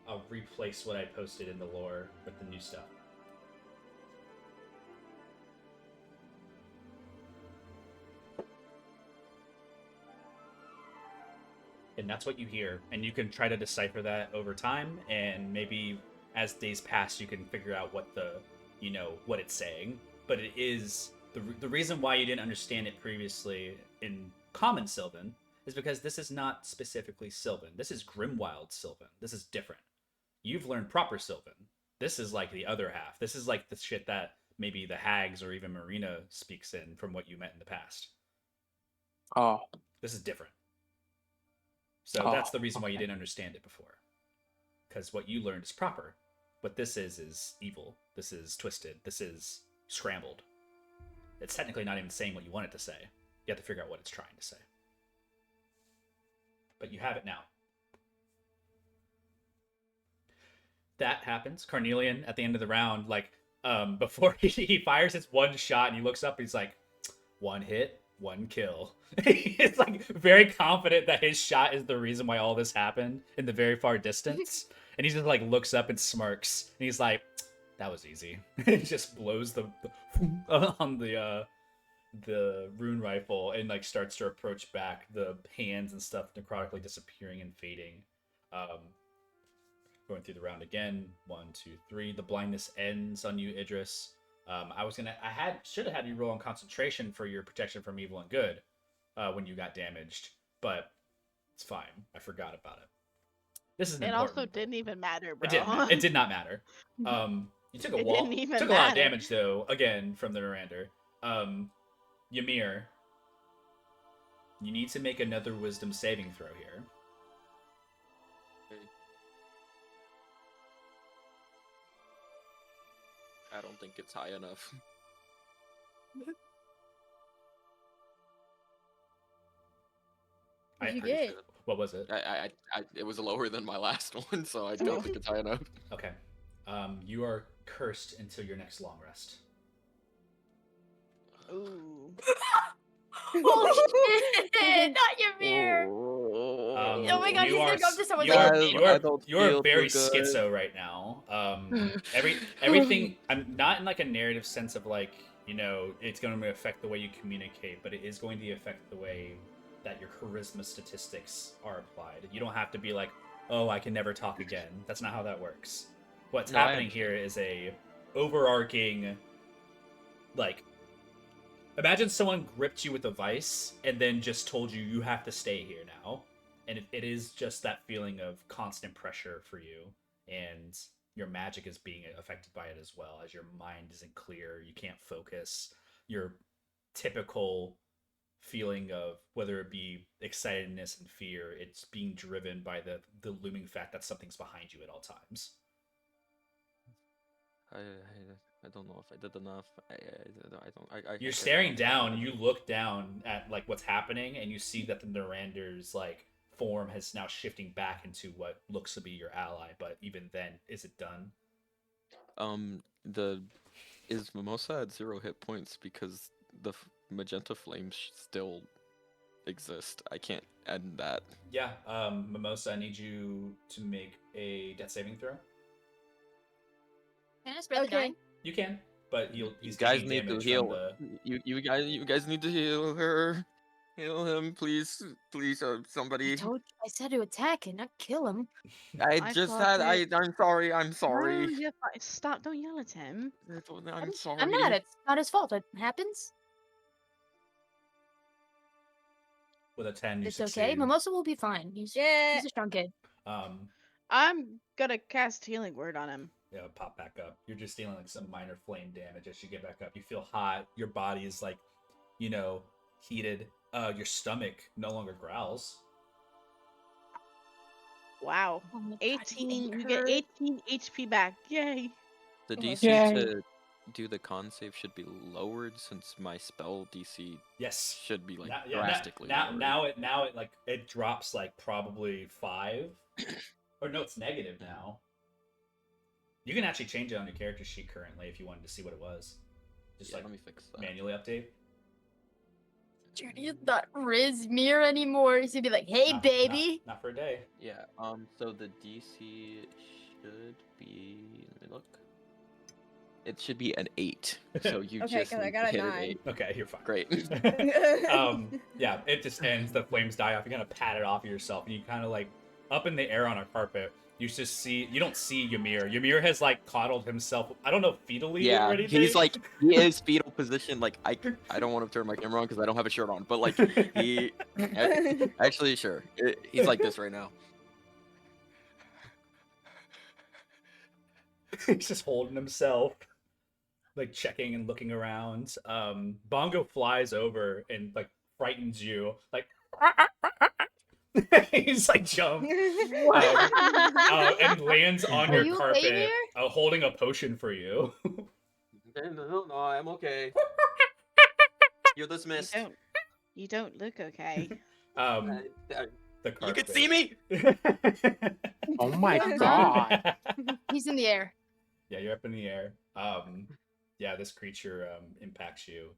A: I'll replace what I posted in the lore with the new stuff. And that's what you hear. And you can try to decipher that over time, and maybe as days pass, you can figure out what what it's saying. But it is... The reason why you didn't understand it previously in common Sylvan is because this is not specifically Sylvan. This is Grimwild Sylvan. This is different. You've learned proper Sylvan. This is like the other half. This is like the shit that maybe the Hags or even Marina speaks in from what you met in the past.
E: Oh.
A: This is different. So that's the reason why you didn't understand it before. Because what you learned is proper. What this is evil. This is twisted. This is scrambled. It's technically not even saying what you want it to say. You have to figure out what it's trying to say. But you have it now. That happens. Carnelian, at the end of the round, like, before he fires his one shot and he looks up, he's like, one hit, one kill. He's like very confident that his shot is the reason why all this happened in the very far distance. And he just like looks up and smirks. And he's like, that was easy. He just blows the on the rune rifle and like starts to approach back, the hands and stuff necrotically disappearing and fading. Going through the round again. 1, 2, 3. The blindness ends on you, Idris. Should have had you roll on concentration for your protection from evil and good when you got damaged, but it's fine. I forgot about it. This is
F: it
A: important.
F: Also didn't even matter, bro.
A: It did not matter. You took a lot of damage though, again from the Mirander. Ymir, you need to make another wisdom saving throw here.
D: I don't think it's high enough.
B: What did you get?
A: What was it?
D: It was lower than my last one, so I don't think it's high enough.
A: Okay. You are cursed until your next long rest.
F: Ooh.
C: Holy shit! Not Ymir! Oh my god, he's gonna go up to someone's
A: you're very schizo right now. Everything. I'm not in like a narrative sense of like, it's going to affect the way you communicate, but it is going to affect the way that your charisma statistics are applied. You don't have to be like, oh, I can never talk again. That's not how that works. What's happening here is a overarching, like, imagine someone gripped you with a vice and then just told you have to stay here now. And it is just that feeling of constant pressure for you. And your magic is being affected by it as well, as your mind isn't clear. You can't focus. Your typical feeling of whether it be excitedness and fear, it's being driven by the looming fact that something's behind you at all times.
D: I don't know if I did enough.
A: You're staring down. You look down at like what's happening, and you see that the Norander's like form has now shifting back into what looks to be your ally. But even then, is it done?
D: Is Mimosa at 0 hit points because the magenta flames still exist? I can't end that.
A: Yeah, Mimosa, I need you to make a death saving throw.
C: Can I spread the
B: Okay.
C: dying?
A: You can, but he's
D: You guys
A: taking
D: need to
A: damage
D: heal.
A: from the.
D: You guys need to heal her. Heal him, please, please, somebody.
C: I said to attack and not kill him.
F: I thought it-
D: I'm sorry. I'm
F: No,
D: sorry.
F: you're fine. Stop! Don't yell at him.
D: I'm sorry.
C: I'm not. It's not his fault. It happens.
A: With a 10, you
C: It's
A: succeed.
C: okay. Mimosa will be fine. He's a strong kid.
F: I'm gonna cast Healing Word on him.
A: Yeah, pop back up. You're just dealing like some minor flame damage as you get back up. You feel hot. Your body is like, heated. Your stomach no longer growls.
F: Wow.
C: Oh my God,
F: 18.
C: he
F: You
C: ate
F: get
C: her.
F: 18 HP back. Yay.
D: The
B: Oh,
D: DC
E: yay.
D: to do the con save should be lowered since my spell DC
A: Yes.
D: should be like
A: Now,
D: drastically lowered.
A: now it drops like probably 5. Or no, it's negative now. You can actually change it on your character sheet currently if you wanted to see what it was. Just
D: let me fix that.
A: manually update.
C: Journey is not Riz Mirror anymore. He's gonna be like, hey, baby.
A: Not for a day.
D: Yeah. So the DC should be. Let me look. It should be an 8. So you
B: Okay,
D: just
B: 'cause I
D: need
B: got
D: to
B: a
D: hit an
B: 9.
D: 8.
A: Okay, you're fine.
D: Great.
A: Yeah, it just ends. The flames die off. You kind of pat it off of yourself, and you kind of like up in the air on a carpet. You don't see Ymir. Ymir has like coddled himself. I don't know, fetally
D: Yeah,
A: or anything.
D: he's like he is fetal position. Like I don't want to turn my camera on because I don't have a shirt on. But like he actually sure he's like this right now.
A: He's just holding himself, like checking and looking around. Bongo flies over and like frightens you, like he's like jump and lands on
C: Are
A: your
C: you okay,
A: carpet,
C: Ymir?
A: holding a potion for you.
D: No, I'm okay. You're dismissed.
F: You don't look okay.
A: The carpet.
D: You can see me.
E: Oh my god.
C: He's in the air.
A: Yeah, you're up in the air. Yeah, this creature impacts you.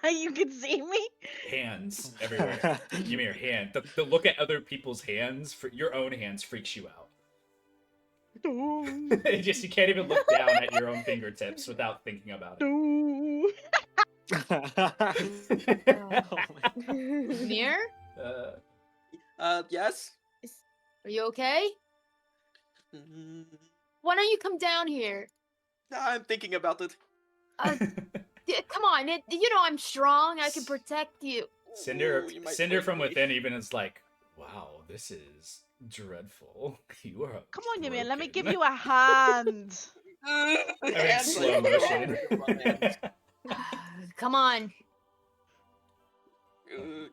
F: You can see me?
A: Hands everywhere. Give me your hand. The look at other people's hands, for your own hands, freaks you out. It just you can't even look down at your own fingertips without thinking about it.
C: Ymir?
D: Yes.
C: Are you okay? Why don't you come down here?
D: I'm thinking about it.
C: Come on, I'm strong. I can protect you.
A: Cinder
D: Ooh, you might
A: Cinder
D: break
A: from
D: me.
A: within even is like, wow, this is dreadful. You are
F: Come on, Ymir, let me
A: broken."
F: give you a hand.
A: I mean, slow motion.
C: Come on.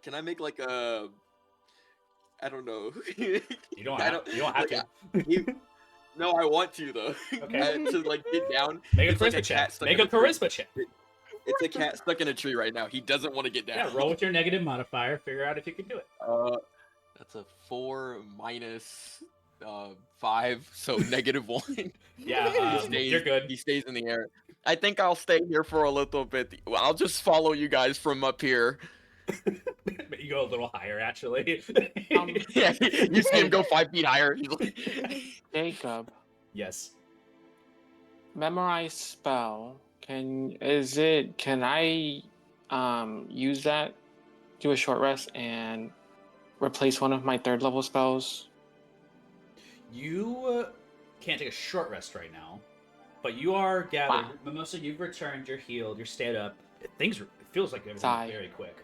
D: Can I make like a? I don't know.
A: You don't have to.
D: No, I want to though.
A: Okay.
D: To like get down.
A: Make a
D: It's like
A: charisma check.
D: stuck
A: Make
D: in
A: a
D: tree.
A: charisma check.
D: It's a cat stuck in a tree right now. He doesn't want to get down.
A: Yeah, roll with your negative modifier. Figure out if you can do it.
D: That's a 4 minus 5, so -1.
A: Yeah, you're good.
D: He stays in the air. I think I'll stay here for a little bit. I'll just follow you guys from up here.
A: But you go a little higher, actually.
D: Yeah, you see him go 5 feet higher. He's like...
E: Jacob,
A: Yes.
E: memorize spell. Can I use that, do a short rest, and replace one of my 3rd level spells?
A: You can't take a short rest right now, but you are gathered.
E: Wow.
A: Mimosa, you've returned. You're healed. You're stayed up. It feels like everything's
E: Sigh.
A: very quick.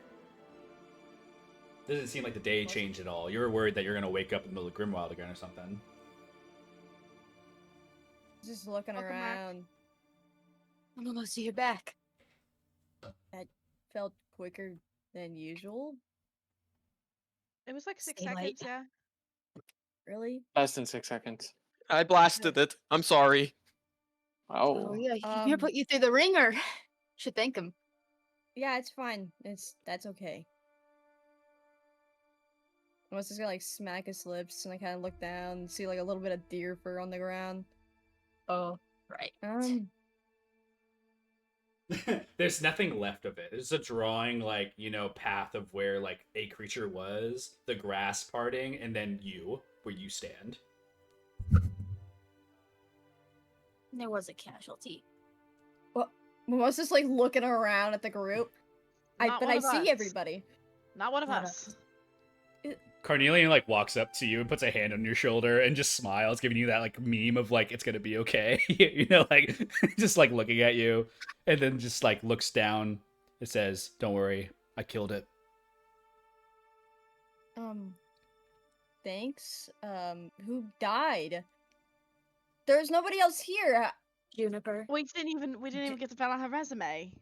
A: Doesn't seem like the day changed at all. You're worried that you're gonna wake up in the middle of Grimwild again or something.
B: Just looking
F: Welcome back.
B: around.
C: Mimosa, you're back.
B: That felt quicker than usual.
F: It was like 6
C: Stay light.
F: seconds, yeah.
B: Really?
E: Less than 6 seconds.
D: I blasted it. I'm sorry.
E: Oh.
C: Oh yeah, Ymir put you through the ringer. Should thank him.
B: Yeah, it's fine. That's okay. I was just gonna like smack his lips and I kind of look down and see like a little bit of deer fur on the ground.
C: Oh, right.
A: There's nothing left of it. It's a drawing, like, path of where, like, a creature was, the grass parting, and then where you stand.
C: There was a casualty.
B: Mimosa's like looking around at the group.
F: Not
B: But
F: one
B: I
F: of
B: see
F: us.
B: everybody.
F: Not one of
C: Not
F: us.
A: Carnelian, like, walks up to you and puts a hand on your shoulder and just smiles, giving you that, like, meme of, like, it's gonna be okay. Like, just, like, looking at you, and then just, like, looks down. It says, don't worry, I killed it.
B: Thanks. Who died? There's nobody else here.
C: Juniper.
F: We didn't even get to fill out her resume.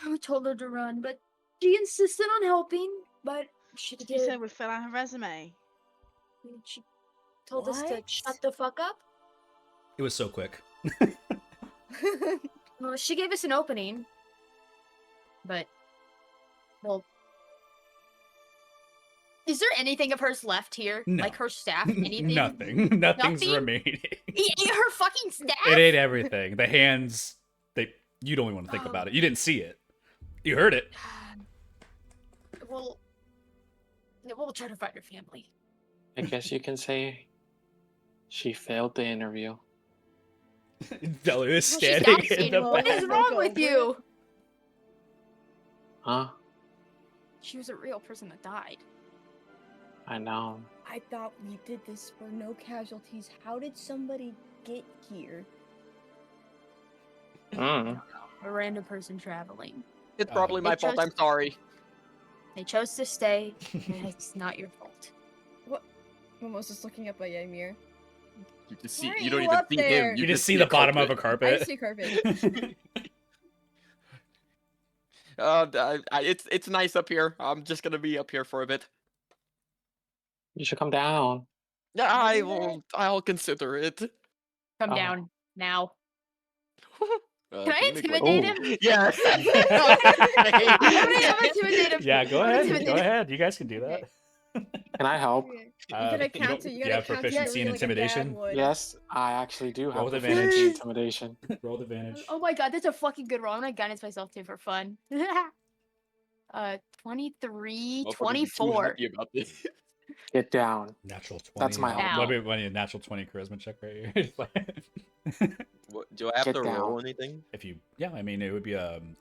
C: I told her to run, but she insisted on helping. But she
F: She
C: did.
F: said we'd fill out her resume.
C: She told us to
B: What?
C: shut the fuck up.
A: It was so quick.
C: Well, she gave us an opening. But, well, is there anything of hers left here?
A: No.
C: Like her staff? Anything?
A: Nothing. Nothing's
C: Nothing?
A: remaining.
C: He ate her fucking staff?
A: It ate everything. The hands, you don't even want to think about it. You didn't see it. You heard it.
C: Well, we'll try to find her family.
E: I guess you can say she failed the interview.
A: Delu is
C: Well, she's
A: standing in
C: devastated.
A: the
C: What
A: back.
C: is wrong with you?
E: Huh?
C: She was a real person that died.
E: I know.
B: I thought we did this for no casualties. How did somebody get here?
E: Mm.
C: A random person traveling.
D: It's probably
C: They
D: my fault.
C: chose-
D: I'm sorry.
C: They chose to stay, and it's not your fault.
B: Mimosa's looking up at Ymir.
D: You just
B: Why are
D: you don't
B: you
D: even
B: up
D: see
B: there?
D: him.
A: You just see the bottom of a
B: I
A: carpet.
B: see carpet.
D: It's nice up here. I'm just gonna be up here for a bit.
E: You should come down.
D: Yeah,
B: Can
D: I
B: you do that?
D: will. I'll consider it.
C: Come
E: Oh.
C: down now.
D: Can
C: Can I
D: you make one-
C: intimidate him?
D: Yes.
C: I'm gonna intimidate him.
A: Yeah, go
C: I'm
A: ahead.
C: intimidated.
A: Go ahead. You guys can do that.
E: Can I help?
B: You
A: Uh,
B: gotta
A: you
B: count
A: don't-
B: to. You
A: you
B: gotta
A: have
B: count
A: proficiency in
B: like a dad
A: intimidation?
B: would.
E: Yes, I actually do have
A: Roll with
E: proficiency
A: advantage.
E: in intimidation.
A: Roll the advantage.
C: Oh my god, that's a fucking good roll. I'm gonna guidance myself too for fun. 23,
D: Motherfuckers are too
C: 24.
D: happy about this.
E: Get down.
A: Natural 20.
E: That's my
C: help.
A: What about a natural 20 charisma check right here?
D: What, do I have
E: Get
D: to roll
E: down.
D: anything?
A: If you, yeah, I mean, it would be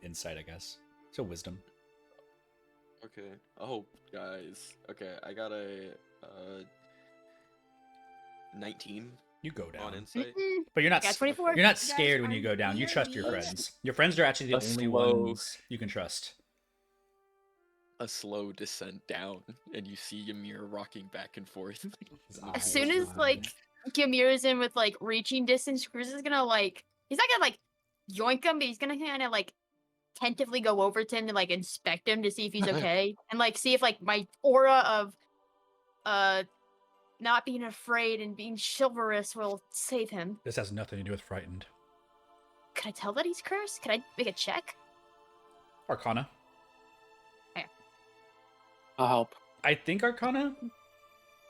A: insight, I guess. So wisdom.
D: Okay. Oh, guys. Okay, I got a 19
A: You go
D: on
A: down,
D: insight.
A: but you're not.
C: Got 24.
A: You're not
C: Guys,
A: scared when you
C: I'm
A: go down. You trust your
C: really-
A: friends. Your friends are actually the
D: A
A: only
D: slow-
A: ones you can trust.
D: A slow descent down, and you see Ymir rocking back and forth.
A: His
C: As
A: eyes
C: soon as
A: wide.
C: like Gamir is in with like reaching distance, Cruz is gonna like he's not gonna like yoink him, but he's gonna kind of like tentatively go over to him to like inspect him to see if he's okay and like see if like my aura of not being afraid and being chivalrous will save him.
A: This has nothing to do with frightened.
C: Can I tell that he's cursed? Can I make a check?
A: Arcana.
E: I'll help.
A: I think Arcana.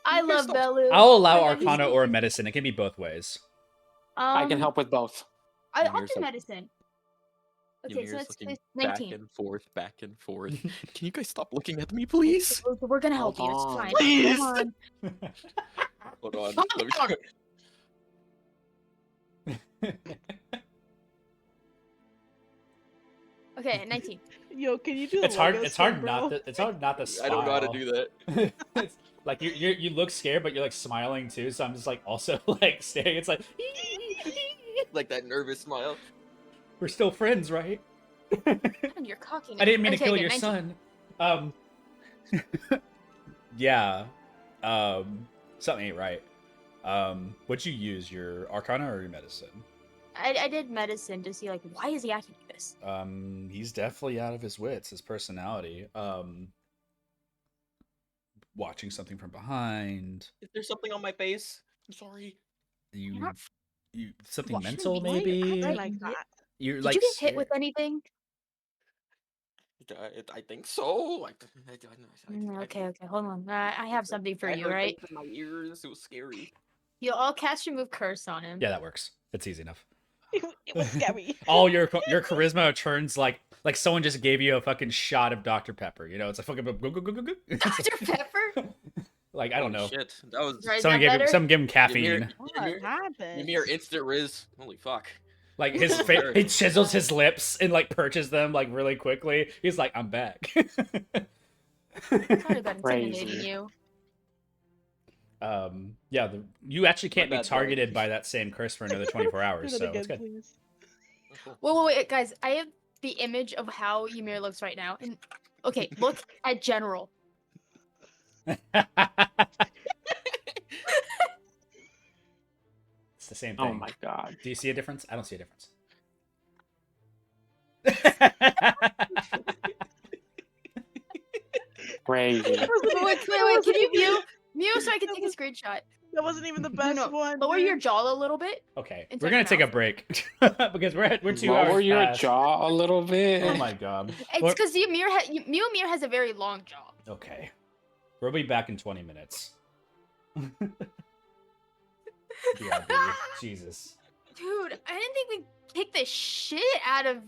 C: I
D: You
C: love
D: stop-
C: Belu.
A: I'll allow
C: Oh my God, he's
A: Arcana or
C: good.
A: medicine. It can be both ways.
E: I can help with both.
C: I'll
D: Ymir's
C: do
D: like-
C: medicine. Okay, so
D: Ymir's
C: that's
D: looking
C: 19.
D: back and forth, back and forth. Can you guys stop looking at me, please?
C: We're gonna help
E: Hold
C: you. It's
E: on.
C: fine.
D: Please.
C: Come on.
D: Hold on.
C: Calm
D: Let me
C: down. Okay, 19.
F: Yo, can you do?
A: It's
F: a
A: hard.
F: Lego
A: It's hard
F: spin,
A: not
F: bro?
A: to. It's hard not to smile.
D: I don't know how to do that.
A: It's like you look scared, but you're like smiling too. So I'm just like also like staring. It's like
D: Like that nervous smile.
A: we're still friends, right?
C: God, you're cocky.
A: I didn't mean to
C: Okay,
A: kill
C: okay,
A: your
C: 19.
A: son. Yeah. Something ain't right. What'd you use? Your Arcana or your medicine?
C: I did medicine to see like why is he acting like this?
A: He's definitely out of his wits. His personality. Watching something from behind.
D: Is there something on my face? I'm sorry.
A: You,
C: You're not-
A: something
C: What?
A: mental
F: Why are you
A: maybe.
F: acting like that?
A: You're
C: Did
A: like
C: you get hit
A: scared.
C: with anything?
D: I think so. Like,
C: Okay, okay, hold on. I have something for
D: I
C: you,
D: heard
C: right?
D: things in my ears. It was scary.
C: You'll all cast remove curse on him.
A: Yeah, that works. It's easy enough.
F: It was scary.
A: All your charisma turns like someone just gave you a fucking shot of Dr. Pepper. You know, it's a fucking
C: Dr. Pepper?
A: like I don't know.
D: Shit, that was
C: Right, is that better?
A: Someone gave him caffeine.
F: What happened?
D: Ymir instant Riz. Holy fuck.
A: Like his face, he chisels his lips and like perches them like really quickly. He's like, I'm back.
C: Sorry about
E: Crazy.
C: intimidating you.
A: Yeah, you actually can't be
D: bad,
A: targeted
D: buddy.
A: by that same curse for another 24 hours,
F: Do
A: so
F: that
A: it's
F: again,
A: good.
F: please.
C: Wait, guys. I have the image of how Ymir looks right now. And okay, look at General.
A: It's the same thing.
E: Oh my god.
A: Do you see a difference? I don't see a difference.
E: Crazy.
C: Wait, can you mute so I can take a screenshot?
F: That wasn't even the best
C: No,
F: one.
C: lower
F: dude.
C: your jaw a little bit.
A: Okay,
C: And
A: we're
C: turn
A: gonna
C: your
A: take a
C: mouth.
A: break because we're 2 hours
E: Lower your
A: past.
E: jaw a little bit.
A: Oh my god.
C: It's because Ymir has a very long jaw.
A: Okay, we'll be back in 20 minutes. BRB. Jesus.
C: Dude, I didn't think we kicked the shit out of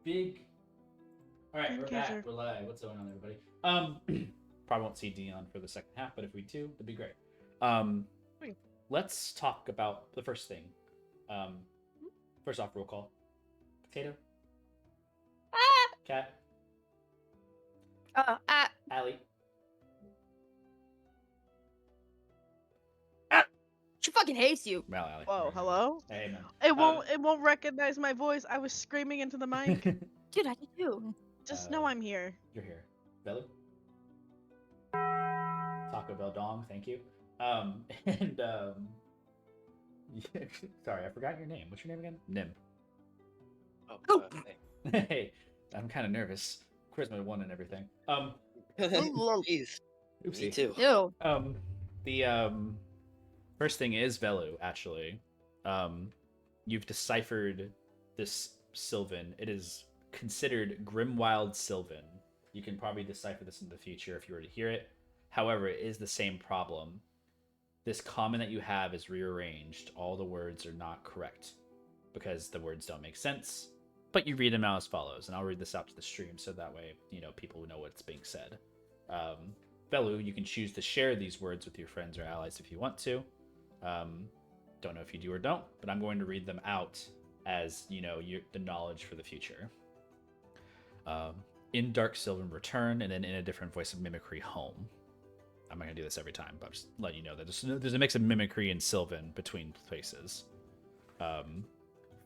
A: big. All right, we're
F: Okay,
A: back.
F: sir.
A: We're live. What's going on, everybody? Probably won't see Dion for the second half, but if we do, that'd be great.
F: Sweet.
A: Let's talk about the first thing. First off, roll call. Potato. Cat. Allie.
C: She fucking hates you.
A: Mal, Allie.
F: Whoa,
A: Right.
F: hello?
A: Hey, man.
F: It won't recognize my voice. I was screaming into the mic.
C: Dude, I did too.
F: Just know I'm here.
A: You're here. Belly. Taco Bell Dong, thank you. And sorry, I forgot your name. What's your name again? Nim.
C: Oh.
A: Hey, I'm kind of nervous. Charisma 1 and everything.
H: Jeez.
A: Oopsie.
H: Me too.
C: Ew.
A: The first thing is Velu, actually. You've deciphered this Sylvan. It is considered Grimwild Sylvan. You can probably decipher this in the future if you were to hear it. However, it is the same problem. This common that you have is rearranged. All the words are not correct because the words don't make sense. But you read them out as follows, and I'll read this out to the stream so that way, people know what's being said. Velu, you can choose to share these words with your friends or allies if you want to. Don't know if you do or don't, but I'm going to read them out as, the knowledge for the future. In Dark Sylvan, return, and then in a different voice of mimicry, home. I'm not going to do this every time, but I'm just letting you know that there's a mix of mimicry and Sylvan between places.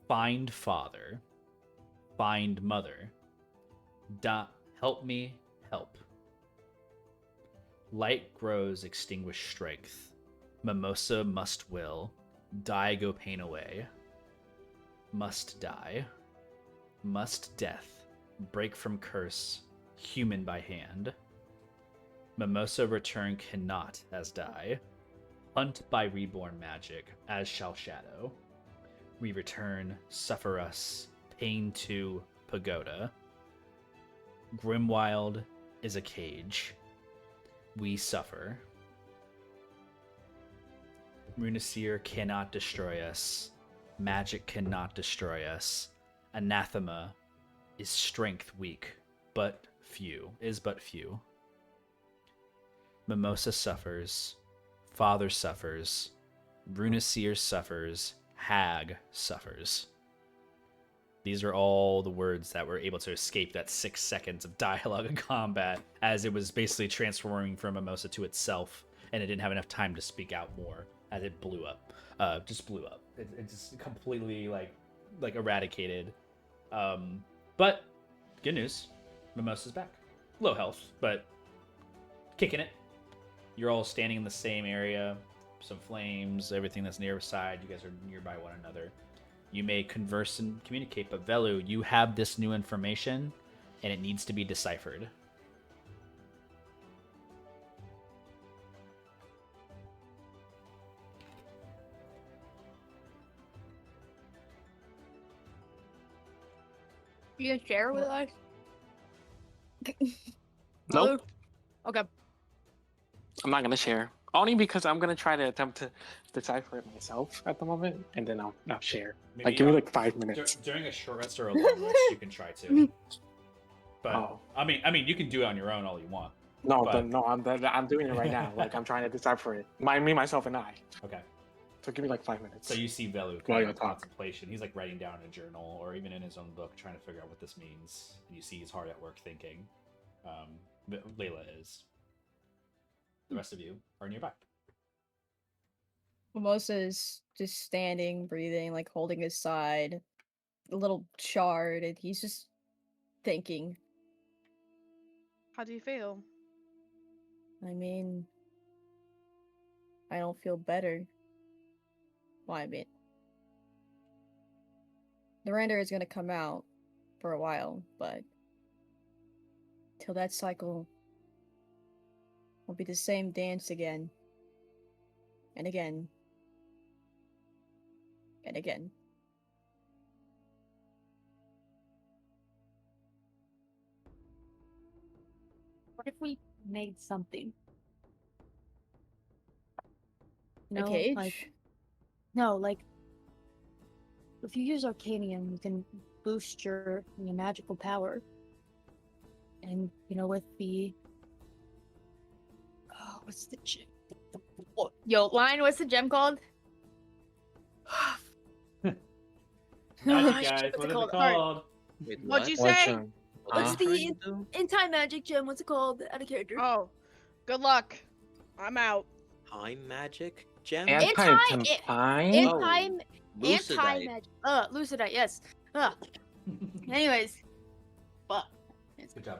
A: Find father. Find mother. Help me, help. Light grows, extinguish strength. Mimosa must will. Die go pain away. Must die. Must death. Break from curse. Human by hand. Mimosa return cannot as die. Hunt by reborn magic, as shall shadow. We return, suffer us. Pain to pagoda. Grimwild is a cage. We suffer. Runiseer cannot destroy us. Magic cannot destroy us. Anathema is strength weak, but few. Mimosa suffers. Father suffers. Runiseer suffers. Hag suffers. These are all the words that were able to escape that 6 seconds of dialogue and combat as it was basically transforming from Mimosa to itself, and it didn't have enough time to speak out more as it blew up. Just blew up. It just completely like eradicated. But good news, Mimosa's back. Low health, but kicking it. You're all standing in the same area. Some flames, everything that's near side. You guys are nearby one another. You may converse and communicate, but Velu, you have this new information, and it needs to be deciphered.
C: You gonna share with us?
E: Nope.
C: Okay.
E: I'm not gonna share. Only because I'm gonna try to attempt to decipher it myself at the moment, and then I'll share.
A: Maybe,
E: Give me like 5 minutes.
A: During a short rest or a long rest, you can try to. But
E: Oh.
A: I mean, you can do it on your own all you want.
E: No,
A: but-
E: I'm doing it right now. I'm trying to decipher it. Me, myself, and I.
A: Okay.
E: So give me like 5 minutes.
A: So you see Velu
E: While
A: kind
E: you
A: of
E: talk.
A: contemplation. He's like writing down in a journal or even in his own book, trying to figure out what this means. And you see he's hard at work thinking. But Layla is. The rest of you are nearby.
B: Mimosa is just standing, breathing, like holding his side, a little charred, and he's just thinking.
F: How do you feel?
B: I mean, I don't feel better. Well, I mean, the render is gonna come out for a while, but till that cycle will be the same dance again. And again. And again.
C: What if we made something?
B: A cage?
C: Like, no, like If you use Arcanium, you can boost your magical power. And, with the... Oh, what's the gem? Yo, Lion, what's the gem called?
A: Magic,
C: Shit,
A: guys.
C: what's
A: What
C: it
A: is it
C: called?
A: called?
D: Wait,
F: What'd you
E: What
F: say?
E: gem?
C: What's
D: What are you
C: the
D: trying to do?
C: anti-magic gem? What's it called? Out of character.
F: Oh, good luck. I'm out.
D: Time magic gem?
E: Anti-Tempine?
D: Lucidite.
C: Anti-magic. Lucidite, yes. Anyways. Fuck.
A: Good job.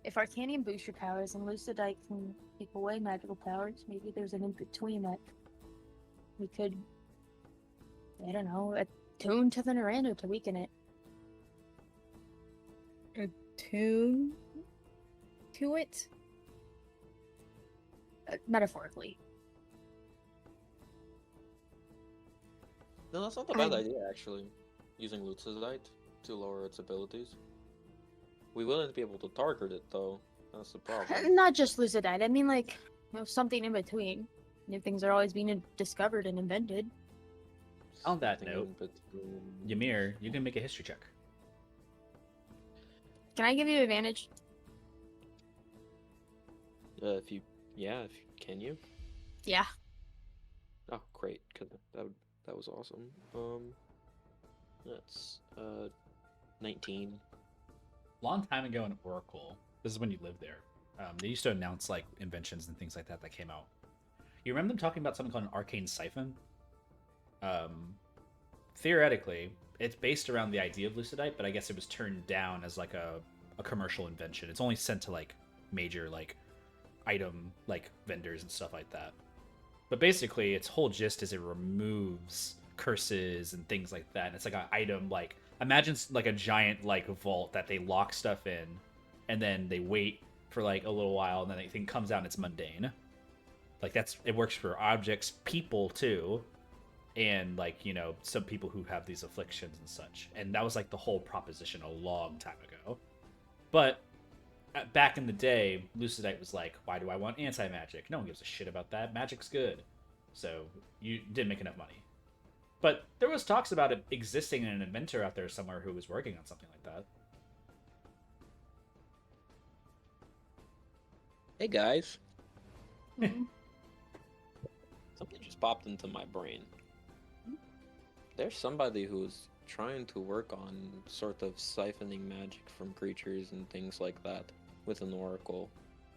C: If Arcanium boosts your powers and Lucidite can take away magical powers, maybe there's an in-between that we could, I don't know, attune to the Norando to weaken it.
B: Attune to it?
C: Metaphorically.
D: No, that's not a bad idea, actually. Using Lucidite to lower its abilities. We wouldn't be able to target it, though. That's the problem.
C: Not just Lucidite, I mean, like, something in between. New things are always being discovered and invented.
A: On that
D: Something
A: note,
D: in between.
A: Ymir, you can make a history check.
C: Can I give you advantage?
D: Can you?
C: Yeah.
D: Oh, great, because that was awesome. That's 19.
A: Long time ago in Oracle, this is when you lived there. They used to announce like inventions and things like that came out. You remember them talking about something called an arcane siphon? Theoretically, it's based around the idea of Lucidite, but I guess it was turned down as like a commercial invention. It's only sent to like major like item like vendors and stuff like that. But basically, its whole gist is it removes curses and things like that. And it's like an item like imagine like a giant like vault that they lock stuff in, and then they wait for like a little while, and then the thing comes out and it's mundane. Like it works for objects, people too, and like some people who have these afflictions and such. And that was like the whole proposition a long time ago. But back in the day, Lucidite was like, why do I want anti-magic? No one gives a shit about that. Magic's good. So you didn't make enough money. But there was talks about it existing in an inventor out there somewhere who was working on something like that.
D: Hey guys,
C: Mhm.
D: something just popped into my brain. There's somebody who's trying to work on sort of siphoning magic from creatures and things like that with an oracle,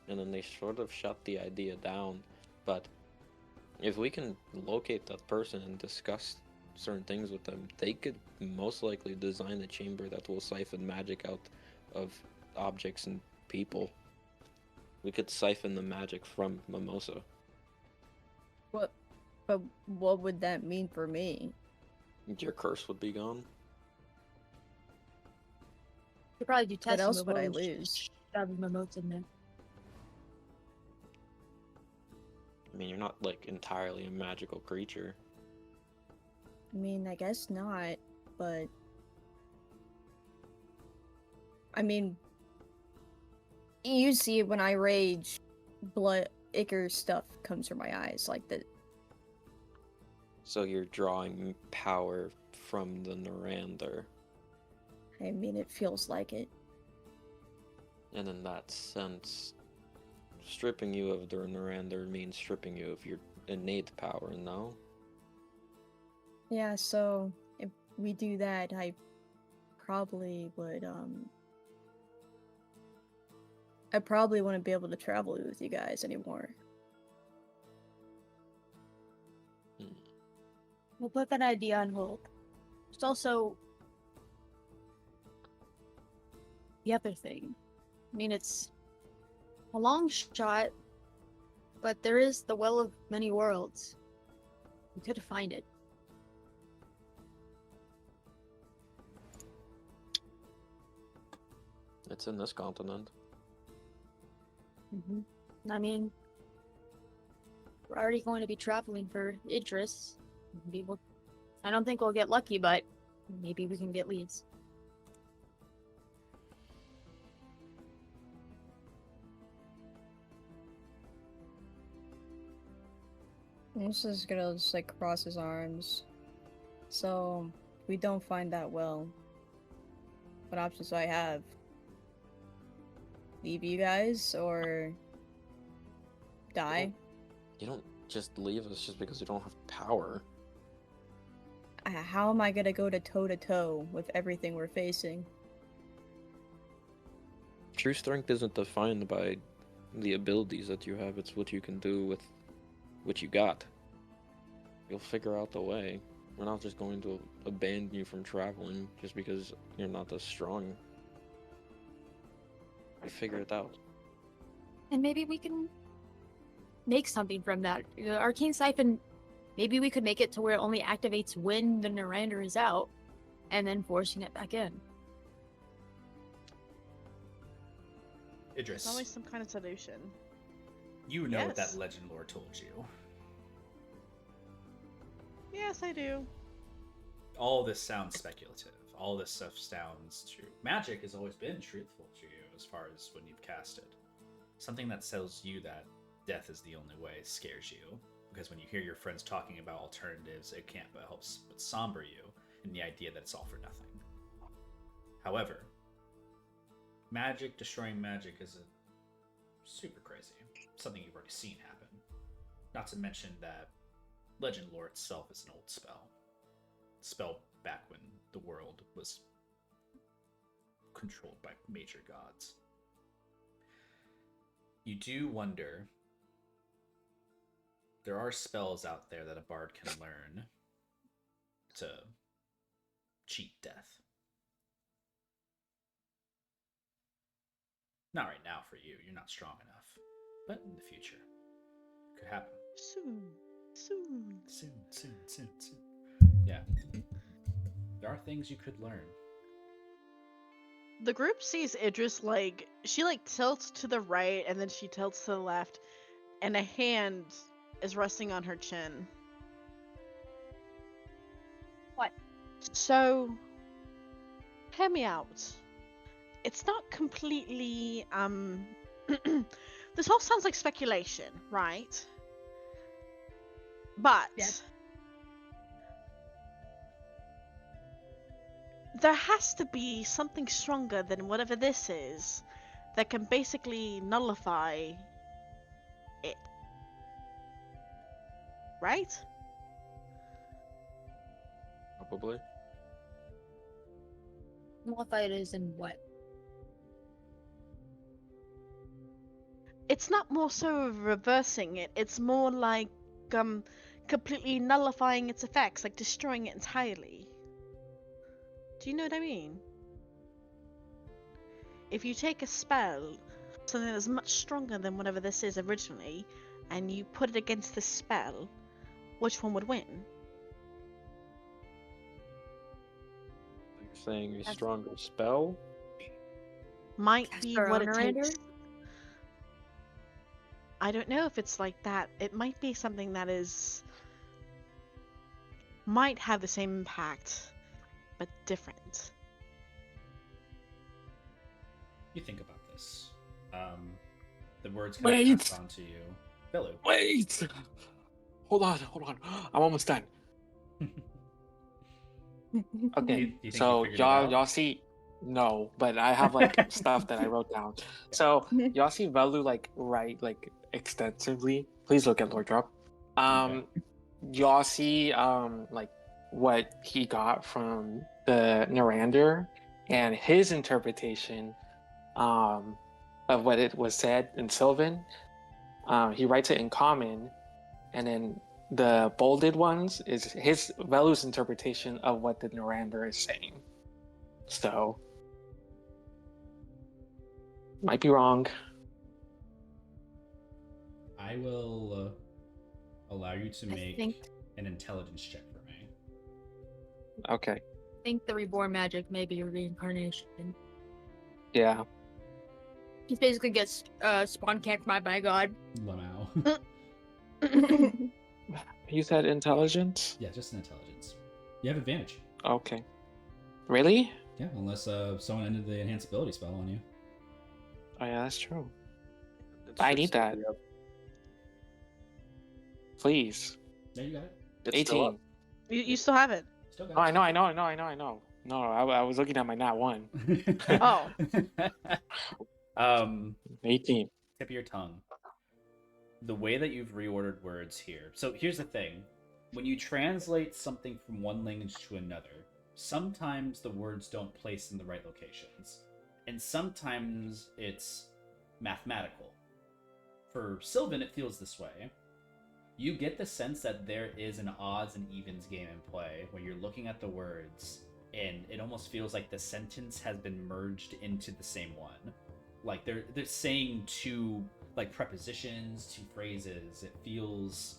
D: and then they sort of shut the idea down. But if we can locate that person and discuss certain things with them, they could most likely design a chamber that will siphon magic out of objects and people. We could siphon the magic from Mimosa.
B: But what would that mean for me?
D: Your curse would be gone.
C: You probably do tests.
B: What else
C: and
B: would I
C: we'll
B: lose?
C: shove Mimosa in there.
D: I mean, you're not like entirely a magical creature.
B: I mean, I guess not, but I mean, you see when I rage, blood, ichor stuff comes from my eyes, like the.
D: So you're drawing power from the Norander.
B: I mean, it feels like it.
D: And in that sense, stripping you of the Norander means stripping you of your innate power, no?
B: Yeah, so if we do that, I probably would, I probably wouldn't be able to travel with you guys anymore.
C: We'll put that idea on hold. There's also the other thing. I mean, it's a long shot, but there is the Well of Many Worlds. We could find it.
D: It's in this continent.
C: I mean, we're already going to be traveling for Idris. I don't think we'll get lucky, but maybe we can get leads.
B: This is gonna just like cross his arms. So we don't find that well, what options do I have? Leave you guys or die?
D: You don't just leave us just because you don't have power.
B: How am I gonna go to toe with everything we're facing?
D: True strength isn't defined by the abilities that you have, it's what you can do with what you got. You'll figure out the way. We're not just going to abandon you from traveling just because you're not as strong. We figure it out.
C: And maybe we can make something from that. The arcane siphon, maybe we could make it to where it only activates when the Narander is out, and then forcing it back in.
A: Idris,
F: There's always some kind of solution.
A: you know what that
F: Yes.
A: legend lore told you.
F: Yes, I do.
A: All this sounds speculative. All this stuff sounds true. Magic has always been truthful to you as far as when you've cast it. Something that tells you that death is the only way scares you. Because when you hear your friends talking about alternatives, it can't but help but somber you in the idea that it's all for nothing. However, magic destroying magic is a super crazy. Something you've already seen happen. Not to mention that legend lore itself is an old spell. Spell back when the world was controlled by major gods. You do wonder, there are spells out there that a bard can learn to cheat death. Not right now for you, you're not strong enough. But in the future, it could happen.
F: Soon.
A: Soon. Yeah. There are things you could learn.
F: The group sees Idris she tilts to the right and then she tilts to the left, and a hand is resting on her chin.
C: What?
F: So, hear me out. It's not completely this all sounds like speculation, right? But
C: Yes.
F: there has to be something stronger than whatever this is that can basically nullify it. Right?
D: Probably.
C: Nullify it is in what?
F: It's not more so reversing it, it's more like completely nullifying its effects, like destroying it entirely. Do you know what I mean? If you take a spell, something that's much stronger than whatever this is originally, and you put it against this spell, which one would win?
D: You're saying a stronger spell?
F: Might
C: Cast
F: be
C: our
F: what
C: own
F: it
C: Narander?
F: takes. I don't know if it's like that. It might be something that might have the same impact, but different.
A: You think about this. The words kind of
E: Wait.
A: pass on to you. Belu.
E: Wait! Hold on. I'm almost done. Okay,
A: You think
E: so
A: you figured it out?
E: y'all see, no, but I have stuff that I wrote down. So y'all see Velu write extensively. Please look at Lord Drop. Y'all see what he got from the Narander and his interpretation of what it was said in Sylvan. He writes it in common, and then the bolded ones is his Velu's interpretation of what the Narander is saying. So, might be wrong.
A: I will allow you to make
C: think-
A: an intelligence check for me.
E: Okay.
C: I think the reborn magic may be a reincarnation.
E: Yeah.
C: He basically gets spawn camped by God.
A: Lamau.
E: You said intelligence?
A: Yeah, just an intelligence. You have advantage.
E: Okay. Really?
A: Yeah, unless someone ended the enhanced ability spell on you.
E: Oh yeah, that's true.
D: It
E: I
D: should
E: need
D: still
E: that.
D: be up.
E: Please.
A: Yeah, you got it.
D: It's still
E: 18.
D: up.
F: You still have it.
A: Still got
E: Oh, I know. No, I was looking at my nat 1.
F: Oh.
E: 18.
A: Tip of your tongue. The way that you've reordered words here. So here's the thing. When you translate something from one language to another, sometimes the words don't place in the right locations. And sometimes it's mathematical. For Sylvan, it feels this way. You get the sense that there is an odds and evens game in play where you're looking at the words and it almost feels like the sentence has been merged into the same one. Like they're saying two like prepositions, two phrases. It feels,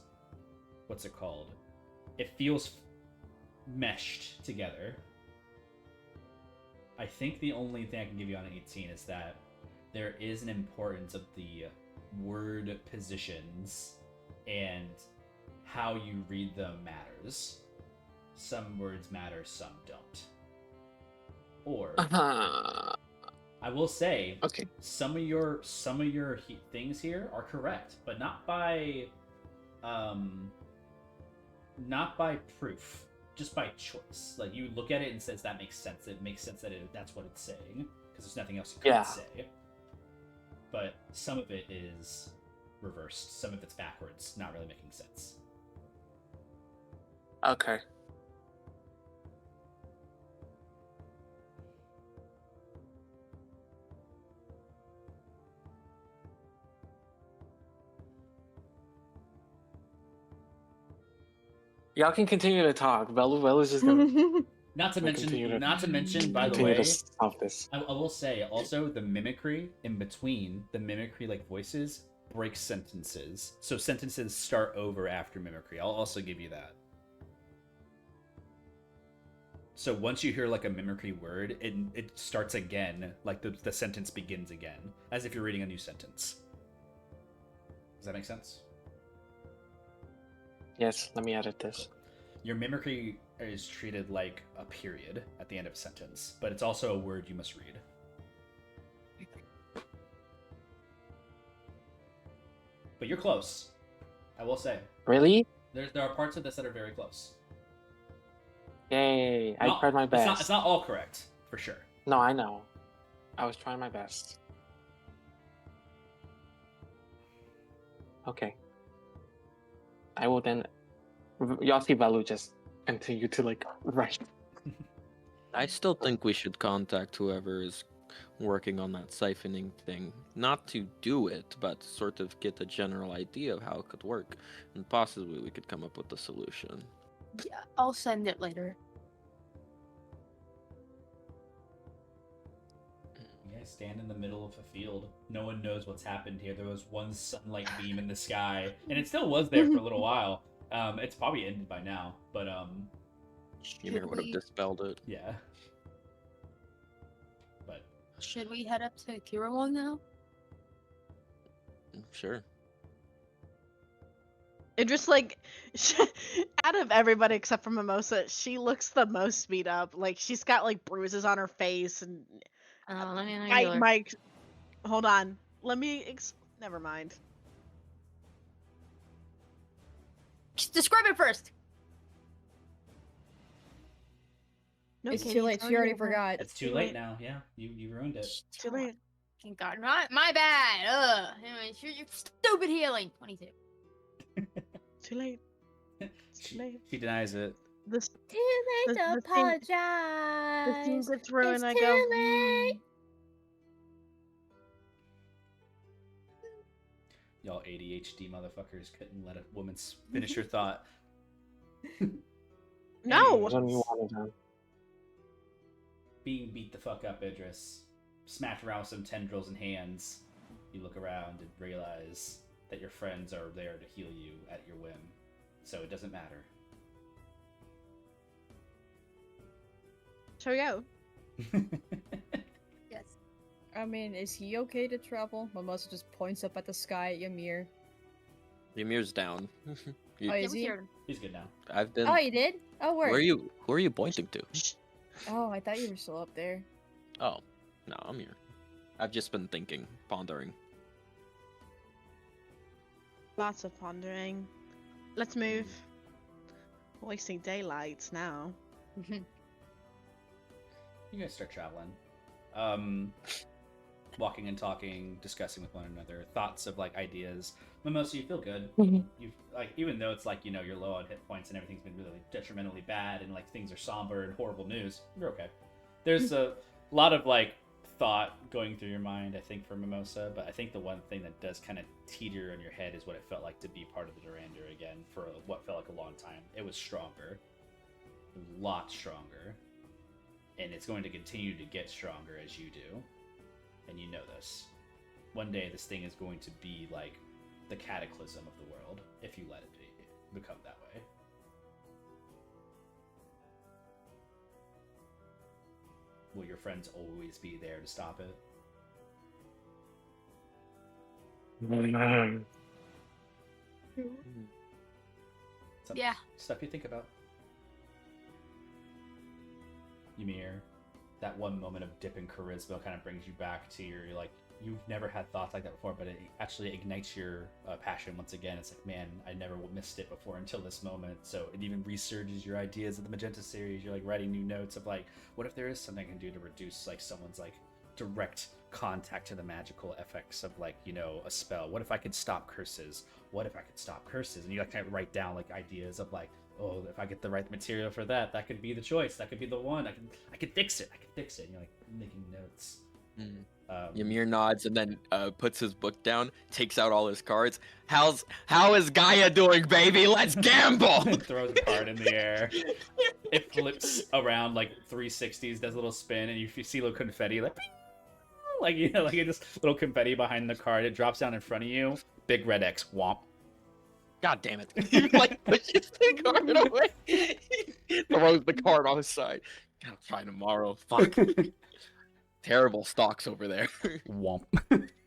A: what's it called? It feels meshed together. I think the only thing I can give you on 18 is that there is an importance of the word positions and how you read them matters. Some words matter, some don't. Or I will say,
E: Okay.
A: some of your things here are correct, but not by proof, just by choice. Like you look at it and says that makes sense. It makes sense that that's what it's saying because there's nothing else you could say. But some of it is reversed. Some of it's backwards, not really making sense.
E: Okay. Y'all can continue to talk. Bella's just gonna
A: Not to mention, by the
E: continue
A: way,
E: to stop this.
A: I will say also the mimicry in between, the mimicry like voices breaks sentences. So sentences start over after mimicry. I'll also give you that. So once you hear like a mimicry word, it starts again, like the sentence begins again, as if you're reading a new sentence. Does that make sense?
E: Yes, let me edit this.
A: Your mimicry is treated like a period at the end of a sentence, but it's also a word you must read. But you're close, I will say.
E: Really?
A: There are parts of this that are very close.
E: Yay! I tried my best.
A: It's not all correct, for sure.
E: No, I know. I was trying my best. Okay. I will then. Y'all see Balu just continue to like write.
D: I still think we should contact whoever is working on that siphoning thing. Not to do it, but sort of get a general idea of how it could work. And possibly we could come up with a solution.
C: Yeah, I'll send it later.
A: You guys stand in the middle of a field. No one knows what's happened here. There was one sunlight beam in the sky, and it still was there for a little while. It's probably ended by now, but
D: Ymir would have dispelled it.
A: yeah. But
C: should we head up to Kirawong now?
D: Sure.
F: It just like, out of everybody except for Mimosa, she looks the most beat up. Like she's got like bruises on her face and.
C: Let me
F: Mike, hold on. Let me. Never mind.
C: Just describe it first.
F: No,
B: It's
F: Katie,
B: too late. She already forgot.
A: it's too late now. Yeah, you ruined it.
F: Too late.
C: Thank God, my bad. Anyway, you're stupid healing. 22.
F: Too late. It's too late.
A: She denies it.
F: This
B: Too late to
F: the
B: apologize.
F: scene gets ruined.
B: It's
F: I
B: too
F: go.
B: late.
A: Y'all ADHD motherfuckers couldn't let a woman finish her thought.
F: No.
E: There's only one of them.
A: Being beat the fuck up, Idris. Smacked around with some tendrils and hands. You look around and realize that your friends are there to heal you at your whim. So it doesn't matter.
F: Shall we go?
C: Yes.
B: I mean, is he okay to travel? Mimosa just points up at the sky at Ymir.
D: Ymir's down.
B: Oh,
C: Yeah,
B: is
C: we
B: he?
C: heard him.
A: He's good now.
D: I've been.
B: Oh, you did? Oh, where?
D: Who are you pointing to?
B: Oh, I thought you were still up there.
D: Oh, no, I'm here. I've just been thinking, pondering.
F: Lots of pondering. Let's move. We're wasting daylight now.
A: You guys start traveling. Walking and talking, discussing with one another, thoughts of like ideas. Mimosa, you feel good. You've like, even though it's like, you know, you're low on hit points and everything's been really detrimentally bad and like things are somber and horrible news, you're okay. There's a lot of like thought going through your mind, I think, for Mimosa, but I think the one thing that does kind of teeter in your head is what it felt like to be part of the Durander again for what felt like a long time. It was stronger, a lot stronger, and it's going to continue to get stronger as you do. And you know this. One day this thing is going to be like the cataclysm of the world if you let it become that way. Will your friends always be there to stop it?
C: Yeah.
A: Stuff you think about. Ymir, that one moment of dip in charisma kind of brings you back to your, like, you've never had thoughts like that before, but it actually ignites your passion once again. It's like, man, I never missed it before until this moment. So it even resurges your ideas of the Magenta series. You're like writing new notes of like, what if there is something I can do to reduce like someone's like direct contact to the magical effects of like, you know, a spell? What if I could stop curses? What if I could stop curses? And you like kind of write down like ideas of like, oh, if I get the right material for that, that could be the choice. That could be the one. I could fix it. I could fix it. And you're like making notes.
D: Ymir nods and then puts his book down, takes out all his cards. How is Gaia doing, baby? Let's gamble!
A: Throws a card in the air. It flips around like 360s, does a little spin, and you see little confetti like you know, like just little confetti behind the card. It drops down in front of you. Big red X. Womp.
D: God damn it! He like pushes the card away. Throws the card on his side. I'll try tomorrow. Fuck. Terrible stocks over there.
A: Womp.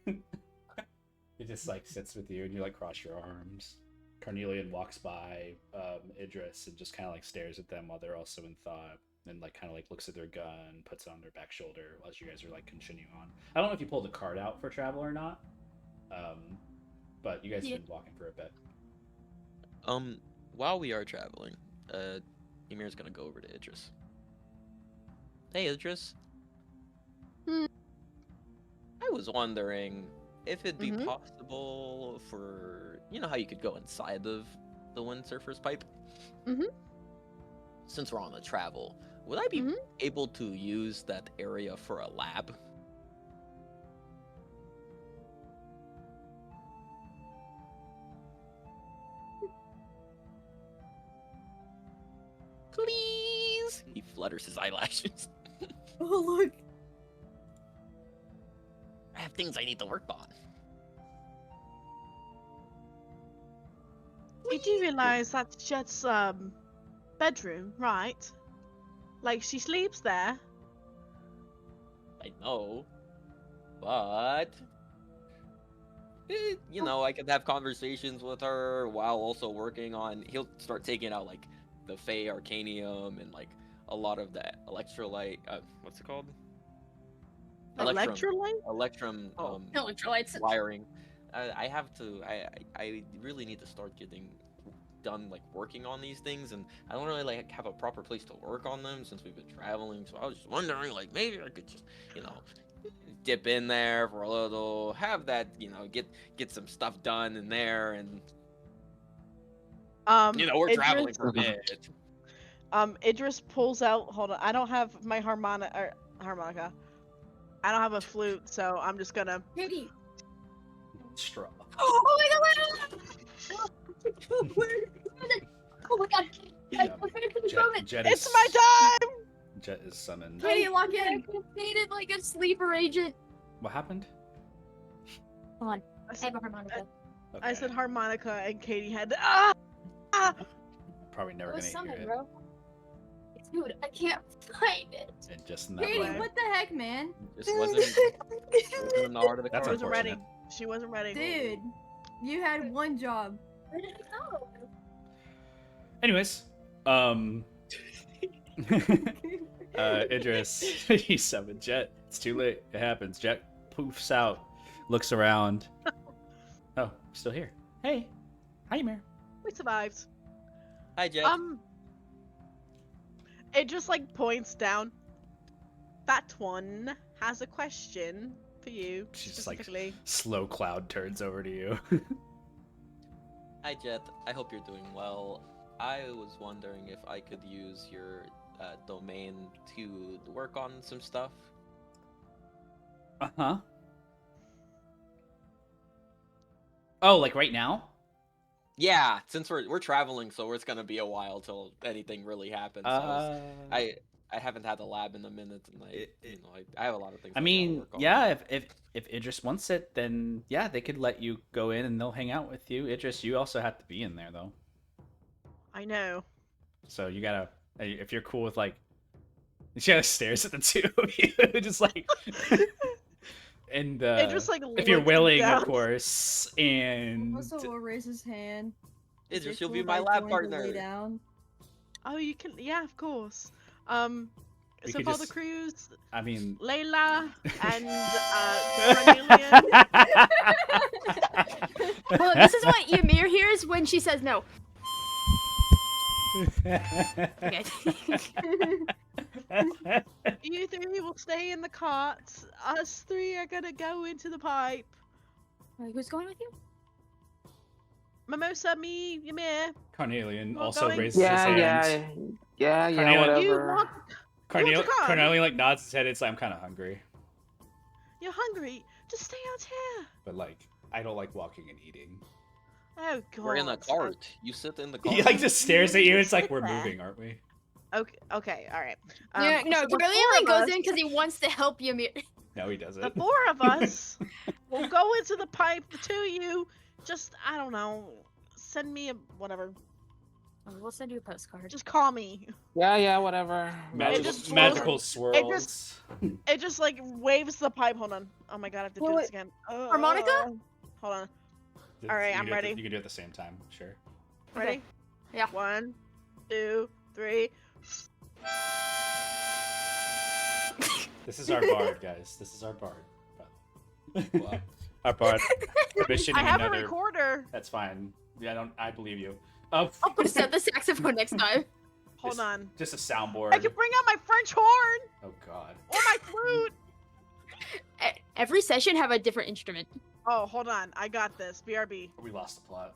A: It just like sits with you and you like cross your arms. Carnelian walks by Idris and just kind of like stares at them while they're also in thought, and like kind of like looks at their gun, puts it on their back shoulder as you guys are like continuing on. I don't know if you pulled a card out for travel or not, but you guys have been walking for a bit.
D: While we are traveling, Ymir's gonna go over to Idris. Hey, Idris. I was wondering if it'd be possible for, you know how you could go inside of the Windsurfer's pipe? Since we're on the travel, would I be able to use that area for a lab? Please! He flutters his eyelashes.
B: Oh, look.
D: I have things I need to work on.
F: You do realize that's Jet's bedroom, right? Like, she sleeps there.
D: I know, but you know, I could have conversations with her while also working on. He'll start taking out like the Fey Arcanium and like a lot of that electrolyte. What's it called?
F: Electrolyte?
D: Electrum.
C: Electrolytes.
D: Wiring. I have to. I really need to start getting done like working on these things, and I don't really like have a proper place to work on them since we've been traveling. So I was just wondering, like, maybe I could just, you know, dip in there for a little, have that, you know, get some stuff done in there, and you know, we're traveling for a bit.
F: Idris pulls out. Hold on, I don't have my harmonica. I don't have a flute, so I'm just gonna.
C: Katie.
A: Straw.
C: Oh my god! Oh my god!
A: Jet
F: It's my time!
A: Jet is summoned.
B: Katie, lock in!
C: I needed like a sleeper agent.
A: What happened?
C: Come on. I have a harmonica.
A: Okay.
F: I said harmonica, and Katie had.
A: Probably never
C: It was
A: gonna hear
C: summoned,
A: it.
C: bro. Dude, I can't find it.
A: And just in that
B: Katie,
A: moment.
B: what the heck, man?
D: This wasn't in the heart of the
A: That's
F: She wasn't ready.
A: unfortunate.
F: She wasn't ready.
B: Dude, you had one job.
C: Where did it go?
A: Anyways, Idris, he summoned Jet. It's too late. It happens. Jet poofs out, looks around. Oh, still here. Hey, hi, Ymir.
F: We survived.
D: Hi, Jet.
F: It just like points down. That one has a question for you
A: She's
F: specifically.
A: like slow cloud turns over to you.
D: Hi, Jet. I hope you're doing well. I was wondering if I could use your domain to work on some stuff.
A: Uh-huh. Oh, like right now?
D: Yeah, since we're traveling, so it's gonna be a while till anything really happens. So I haven't had the lab in a minute, and I have a lot of things.
A: I mean, yeah, if Idris wants it, then yeah, they could let you go in and they'll hang out with you. Idris, you also have to be in there though.
F: I know.
A: So you gotta, if you're cool with like, she kind of stares at the two of you, just like, and
F: It just like
A: if you're
F: looks
A: willing,
F: down.
A: of course, and
B: Also will raise his hand.
D: Idris,
B: Is it
D: you'll be
B: cool
D: my
B: if I
D: lab
B: join to lay
D: partner.
B: down?
F: Oh, you can. Yeah, of course.
A: We
F: So
A: could
F: Father
A: just-
F: Cruz,
A: I mean,
F: Layla, and Cornelian.
C: Well, this is what Ymir hears when she says no. Okay.
F: You three will stay in the cart. Us three are gonna go into the pipe.
C: Who's going with you?
F: Mimosa, me, Ymir.
A: Carnelian
F: We're
A: also
F: going-
A: raises his hand. Cornelia,
E: whatever.
F: You want?
A: Cornelian,
F: car?
A: Cornelian like nods his head. It's like, I'm kind of hungry,
F: You're hungry? Just stay out here.
A: but like I don't like walking and eating.
F: Oh god.
D: We're in the cart. You sit in the cart.
A: He like just stares at you. It's like
F: Sit
A: we're
F: there.
A: moving, aren't we?
F: Okay, all right.
C: Yeah, no,
F: so the
C: Brilliant
F: four
C: like
F: of
C: goes
F: us-
C: in because he wants to help Ymir.
A: No, he doesn't.
F: The four of us will go into the pipe. The two of you, just I don't know, send me a whatever.
C: We'll send you a postcard.
F: Just call me.
E: Yeah, whatever.
F: just
A: Magical
F: swirls- it
A: swirls.
F: It just like waves the pipe. Hold on. Oh my god, I have to do
C: Wait,
F: this again.
C: Harmonica?
F: Hold on.
A: You
F: All right,
A: can
F: I'm
A: do it
F: ready.
A: You can do it at the same time. Sure.
F: Ready?
C: Yeah.
F: 1, 2, 3.
A: This is our bard, guys. This is our bard. Wow. Our bard. Commissioning
F: I have a
A: another.
F: recorder.
A: That's fine. Yeah, I believe you. Oh,
C: I'll put set the saxophone next time.
F: Hold on.
A: just a soundboard.
F: I can bring out my French horn
A: Oh God.
F: or my flute.
C: Every session have a different instrument.
F: Oh, hold on. I got this. BRB.
A: We lost the plot.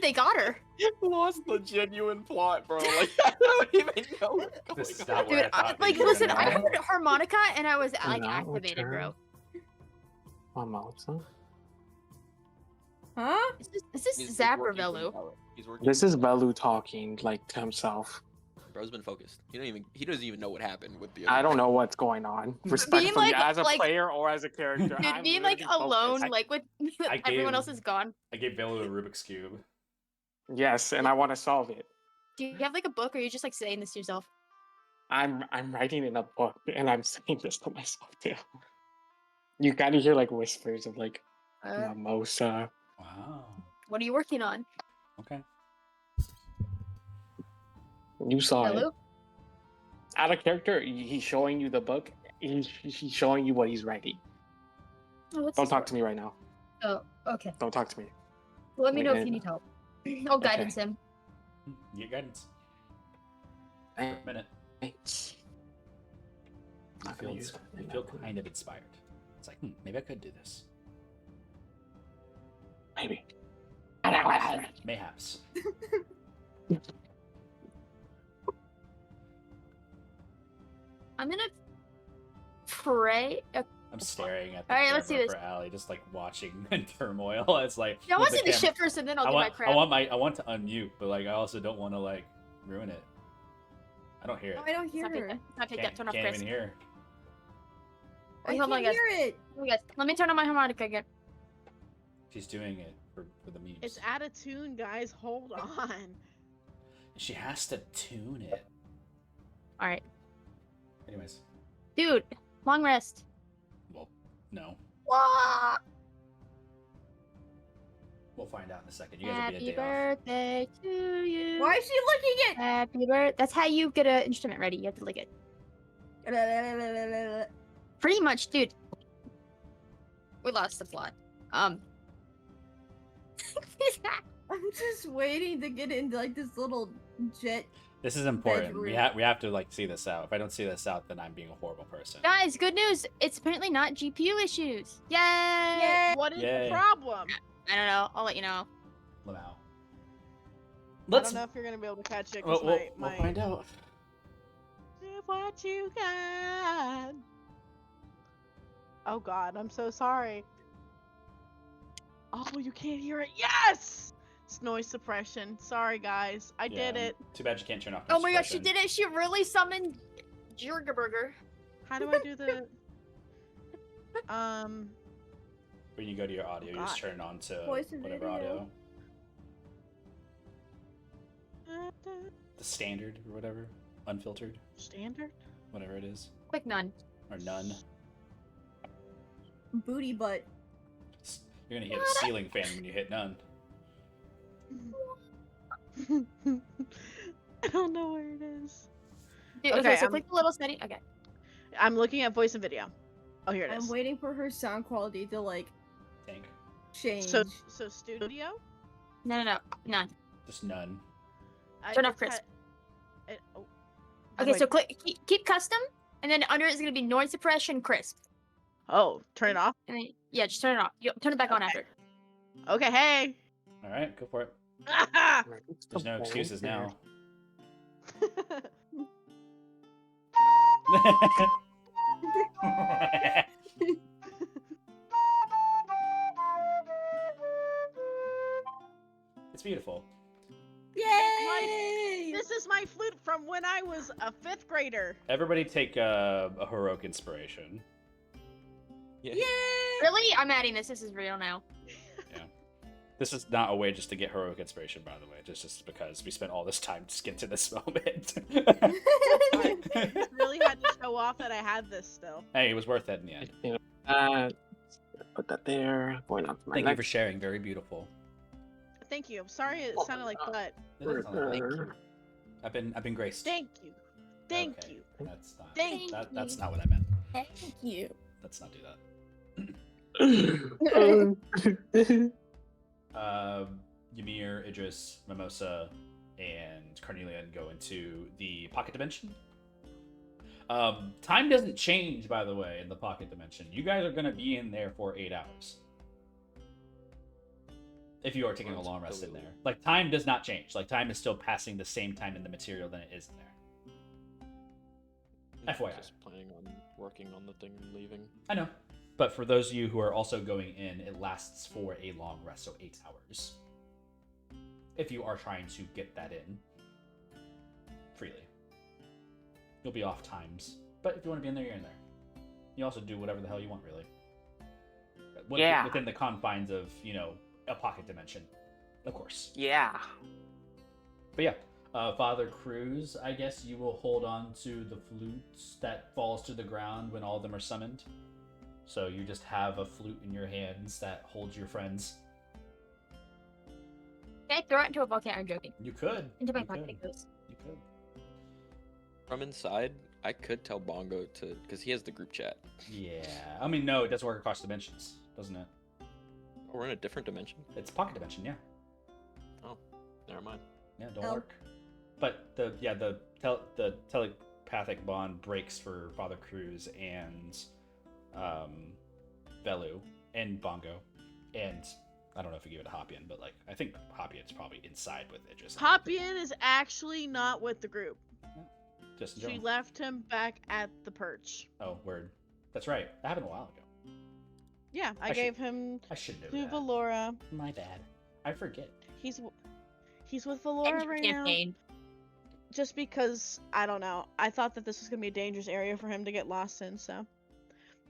C: They got her.
D: Lost the genuine plot, bro. Like I don't even know what's going
A: This is
D: on.
A: not what
C: Dude,
A: I thought.
C: like,
A: you were
C: listen,
A: gonna
C: I
A: know.
C: heard harmonica and I was like
E: Not
C: activated, bro.
E: Mimosa.
B: Huh?
C: This is
D: He's
C: Zapper
D: working
C: Velu.
D: from- He's working.
E: This is Velu talking like to himself.
D: Bro's been focused. He doesn't even know what happened with the.
E: I don't know what's going on. Respectfully, as a player or as a character.
C: Dude,
E: I'm
C: being like
E: literally
C: alone,
E: focused.
C: like with
A: I
C: everyone
A: gave-
C: else is gone.
A: I gave Velu a Rubik's cube.
E: Yes, and I want to solve it.
C: Do you have like a book, or are you just like saying this to yourself?
E: I'm writing in a book, and I'm saying this to myself too. You gotta hear like whispers of like Mimosa.
A: Wow.
C: What are you working on?
A: Okay.
E: You saw it.
C: Hello?
E: Out of character, he's showing you the book. He's showing you what he's writing.
C: Oh, what's
E: Don't
C: this
E: talk
C: for?
E: to me right now.
C: Oh, okay.
E: Don't talk to me.
C: Let me know if
E: Okay.
C: you need help. I'll guidance him.
A: You get guidance. For a minute.
E: Thanks.
A: You
E: Not gonna
A: feel,
E: use it.
A: you feel kind of inspired. It's like, maybe I could do this.
E: Maybe.
A: Mayhaps.
C: I'm gonna pray.
A: I'm staring at the
C: All right, let's
A: camera
C: do
A: for Allie, just like watching in turmoil. It's like
C: I want to
A: with
C: see the
A: camera-
C: shit first, and then I'll
A: I
C: do my
A: want,
C: crap.
A: I want to unmute, but like I also don't want to like ruin it. I don't hear it.
B: Oh, I don't
C: It's
B: hear
C: not picked
B: her.
C: up. It's not picked up.
A: Can't,
C: Turn off
A: can't
C: Chris.
A: even hear.
B: I
C: Wait, hold on,
B: can't
C: guys.
B: hear it.
C: Oh, guys, let me turn on my harmonica again.
A: She's doing it for the memes.
F: It's out of tune, guys. Hold on.
A: She has to tune it.
C: All right,
A: Anyways,
C: dude. Long rest.
A: well, no.
C: Wah!
A: We'll find out in a second. You guys will be
C: Happy
A: a day off.
C: birthday to you.
B: Why is she licking it?
C: Happy birthday. That's how you get an instrument ready. You have to lick it. Pretty much, dude. We lost the plot.
B: I'm just waiting to get into like this little jet
A: This is important.
B: Bedroom.
A: We have to like see this out. If I don't see this out, then I'm being a horrible person.
C: Guys, good news. It's apparently not GPU issues. Yay!
F: What is
A: Yay.
F: the problem?
C: I don't know. I'll let you know.
A: Wow.
F: I
A: Let's.
F: don't know if you're gonna be able to catch it.
A: We'll,
F: 'Cause
A: we'll
F: my
A: find out.
F: Give what you got. Oh God, I'm so sorry. Oh, you can't hear it. Yes! It's noise suppression. Sorry, guys. I did
A: Yeah,
F: it.
A: Too bad you can't turn off.
C: Oh my gosh, she
A: suppression.
C: did it. She really summoned Jurgerburger.
F: How do I do the?
A: When you go to your audio, you just
F: God.
A: turn it on to
B: Voice and
A: whatever
B: video.
A: audio. The standard or whatever. Unfiltered.
F: Standard.
A: Whatever it is.
C: Click none.
A: Or none.
B: Booty butt.
A: You're gonna hit a ceiling fan when you hit none.
F: I don't know where it is.
C: Dude,
F: Okay,
C: okay, so
F: I'm-
C: click the little setting. Okay.
F: I'm looking at voice and video. Oh, here it
B: I'm
F: is.
B: waiting for her sound quality to like
A: Tank.
B: change.
F: So studio.
C: No. None.
A: Just none.
C: Turn off
F: it's had-
C: crisp.
F: oh.
C: Okay,
F: Wait.
C: so click keep custom, and then under it's gonna be noise suppression crisp.
F: Oh, turn it off.
C: And then, yeah, just turn it off. Turn it back on after.
F: Okay, hey.
A: All right, go for it. There's no excuses now. It's beautiful.
B: Yay!
F: This is my flute from when I was a 5th grader.
A: Everybody take a heroic inspiration.
D: Yeah.
B: Yay!
C: Really? I'm adding this. This is real now.
A: This is not a way just to get heroic inspiration, by the way. Just because we spent all this time to get to this moment.
F: I really had to show off that I had this still.
A: Hey, it was worth it in the end.
E: Put that there. Going on to my
A: Thank you
E: next.
A: for sharing. Very beautiful.
F: Thank you. I'm sorry it sounded like butt.
A: It doesn't sound like that. I've been graced.
F: Thank you. Thank
A: Okay,
F: you.
A: That's not.
F: Thank
A: That's
C: you.
A: not what I meant.
B: Thank you.
A: Let's not do that. Ymir, Idris, Mimosa, and Carnelian go into the pocket dimension. Time doesn't change, by the way, in the pocket dimension. You guys are going to be in there for 8 hours. If you are taking a long rest in there. Like, time does not change. Like, time is still passing the same time in the material than it is in there. FYI.
D: Just planning on working on the thing and leaving.
A: I know. But for those of you who are also going in, it lasts for a long rest, so 8 hours. If you are trying to get that in freely. You'll be off times. But if you want to be in there, you're in there. You also do whatever the hell you want, really.
E: Yeah.
A: Within the confines of, a pocket dimension. Of course.
E: Yeah.
A: But yeah, Father Cruz, I guess you will hold on to the flute that falls to the ground when all of them are summoned. So you just have a flute in your hands that holds your friends.
C: Can I throw it into a volcano? I'm joking.
A: You could.
C: Into my
A: You
C: pocket
A: could.
C: it goes.
A: You could.
D: From inside, I could tell Bongo to, because he has the group chat.
A: Yeah. I mean, no, it doesn't work across dimensions, doesn't it?
D: Oh, we're in a different dimension.
A: It's pocket dimension, yeah.
D: Never mind.
A: Yeah, don't
B: Oh.
A: work. But the telepathic bond breaks for Father Cruz and Velu and Bongo, and I don't know if we give it to Hopian, but I think Hopian's probably inside with Idris.
F: Hopian is actually not with the group.
A: Just in
F: She
A: general.
F: left him back at the perch.
A: Oh, word. That's right. That happened a while ago.
F: Yeah, I
A: I should-
F: gave him
A: I should know
F: to
A: that.
F: Valora.
A: My bad. I forget.
F: He's with Valora right now.
C: Campaign.
F: Just because I don't know. I thought that this was gonna be a dangerous area for him to get lost in, so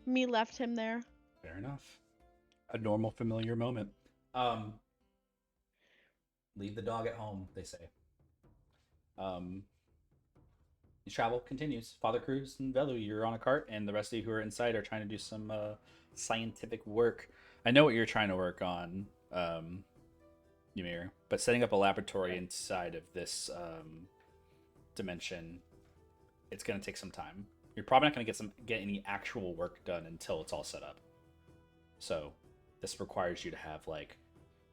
F: me left him there.
A: Fair enough. A normal familiar moment. Leave the dog at home, they say. The travel continues. Father Cruz and Velu, you're on a cart, and the rest of you who are inside are trying to do some scientific work. I know what you're trying to work on, Ymir, but setting up a laboratory inside of this dimension, it's going to take some time. You're probably not going to get any actual work done until it's all set up. So this requires you to have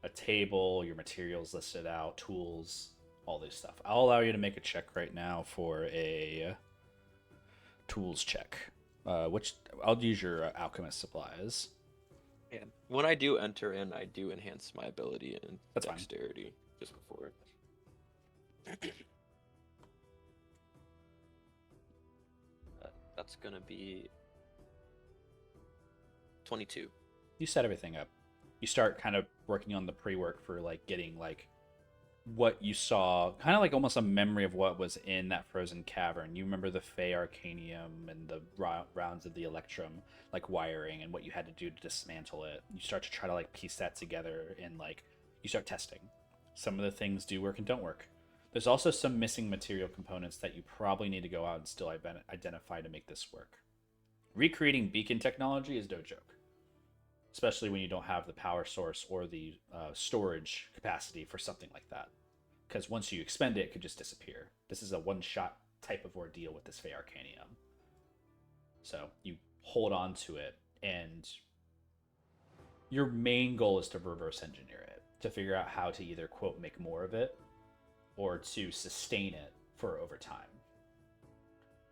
A: a table, your materials listed out, tools, all this stuff. I'll allow you to make a check right now for a tools check. Which I'll use your alchemist supplies.
D: Yeah. When I do enter in, I do enhance my ability and
A: That's fine.
D: dexterity just before. That's gonna be 22.
A: You set everything up. You start kind of working on the pre-work for like getting like what you saw, kind of like almost a memory of what was in that frozen cavern. You remember the Fey Arcanium and the rounds of the Electrum, like wiring and what you had to do to dismantle it. You start to try to like piece that together and like you start testing. Some of the things do work and don't work. There's also some missing material components that you probably need to go out and still identify to make this work. Recreating beacon technology is no joke, especially when you don't have the power source or the storage capacity for something like that. Because once you expend it, it could just disappear. This is a one-shot type of ordeal with this Fey Arcanium. So you hold on to it, and your main goal is to reverse engineer it, to figure out how to either, quote, make more of it, or to sustain it for over time.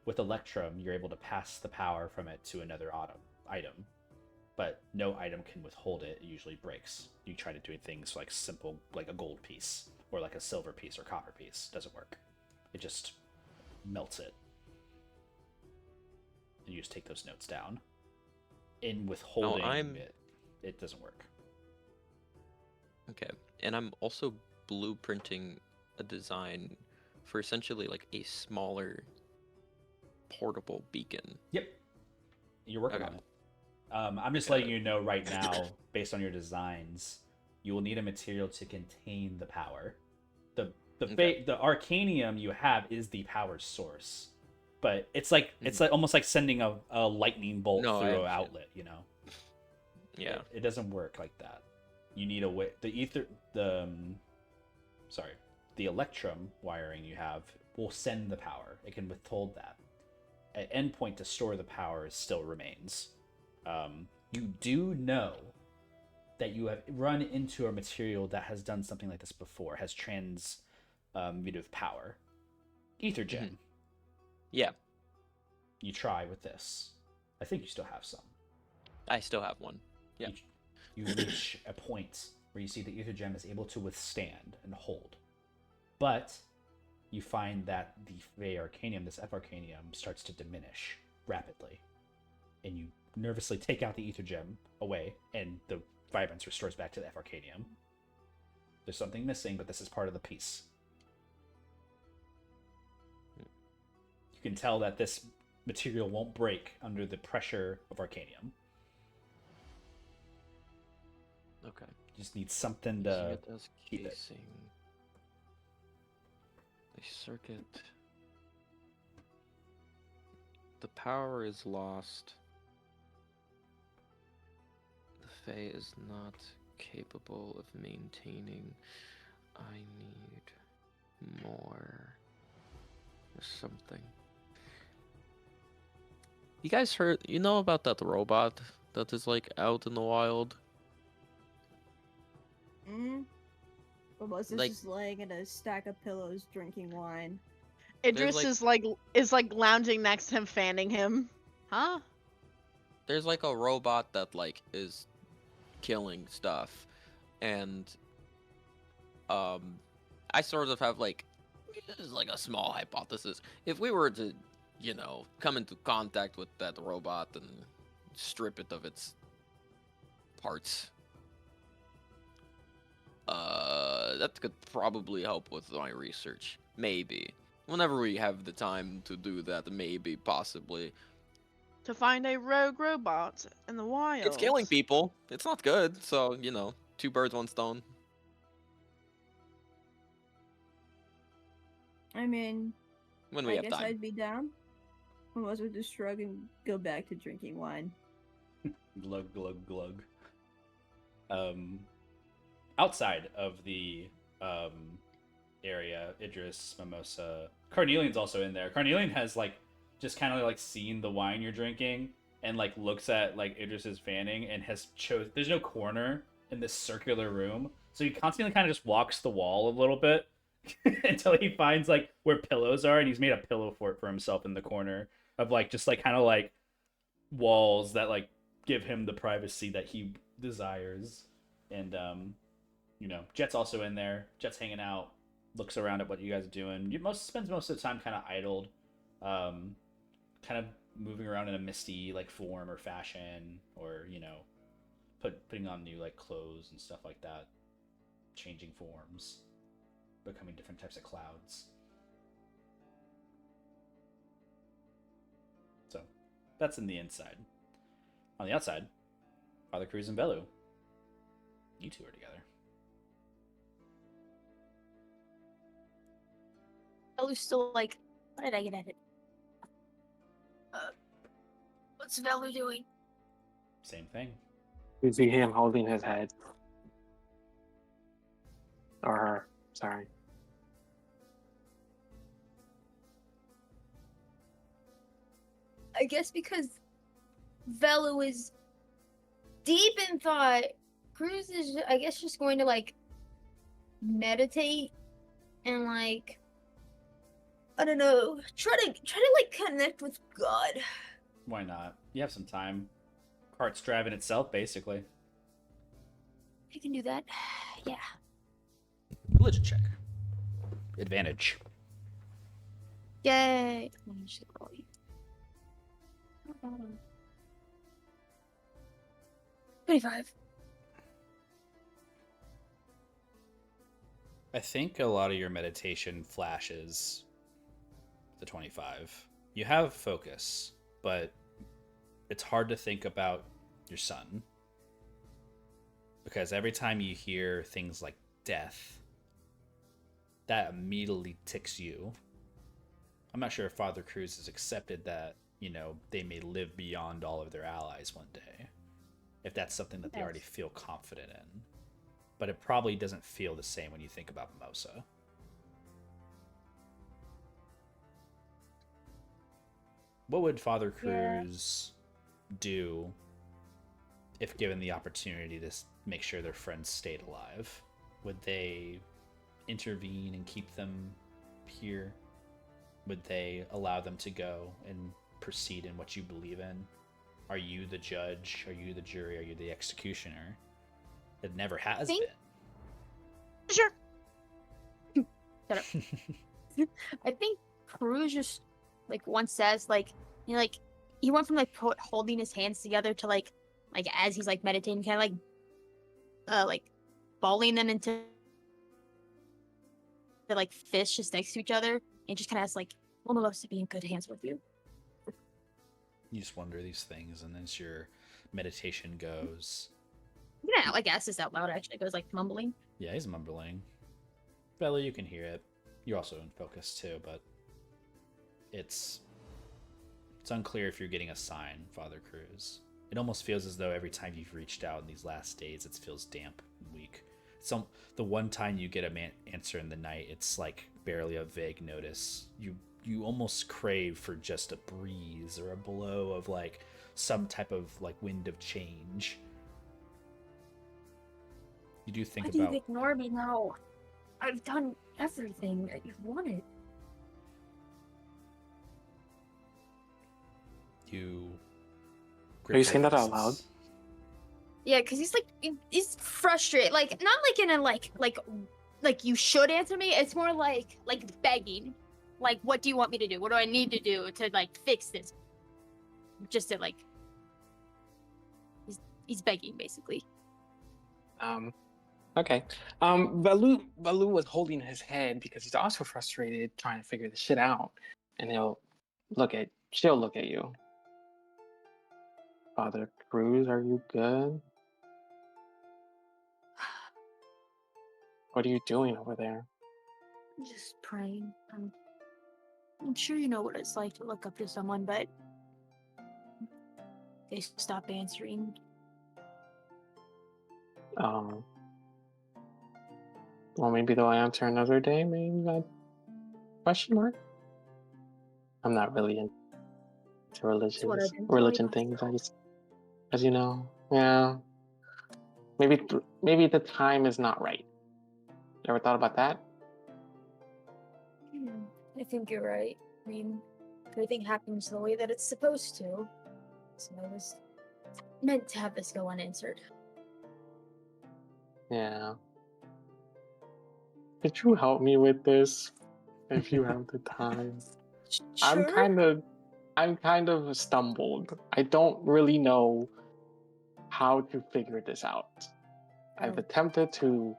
A: With Electrum, you're able to pass the power from it to another item, but no item can withhold it. It usually breaks. You try to do things like simple, like a gold piece, or like a silver piece or copper piece. Doesn't work. It just melts it. And you just take those notes down. In withholding it doesn't work.
D: Okay, and I'm also blueprinting a design for essentially like a smaller portable beacon.
A: Yep. You're working on it. I'm just letting you know right now, based on your designs, you will need a material to contain the power. The Arcanium you have is the power source, but it's like almost like sending a lightning bolt through an outlet. You know.
D: Yeah.
A: It doesn't work like that. You need a way. The Electrum wiring you have will send the power. It can withhold that. An endpoint to store the power still remains. You do know that you have run into a material that has done something like this before, has transmutive power. Ether gem.
D: Mm-hmm. Yeah.
A: You try with this. I think you still have some.
D: I still have one. Yeah.
A: You reach a point where you see the ether gem is able to withstand and hold. But you find that the Fey Arcanium, this F Arcanium, starts to diminish rapidly. And you nervously take out the ether gem away, and the vibrance restores back to the F Arcanium. There's something missing, but this is part of the piece. You can tell that this material won't break under the pressure of Arcanium.
D: Okay.
A: You just need something to keep it.
D: A circuit. The power is lost. The Fae is not capable of maintaining. I need more. Or something. You guys heard? You know about that robot that is like out in the wild?
B: Or was this just laying in a stack of pillows drinking wine?
F: Idris is like lounging next to him, fanning him. Huh?
D: There's like a robot that like is killing stuff, and I sort of have like this is like a small hypothesis. If we were to, come into contact with that robot and strip it of its parts, that could probably help with my research. Maybe. Whenever we have the time to do that, maybe, possibly.
F: To find a rogue robot in the wild.
D: It's killing people. It's not good, so, two birds, one stone.
B: I mean,
D: when we have time.
B: I'd be down. Unless we just shrug and go back to drinking wine.
A: Glug, glug, glug. Outside of the area, Idris, Mimosa, Carnelian's also in there. Carnelian has just kind of seen the wine you're drinking and looks at Idris's fanning and has there's no corner in this circular room, so he constantly kind of just walks the wall a little bit until he finds like where pillows are, and he's made a pillow fort for himself in the corner of like just like kind of like walls that like give him the privacy that he desires. And Jet's also in there. Jet's hanging out, looks around at what you guys are doing. Spends most of the time kind of idled, kind of moving around in a misty like form or fashion, or putting on new like clothes and stuff like that, changing forms, becoming different types of clouds. So that's in the inside. On the outside, Father Cruz and Belu. You two are together.
C: Belu's still like, what did I get at it? What's Velu doing?
A: Same thing.
E: You see him holding his head. Or her, sorry.
C: I guess because Velu is deep in thought, Cruz is, I guess, just going to like meditate and like, I don't know, try to like connect with God.
A: Why not? You have some time. Cart's driving itself, basically.
C: I can do that. Yeah.
A: Religion check. Advantage.
C: Yay. 25.
A: I think a lot of your meditation flashes the 25. You have focus, but it's hard to think about your son. Because every time you hear things like death, that immediately ticks you. I'm not sure if Father Cruz has accepted that, they may live beyond all of their allies one day. If that's something that they already feel confident in. But it probably doesn't feel the same when you think about Mimosa. What would Father Cruz do if given the opportunity to make sure their friends stayed alive? Would they intervene and keep them here? Would they allow them to go and proceed in what you believe in? Are you the judge? Are you the jury? Are you the executioner? It never has been.
F: Sure.
C: Shut up. I think Cruz just like once says like he went from like holding his hands together to like as he's like meditating, kind of like balling them into the like fists just next to each other, and just kind of has like, "Well, Mimosa be in good hands with you."
A: You just wonder these things, and as your meditation goes,
C: Yeah, like ask this out loud. Actually, it goes like mumbling.
A: Yeah, he's mumbling. Bella, you can hear it. You're also in focus too, but it's unclear if you're getting a sign, Father Cruz. It almost feels as though every time you've reached out in these last days, it feels damp and weak. The one time you get an answer in the night, it's like barely a vague notice. You almost crave for just a breeze or a blow of like some type of like wind of change. You do think
C: Why
A: about.
C: do you ignore me now? I've done everything that you've wanted.
E: Are you saying that out loud?
C: Yeah, because he's frustrated. Like not like in a like you should answer me. It's more like begging. Like, what do you want me to do? What do I need to do to like fix this? Just to like, he's begging basically.
E: Okay. Baloo was holding his head because he's also frustrated trying to figure this shit out. And she'll look at you. Father Cruz, are you good? What are you doing over there?
C: I'm just praying. I'm sure you know what it's like to look up to someone, but they stop answering.
E: Well, maybe they'll answer another day. Maybe that question mark. I'm not really into religion things. I just, as you know, yeah. Maybe the time is not right. You ever thought about that?
C: I think you're right. I mean, everything happens the way that it's supposed to. So I was meant to have this go unanswered.
E: Yeah. Could you help me with this if you have the time? I'm
C: Sure.
E: kind of stumbled. I don't really know how to figure this out. I've
C: Oh.
E: attempted to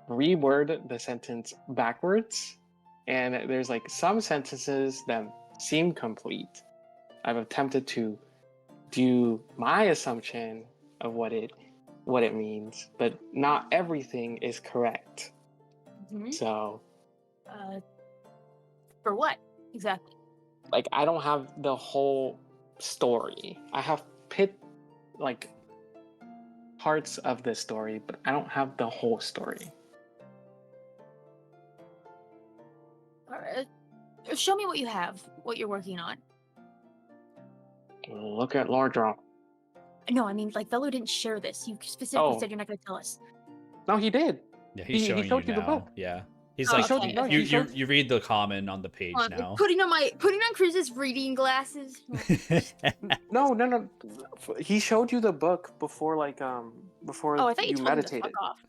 E: reword the sentence backwards, and there's like some sentences that seem complete. I've attempted to do my assumption of what it means, but not everything is correct.
C: Mhm.
E: So,
C: For what exactly?
E: like, I don't have the whole story. I have like parts of the story, but I don't have the whole story.
C: All right. Show me what you have, what you're working on.
E: Look at Lardra.
C: No, I mean, like, Velo didn't share this. You specifically
E: Oh.
C: said you're not going to tell us.
E: No, he did.
A: Yeah, he's showing
E: showed
A: you
E: you the
A: now.
E: book.
A: Yeah, he's
C: Oh,
A: like,
C: okay, okay.
A: you read the comment on the page now.
C: Putting on Chris's reading glasses.
E: No. He showed you the book before, before
C: Oh, I thought you
E: you
C: told him to
E: meditated.
C: fuck off.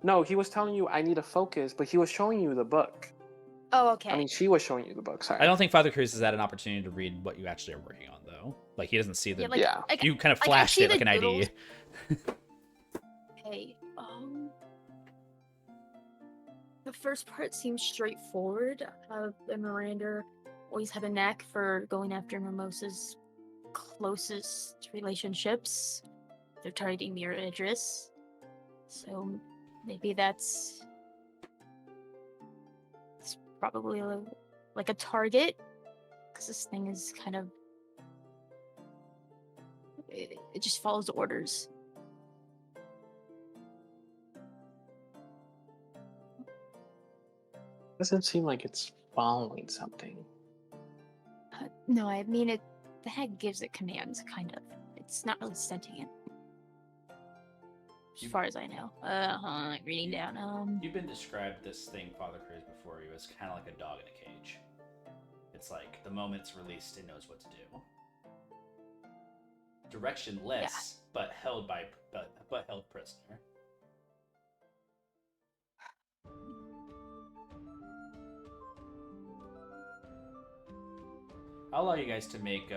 E: No, he was telling you I need to focus, but he was showing you the book.
C: Oh, okay.
E: I mean, she was showing you the book. Sorry.
A: I don't think Father Cruz has had an opportunity to read what you actually are working on, though. Like, he doesn't see the.
E: Yeah.
A: You kind of flashed it like an idea.
C: Okay. The first part seems straightforward. And Miranda always had a knack for going after Mimosa's closest relationships. They're targeting Mira Idris. So maybe it's probably like a target. Because this thing is kind of... It just follows orders.
E: Doesn't seem like it's following something.
C: No, I mean, the head gives it commands, kind of. It's not really sentient. As far as I know. Reading down.
A: You've been described this thing, Father Cruz, before you, as kind of like a dog in a cage. It's like, the moment it's released, it knows what to do. Directionless, but held prisoner. I'll allow you guys to make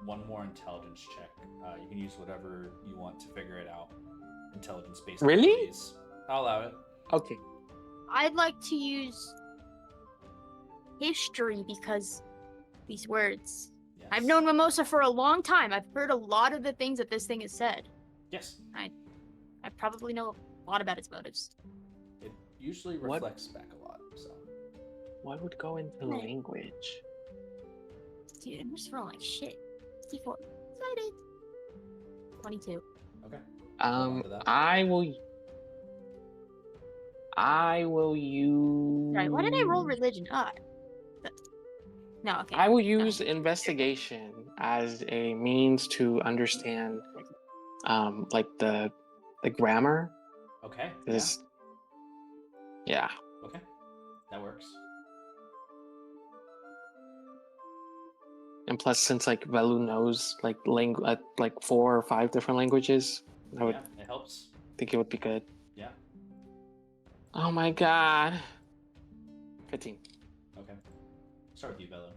A: one more intelligence check. You can use whatever you want to figure it out. Intelligence-based.
E: Really?
A: abilities. I'll allow it.
E: Okay.
C: I'd like to use history because these words.
A: Yes.
C: I've known Mimosa for a long time. I've heard a lot of the things that this thing has said.
A: Yes.
C: I probably know a lot about its motives.
A: It usually reflects back a lot, so.
E: What would go into language?
C: Dude, I'm just rolling like shit. 54. Excited. 22.
A: Okay.
E: I will use...
C: Sorry, why did I roll religion? No, okay.
E: I will use investigation as a means to understand, like the grammar.
A: Okay.
E: Yeah.
A: Okay. That works.
E: And plus, since like Velu knows like 4 or 5 different languages, it
A: helps.
E: think it would be good.
A: Yeah.
E: Oh my god. 15.
A: Okay. Start with you, Bello.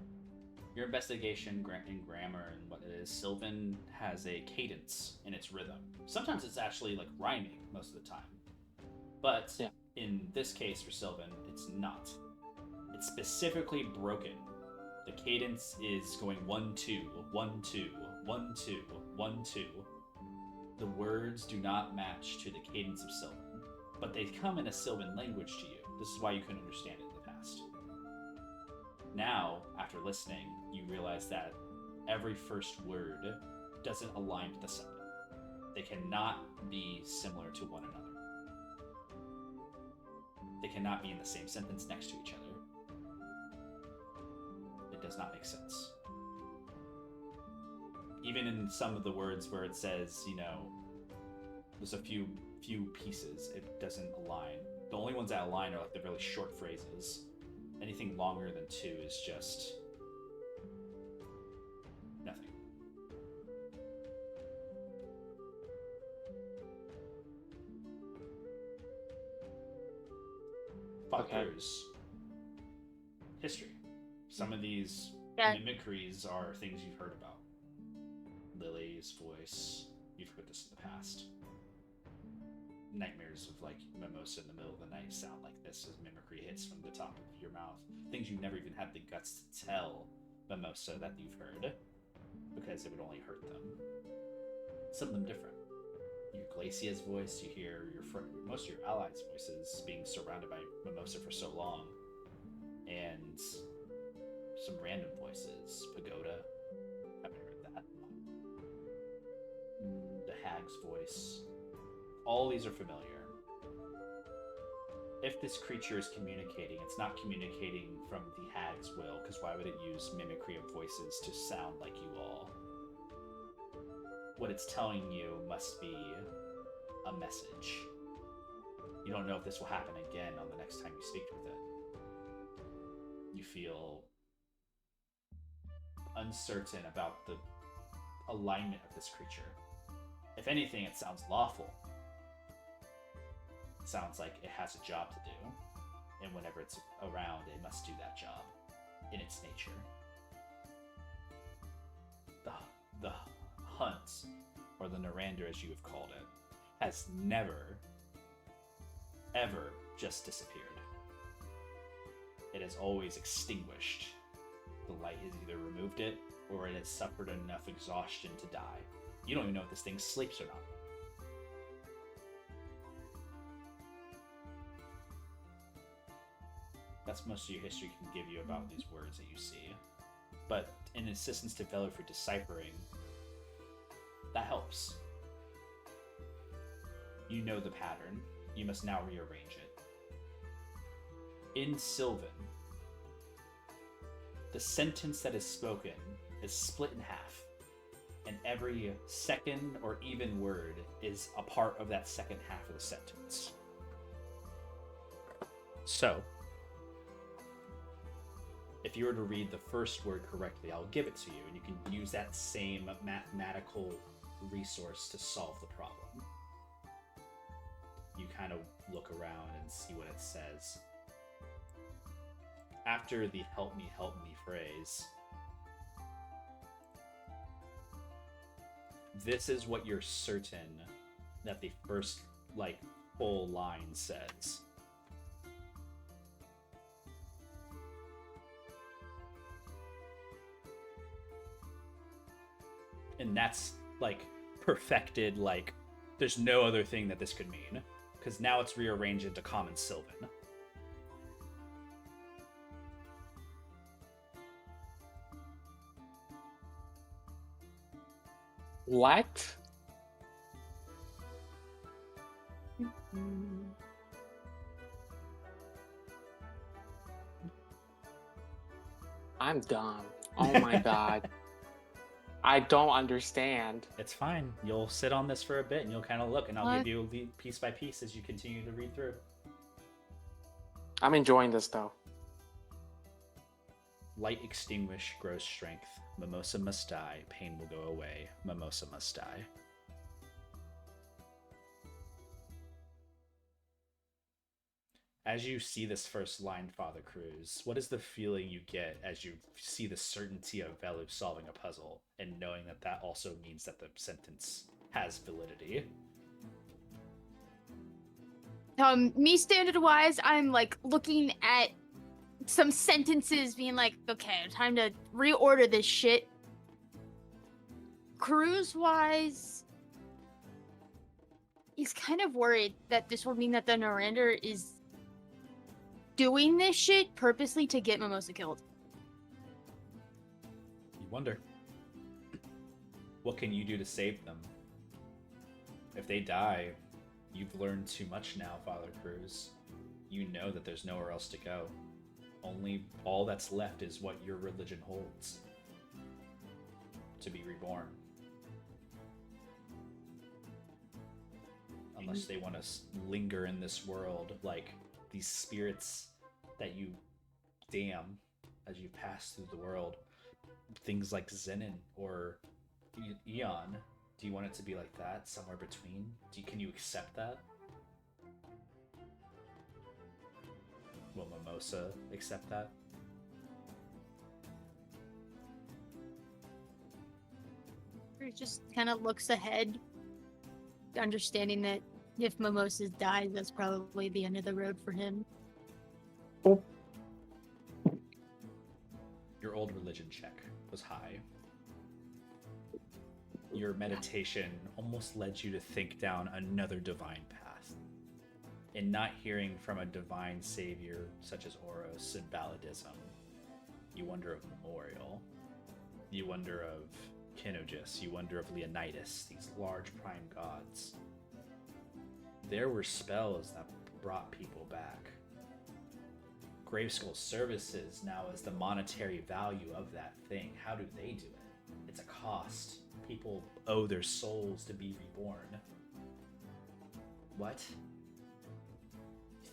A: Your investigation in grammar and what it is, Sylvan has a cadence in its rhythm. Sometimes it's actually like rhyming most of the time. But in this case for Sylvan, it's not. It's specifically broken. The cadence is going 1 2 1 2 1 2 1 2. The words do not match to the cadence of Sylvan, but they come in a Sylvan language to you. This is why you couldn't understand it in the past. Now, after listening, you realize that every first word doesn't align with the second. They cannot be similar to one another. They cannot be in the same sentence next to each other. It does not make sense. Even in some of the words where it says, there's a few pieces, it doesn't align. The only ones that align are like the really short phrases. Anything longer than 2 is just nothing. Fuckers. History. Some of these mimicries are things you've heard about. Lily's voice. You've heard this in the past. Nightmares of like Mimosa in the middle of the night sound like this as mimicry hits from the top of your mouth. Things you never even had the guts to tell Mimosa that you've heard, because it would only hurt them. Some of them different. You hear Glacia's voice, you hear most of your allies' voices being surrounded by Mimosa for so long, and some random voices. Pagoda, haven't heard that. The hag's voice. All these are familiar. If this creature is communicating, it's not communicating from the hag's will, because why would it use mimicry of voices to sound like you all? What it's telling you must be a message. You don't know if this will happen again on the next time you speak with it. You feel uncertain about the alignment of this creature. If anything, it sounds lawful. It sounds like it has a job to do, and whenever it's around, it must do that job in its nature. The hunt, or the Narander as you have called it, has never, ever just disappeared. It has always extinguished. The light has either removed it, or it has suffered enough exhaustion to die. You don't even know if this thing sleeps or not. That's most of your history can give you about these words that you see. But an assistance developed for deciphering, that helps. You know the pattern. You must now rearrange it. In Sylvan, the sentence that is spoken is split in half, and every second or even word is a part of that second half of the sentence. So, if you were to read the first word correctly, I'll give it to you, and you can use that same mathematical resource to solve the problem. You kind of look around and see what it says. After the help me phrase, this is what you're certain that the first, whole line says. And that's, perfected, there's no other thing that this could mean. Because now it's rearranged into Common Sylvan.
E: What? I'm dumb. Oh my god. I don't understand.
A: It's fine. You'll sit on this for a bit and you'll kind of look, and I'll give you piece by piece as you continue to read through.
E: I'm enjoying this though.
A: Light extinguish grows strength. Mimosa must die. Pain will go away. Mimosa must die. As you see this first line, Father Cruz, what is the feeling you get as you see the certainty of Velu solving a puzzle and knowing that that also means that the sentence has validity?
C: Me standard-wise, I'm looking at some sentences being okay, time to reorder this shit. Cruz-wise, he's kind of worried that this will mean that the Narander is doing this shit purposely to get Mimosa killed.
A: You wonder. What can you do to save them? If they die, you've learned too much now, Father Cruz. You know that there's nowhere else to go. Only all that's left is what your religion holds. To be reborn. Unless they want to linger in this world like these spirits that you dam as you pass through the world. Things like Zenon or Eon. Do you want it to be like that, somewhere between? Can you accept that? Will Mimosa accept that?
C: He just kind of looks ahead, understanding that if Mimosa dies, that's probably the end of the road for him.
E: Oh.
A: Your old religion check was high. Your meditation almost led you to think down another divine path. In not hearing from a divine savior such as Oros and Balladism, you wonder of Memorial. You wonder of Kinogis. You wonder of Leonidas, these large prime gods. There were spells that brought people back. Graveskull Services now is the monetary value of that thing. How do they do it? It's a cost. People owe their souls to be reborn. What?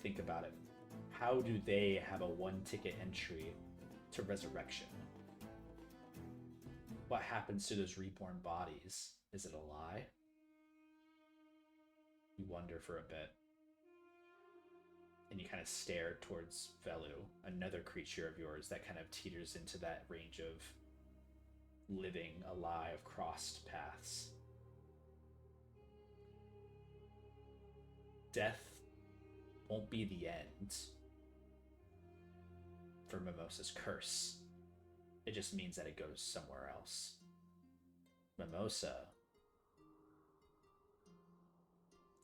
A: Think about it. How do they have a one-ticket entry to resurrection? What happens to those reborn bodies? Is it a lie? You wonder for a bit. And you kind of stare towards Velu, another creature of yours that kind of teeters into that range of living alive, crossed paths. Death won't be the end for Mimosa's curse. It just means that it goes somewhere else. Mimosa,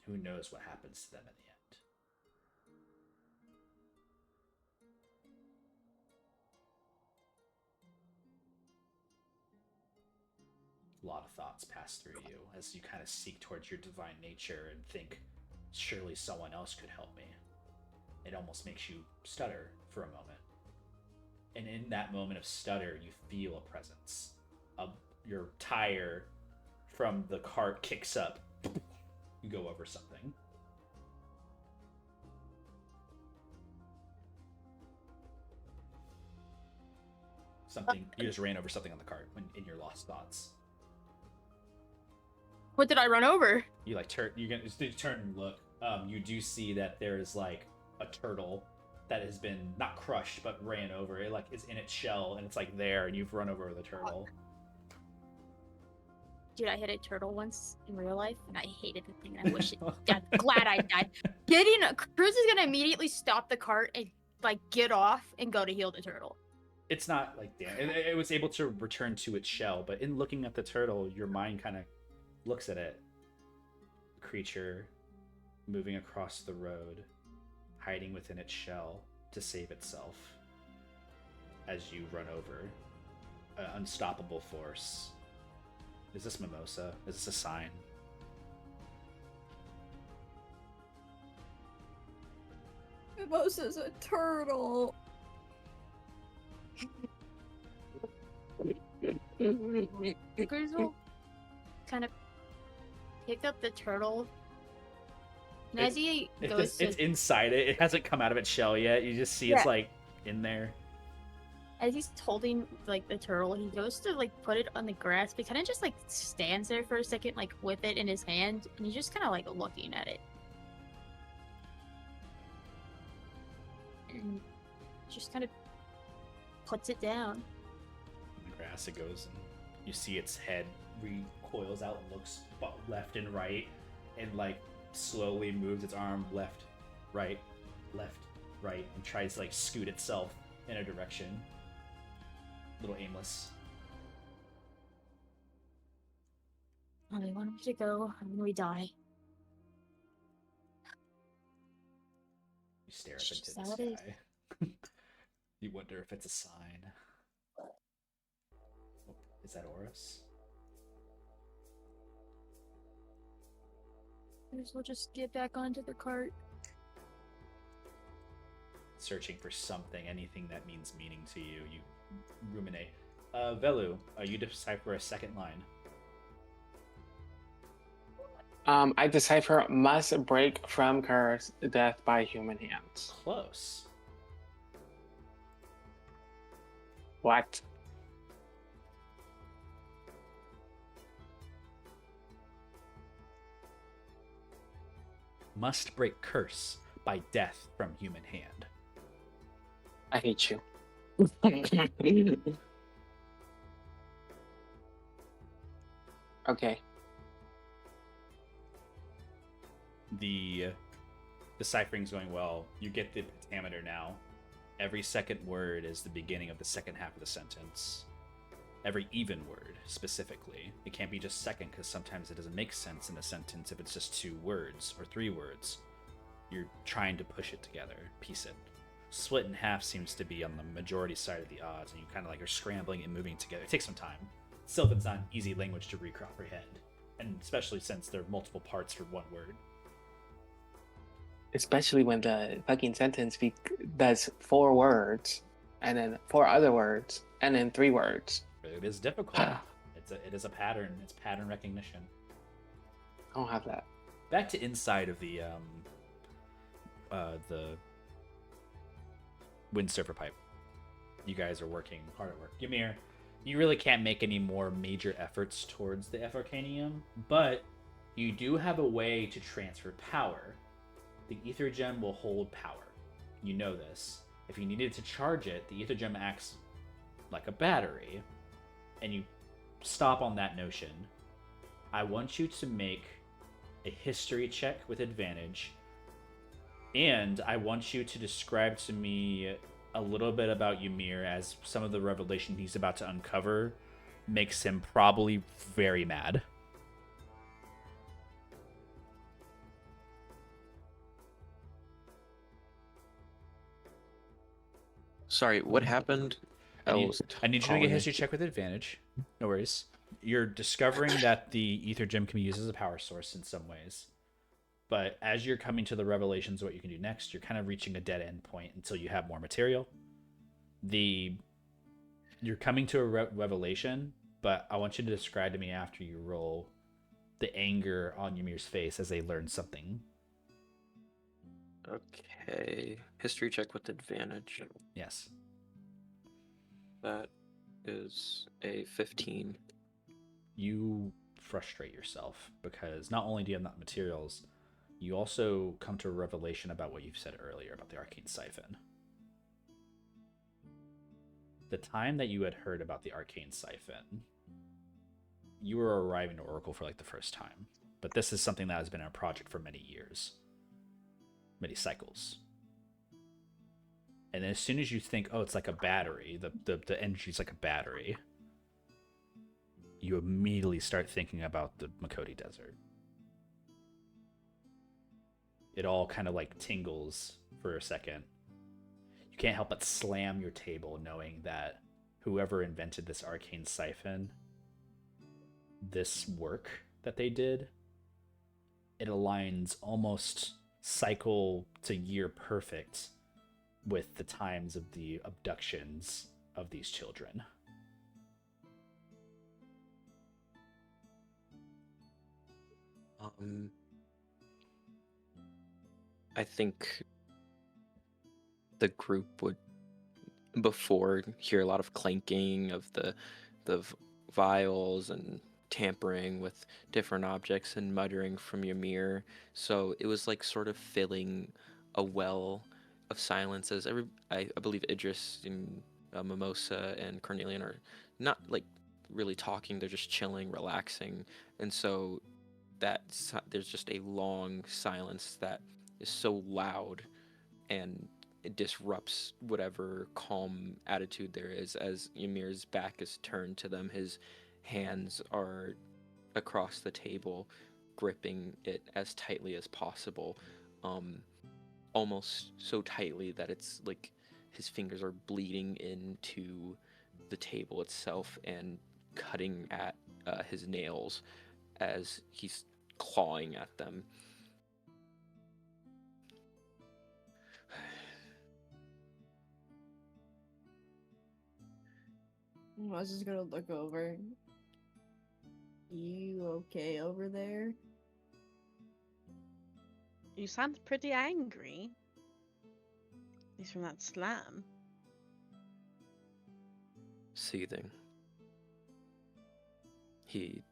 A: who knows what happens to them in the end? A lot of thoughts pass through you as you kind of seek towards your divine nature and think, surely someone else could help me. It almost makes you stutter for a moment. And in that moment of stutter, you feel a presence. Your tire from the cart kicks up. You go over something. You just ran over something on the cart in your lost thoughts.
C: What did I run over?
A: You turn and look. You do see that there is like a turtle that has been not crushed but ran over. It is in its shell and it's there, and you've run over the turtle.
C: Dude, I hit a turtle once in real life, and I hated the thing. And I wish I'm glad I died. Cruz is gonna immediately stop the cart and get off and go to heal the turtle.
A: It's not damn. It was able to return to its shell, but in looking at the turtle, your mind kind of looks at it. Creature moving across the road, hiding within its shell to save itself as you run over. An unstoppable force. Is this Mimosa? Is this a sign?
B: Mimosa's a turtle.
C: Cruz will kind of pick up the turtle. And as he goes
A: it's inside it. It hasn't come out of its shell yet. You just see it's in there.
C: As he's holding the turtle, he goes to put it on the grass, but kind of just stands there for a second, with it in his hand, and he's just kind of looking at it. And just kind of puts it down.
A: In the grass it goes, and you see its head recoils out and looks left and right, and slowly moves its arm left, right, and tries to scoot itself in a direction. A little aimless.
C: I want him to go, and we die.
A: You stare up into the sky. You wonder if it's a sign. Oh, is that Oros?
C: We'll just get back onto the cart.
A: Searching for something, anything that means meaning to you. You ruminate. Velu, you decipher a second line.
E: I decipher must break from curse, death by human hands.
A: Close.
E: What?
A: Must break curse by death from human hand.
E: I hate you. Okay.
A: The deciphering's going well. You get the pentameter now. Every second word is the beginning of the second half of the sentence. Every even word, specifically. It can't be just second, because sometimes it doesn't make sense in a sentence if it's just 2 words or 3 words. You're trying to push it together, piece it. Split in half seems to be on the majority side of the odds, and you kind of like are scrambling and moving together. It takes some time. Still, it's not easy language to comprehend, and especially since there are multiple parts for one word.
E: Especially when the fucking sentence does 4 words, and then 4 other words, and then 3 words.
A: It is difficult. It is a pattern. It's pattern recognition.
E: I don't have that.
A: Back to inside of the windsurfer pipe. You guys are working hard at work. Ymir, you really can't make any more major efforts towards the Arcanium, but you do have a way to transfer power. The ether gem will hold power. You know this. If you needed to charge it, the ether gem acts like a battery, and you stop on that notion. I want you to make a history check with advantage, and I want you to describe to me a little bit about Ymir, as some of the revelation he's about to uncover makes him probably very mad.
D: Sorry, what happened?
A: I need you to make a
D: calling
A: history check with advantage. No worries. You're discovering that the ether gem can be used as a power source in some ways. But as you're coming to the revelations of what you can do next, you're kind of reaching a dead end point until you have more material. You're coming to a revelation, but I want you to describe to me after you roll the anger on Ymir's face as they learn something.
D: Okay. History check with advantage.
A: Yes.
D: That is a 15.
A: You frustrate yourself because not only do you have not materials, you also come to a revelation about what you've said earlier about the arcane siphon. The time that you had heard about the arcane siphon, you were arriving to Oracle for like the first time. But this is something that has been a project for many years. Many cycles. And as soon as you think, oh, it's like a battery, the energy's like a battery, you immediately start thinking about the Makoti Desert. It all kind of like tingles for a second. You can't help but slam your table knowing that whoever invented this arcane siphon, this work that they did, it aligns almost cycle to year perfect with the times of the abductions of these children.
D: I think the group would, before, hear a lot of clanking of the vials and tampering with different objects and muttering from Ymir. So it was like sort of filling a well of silence, as I believe Idris and Mimosa and Cornelian are not like really talking, they're just chilling, relaxing. And so there's just a long silence that is so loud, and it disrupts whatever calm attitude there is as Ymir's back is turned to them. His hands are across the table, gripping it as tightly as possible, almost so tightly that it's like his fingers are bleeding into the table itself and cutting at his nails as he's clawing at them.
B: I was just gonna look over. You okay over there?
F: You sound pretty angry. At least from that slam.
D: seething. A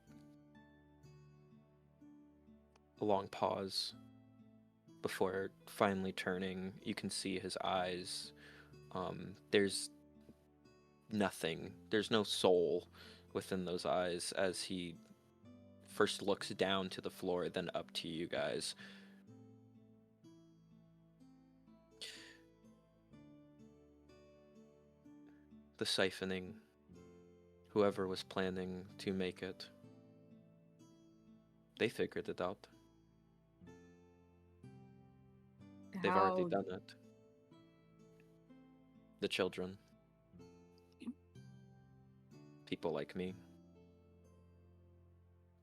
D: long pause before finally turning. You can see his eyes. There's nothing. There's no soul within those eyes as he first looks down to the floor, then up to you guys. The siphoning, whoever was planning to make it, they figured it out. They've already done it. The children. People like me.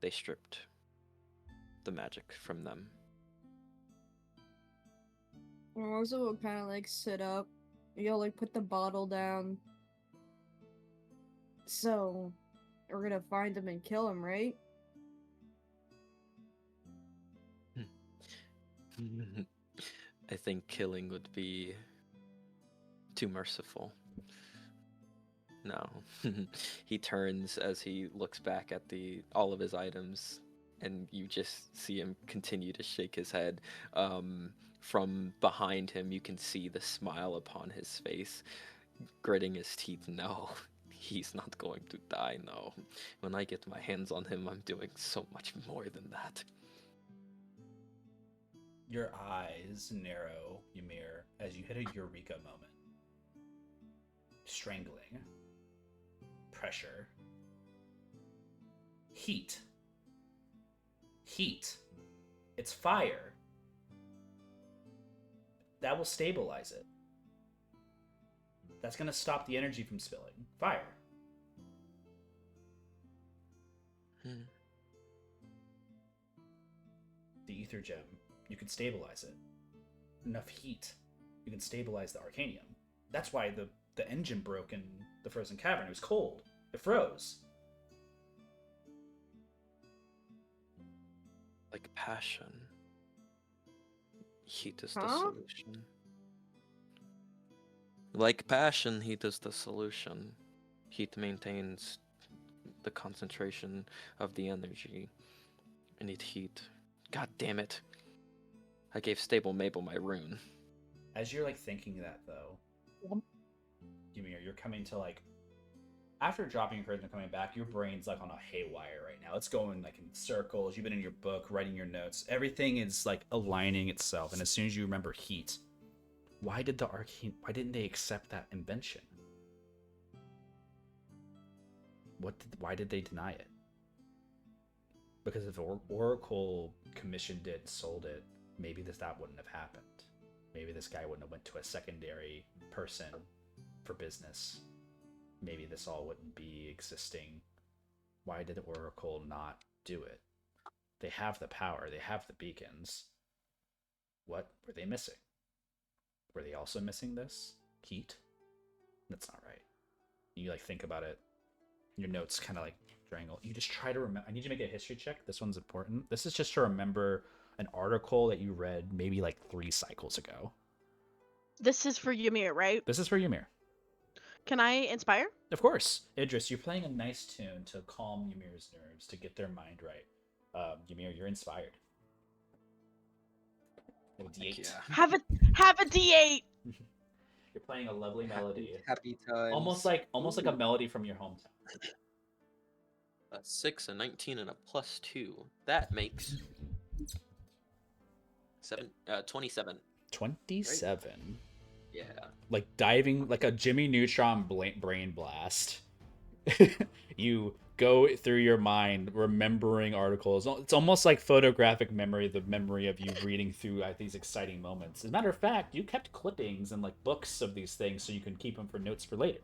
D: They stripped the magic from them.
B: Mimosa will kind of like sit up. You'll like put the bottle down. So, we're gonna find him and kill him, right?
D: I think killing would be too merciful. No. He turns as he looks back at all of his items, and you just see him continue to shake his head. From behind him, you can see the smile upon his face, gritting his teeth. No, he's not going to die, no. When I get my hands on him, I'm doing so much more than that.
A: Your eyes narrow, Ymir, as you hit a eureka moment. Strangling. Pressure. Heat. Heat. It's fire. That will stabilize it. That's going to stop the energy from spilling. Fire. The ether gem. You can stabilize it. Enough heat. You can stabilize the arcanium. That's why the engine broke in the frozen cavern. It was cold. It froze.
D: Like passion. Heat is the solution. Like passion, heat is the solution. Heat maintains the concentration of the energy. I need heat. God damn it. I gave Stable Mabel my rune.
A: As you're like thinking that though, Ymir, you're coming to like, after dropping your courage and coming back, your brain's like on a haywire right now. It's going like in circles. You've been in your book, writing your notes. Everything is like aligning itself. And as soon as you remember heat, why didn't they accept that invention? Why did they deny it? Because if Oracle commissioned it, sold it, maybe that wouldn't have happened. Maybe this guy wouldn't have went to a secondary person for business. Maybe this all wouldn't be existing. Why did Oracle not do it? They have the power. They have the beacons. What were they missing? Were they also missing this? Heat? That's not right. You like think about it. Your notes kind of like strangle. You just try to remember. I need you to make a history check. This one's important. This is just to remember an article that you read maybe like 3 cycles ago.
F: This is for Ymir, right?
A: This is for Ymir.
F: Can I inspire?
A: Of course. Idris, you're playing a nice tune to calm Ymir's nerves, to get their mind right. Ymir, you're inspired. A D8.
D: Yeah.
F: Have a D8.
A: You're playing a lovely melody.
H: Happy times.
A: Almost like a melody from your hometown.
D: A 6, a 19, and a +2. That makes 27.
A: 27.
D: Right? Yeah.
A: Like diving, like a Jimmy Neutron brain blast. You go through your mind, remembering articles. It's almost like photographic memory, the memory of you reading through these exciting moments. As a matter of fact, you kept clippings and like books of these things so you can keep them for notes for later.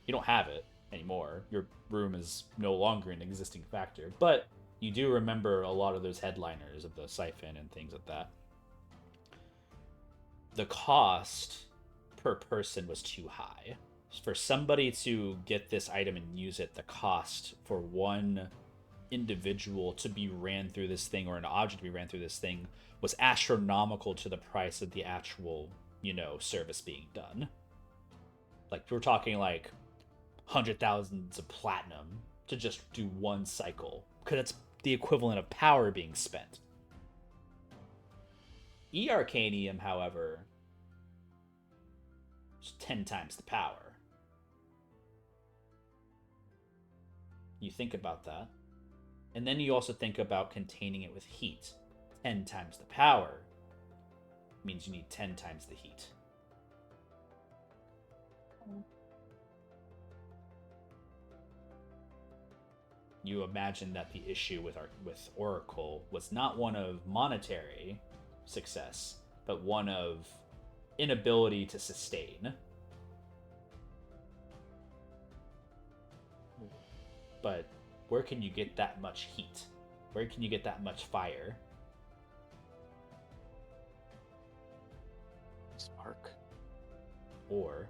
A: You don't have it anymore. Your room is no longer an existing factor, but you do remember a lot of those headliners of the siphon and things like that. The cost per person was too high. For somebody to get this item and use it, the cost for one individual to be ran through this thing, or an object to be ran through this thing, was astronomical to the price of the actual, service being done. Like, we're talking like 100,000s of platinum to just do one cycle, because it's the equivalent of power being spent. E-Arcanium, however, is 10 times the power. You think about that. And then you also think about containing it with heat. 10 times the power means you need 10 times the heat. You imagine that the issue with Oracle was not one of monetary success, but one of inability to sustain. But where can you get that much heat? Where can you get that much fire?
D: Spark.
A: Or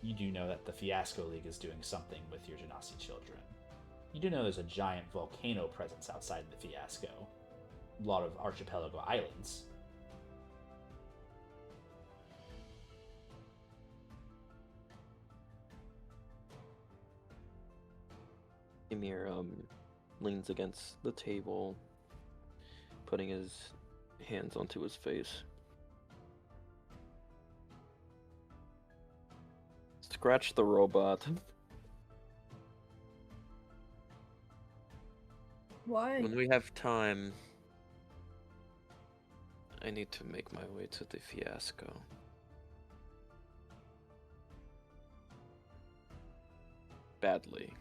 A: you do know that the Fiasco League is doing something with your Genasi children. You do know there's a giant volcano presence outside the Fiasco. A lot of archipelago islands.
D: Ymir leans against the table, putting his hands onto his face. Scratch the robot.
B: Why?
D: When we have time, I need to make my way to the Fiasco. Badly.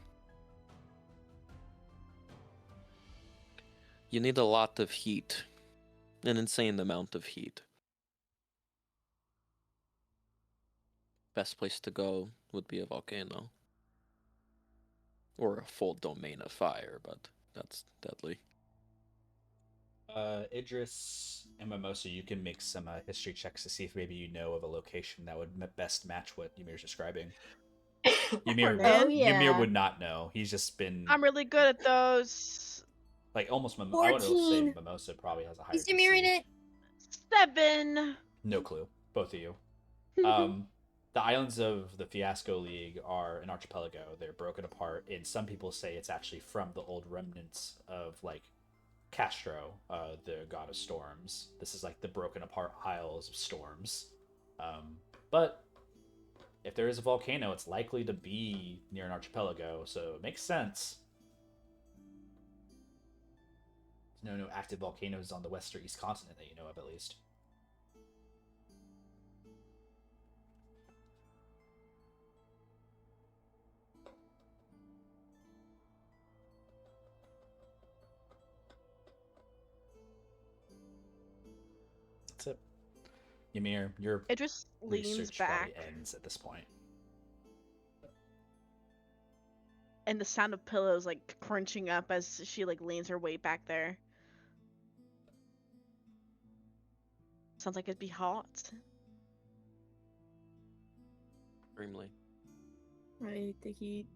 D: You need a lot of heat. An insane amount of heat. Best place to go would be a volcano. Or a full domain of fire, but that's deadly.
A: Idris and Mimosa, you can make some history checks to see if maybe you know of a location that would best match what Ymir's describing. Ymir,
B: Oh,
A: Ymir
B: yeah.
A: would not know. He's just been
F: I'm really good at those.
A: like almost. I would say
G: 14.
A: Mimosa probably has a higher
G: Is Ymir in
A: DC.
G: it?
F: 7.
A: No clue. Both of you. The islands of the Fiasco League are an archipelago. They're broken apart, and some people say it's actually from the old remnants of like Castro, the god of storms. This is like the broken apart Isles of Storms. But if there is a volcano, it's likely to be near an archipelago, so it makes sense. There's no active volcanoes on the west or east continent that you know of, at least. That's it. Ymir, your
F: Idris leans
A: research
F: back,
A: probably ends at this point.
F: and the sound of pillows like crunching up as she like leans her weight back there. Sounds like it'd be hot.
D: Extremely.
B: Right, the heat.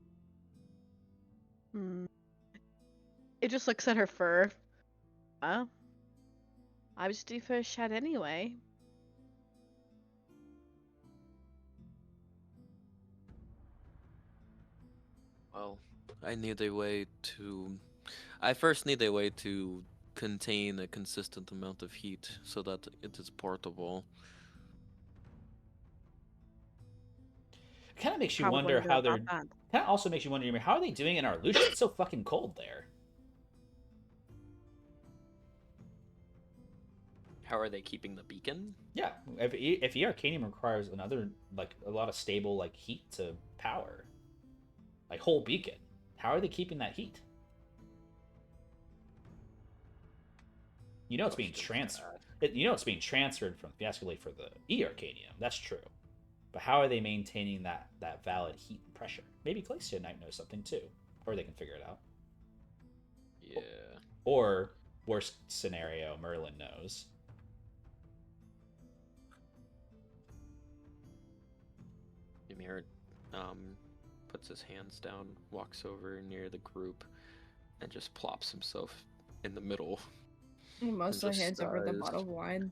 F: It just looks at her fur. Well, I was due for a shed anyway.
D: Well, I need a way to... I first need a way to contain a consistent amount of heat so that it is portable.
A: It kind of makes you
F: How we
A: wonder
F: gonna go
A: how they're.
F: about that?
A: Kind of also makes you wonder, Ymir, how are they doing in Arlucia? It's so fucking cold there.
D: How are they keeping the beacon?
A: Yeah, if Arcanium requires another like a lot of stable like heat to power, like whole beacon, how are they keeping that heat? You know it's being transferred. You know it's being transferred from Fiasco Lake for the Arcanium. That's true. But how are they maintaining that valid heat and pressure? Maybe Glacia Knight knows something too, or they can figure it out.
D: Yeah.
A: Or worst scenario, Merlin knows.
D: Ymir puts his hands down, walks over near the group, and just plops himself in the middle.
B: Mimosa
D: just
B: hands over the
D: sighs.
B: bottle of wine.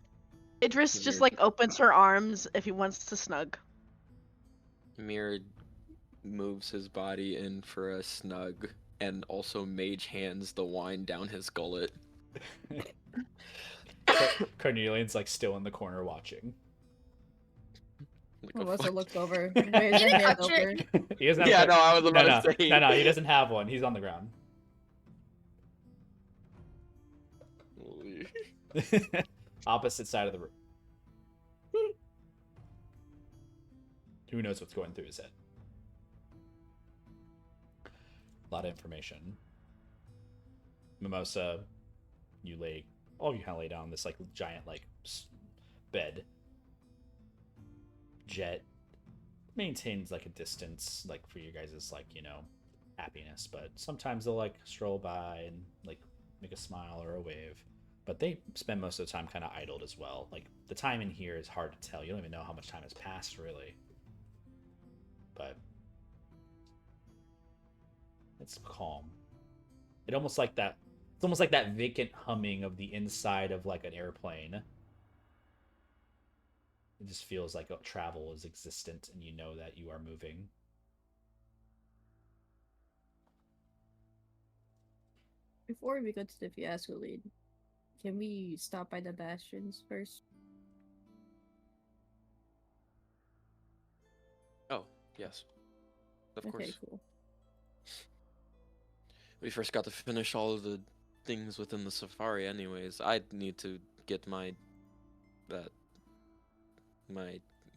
F: Idris
D: Ymir-
F: just like opens her arms if he wants to snug.
D: Ymir moves his body in for a snug and also mage hands the wine down his gullet.
A: Carnelian's like still in the corner watching.
D: Like a
B: Melissa
D: fuck-
B: looks over,
C: You
B: raises her
C: didn't
B: hand
C: touch
B: over.
C: it.
A: He doesn't have
D: Yeah,
A: a
D: no, I was about
A: no,
D: to say.
A: no, he doesn't have one. He's on the ground. Opposite side of the room. Who knows what's going through his head? A lot of information. Mimosa, all of you kind of lay down this like giant like bed. Jet maintains like a distance, like for you guys' like, you know, happiness, but sometimes they'll like stroll by and like make a smile or a wave. But they spend most of the time kind of idled as well. Like the time in here is hard to tell. You don't even know how much time has passed really. But it's calm. It's almost like that vacant humming of the inside of like an airplane. It just feels like travel is existent and you know that you are moving.
B: Before we go to the fiasco lead, can we stop by the bastions first?
D: Oh, yes. Of
B: Okay,
D: course.
B: cool.
D: We first got to finish all of the things within the safari anyways. I need to get my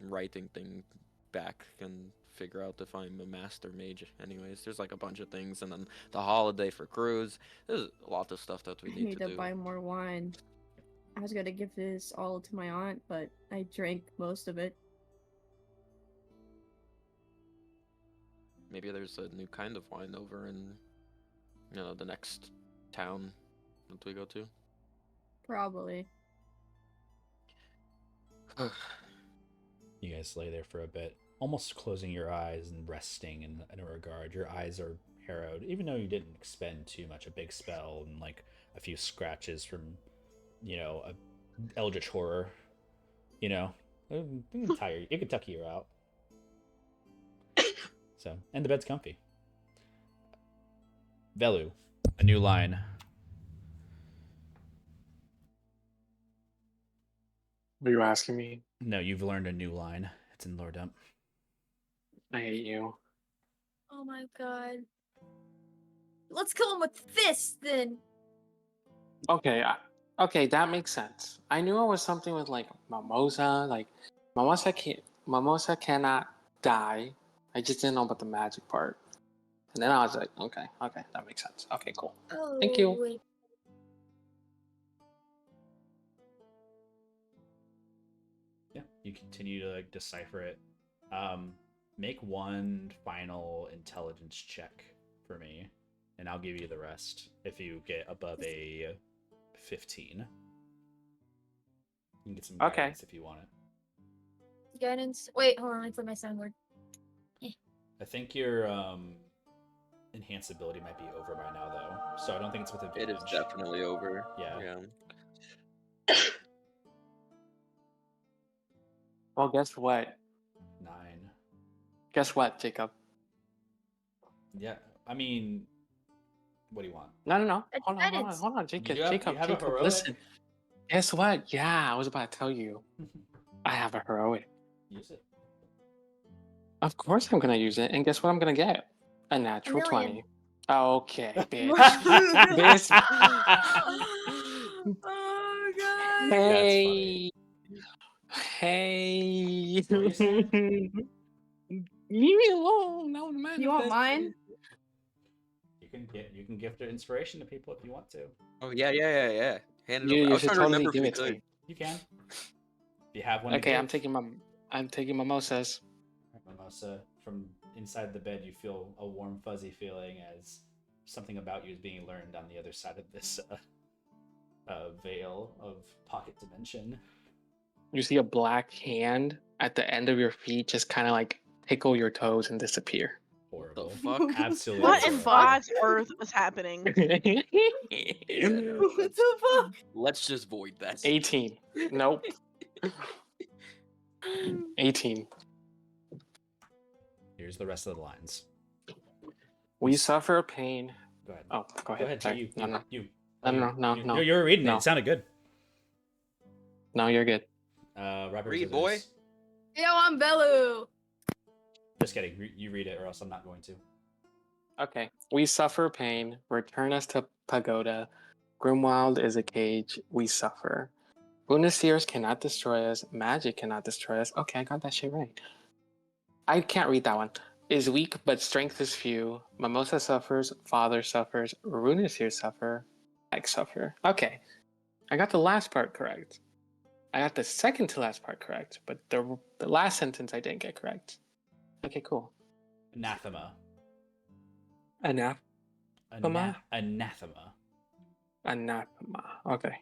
D: writing thing back and figure out if I'm a master mage anyways. There's like a bunch of things, and then the holiday for crews. There's a lot of stuff that we
B: I
D: need
B: need
D: to
B: to
D: do.
B: buy more wine. I was gonna give this all to my aunt, but I drank most of it.
D: Maybe there's a new kind of wine over in, you know, the next town that we go to.
B: Probably.
A: You guys lay there for a bit, almost closing your eyes and resting in a regard. Your eyes are harrowed, even though you didn't expend too much. A big spell and like a few scratches from, you know, a eldritch horror. You know, it can tuck you out. So, and the bed's comfy. Velu, a new line.
E: Are you asking me?
A: No, you've learned a new line. It's in Lore Dump.
E: I hate you.
C: Oh my god. Let's kill him with this then.
E: Okay, okay, that makes sense. I knew it was something with like Mimosa, like Mimosa cannot die. I just didn't know about the magic part. And then I was like, okay, that makes sense. Okay, cool.
C: Oh,
E: Thank you.
C: wait.
A: Yeah, you continue to like decipher it. Make one final intelligence check for me, and I'll give you the rest if you get above a 15. You can get some
E: Okay.
A: guidance if you want it.
C: Guidance. Wait, hold on. Let me put my sound word.
A: I think your enhanced ability might be over by now, though, so I don't think it's with
D: It
A: advantage.
D: is definitely over.
A: Yeah.
E: Well, guess what?
A: 9.
E: Guess what, Jacob?
A: Yeah, I mean, what do you want?
E: No.
C: It's
E: Hold
C: guidance.
E: on, Jacob.
A: You have a
E: Jacob,
A: heroic?
E: listen. Guess what? Yeah, I was about to tell you. I have a heroic.
A: Use it.
E: Of course I'm gonna use it, and guess what I'm gonna get? A natural 20.
C: million.
E: Okay, bitch.
C: Bitch.
E: Bitch.
C: Oh god.
E: Hey. Hey.
A: What were you saying?
E: Leave me alone. Now I'm
B: You want mine?
A: You can gift an inspiration to people if you want to.
D: Oh yeah. Hand it over. I
E: You
D: was
E: should
D: trying to
E: totally
D: remember
E: give
D: if
E: it to
D: we
E: me.
A: You can. If you have one.
E: Okay,
A: to
E: I'm
A: give.
E: taking mimosas.
A: Mimosa, from inside the bed, you feel a warm, fuzzy feeling as something about you is being learned on the other side of this veil of pocket dimension.
E: You see a black hand at the end of your feet just kind of like tickle your toes and disappear.
A: Horrible.
D: The fuck?
A: Absolutely.
F: What in
A: horrible.
F: God's earth is happening?
D: Yeah, no,
C: What
D: let's-
C: the fuck?
D: Let's just void that.
E: 18. Nope. 18.
A: Here's the rest of the lines.
E: We suffer pain.
A: Go ahead.
E: Oh, go ahead.
A: Go ahead.
E: Sorry.
A: No.
E: No.
A: You were reading it.
E: No.
A: It sounded good.
E: No, you're good.
A: Rock, paper,
H: Read,
A: scissors.
H: boy.
C: Yo, I'm Belu.
A: Just kidding. You read it, or else I'm not going to.
E: Okay. We suffer pain. Return us to Pagoda. Grimwild is a cage. We suffer. Runiseers cannot destroy us. Magic cannot destroy us. Okay, I got that shit right. I can't read that one. Is weak, but strength is few. Mimosa suffers. Father suffers. Runiseer suffer. I suffer. Okay. I got the last part correct. I got the second to last part correct, but the last sentence I didn't get correct. Okay, cool.
A: Anathema.
E: Anathema?
A: Anathema.
E: Anathema. Okay.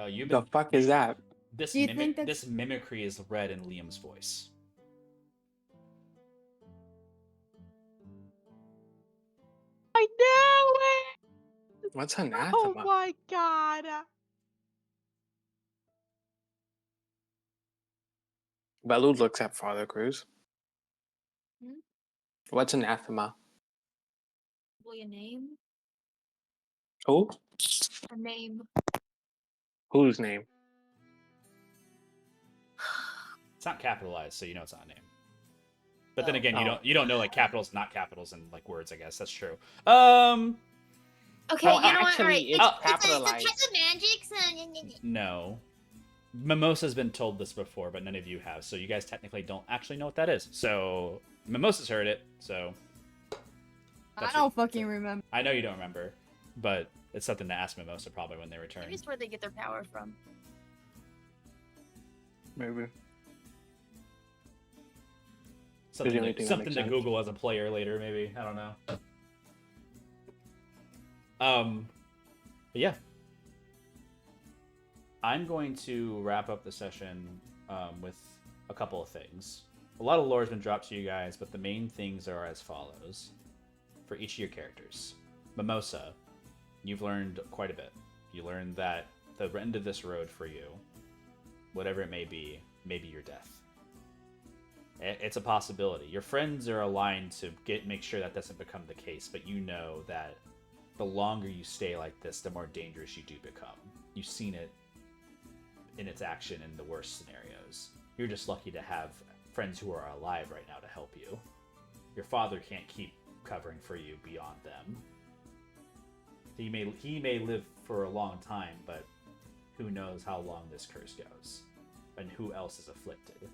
A: You've
E: The
A: been,
E: fuck is that?
A: This
B: Do you think that's-
A: this mimicry is read in Liam's voice.
F: I know it!
E: What's
F: Oh
E: anathema?
F: my god.
E: Belu looks at Father Cruz.
C: Hmm?
E: What's anathema?
C: Will a name?
E: Who?
C: A name.
E: Whose name?
A: It's not capitalized, so you know it's not a name. But then again,
E: Oh.
A: you don't know like capitals, not capitals, and like words. I guess that's true.
G: Okay,
E: Oh,
G: you know what?
E: actually,
G: Alright,
E: it's
G: it's a
E: capitalized.
G: type of magic, so...
A: No. Mimosa's been told this before, but none of you have, so you guys technically don't actually know what that is. So Mimosa's heard it, so
B: I don't fucking remember.
A: I know you don't remember, but it's something to ask Mimosa probably when they return.
C: Maybe it's where they get their power from.
E: Maybe.
A: Something,
E: the only thing that
A: something
E: makes
A: to
E: sense.
A: Google as a player later, maybe. I don't know. But yeah. I'm going to wrap up the session with a couple of things. A lot of lore has been dropped to you guys, but the main things are as follows for each of your characters. Mimosa, you've learned quite a bit. You learned that the end of this road for you, whatever it may be your death. It's a possibility. Your friends are aligned to make sure that doesn't become the case, but you know that the longer you stay like this, the more dangerous you do become. You've seen it in its action in the worst scenarios. You're just lucky to have friends who are alive right now to help you. Your father can't keep covering for you beyond them. He may live for a long time, but who knows how long this curse goes, and who else is afflicted.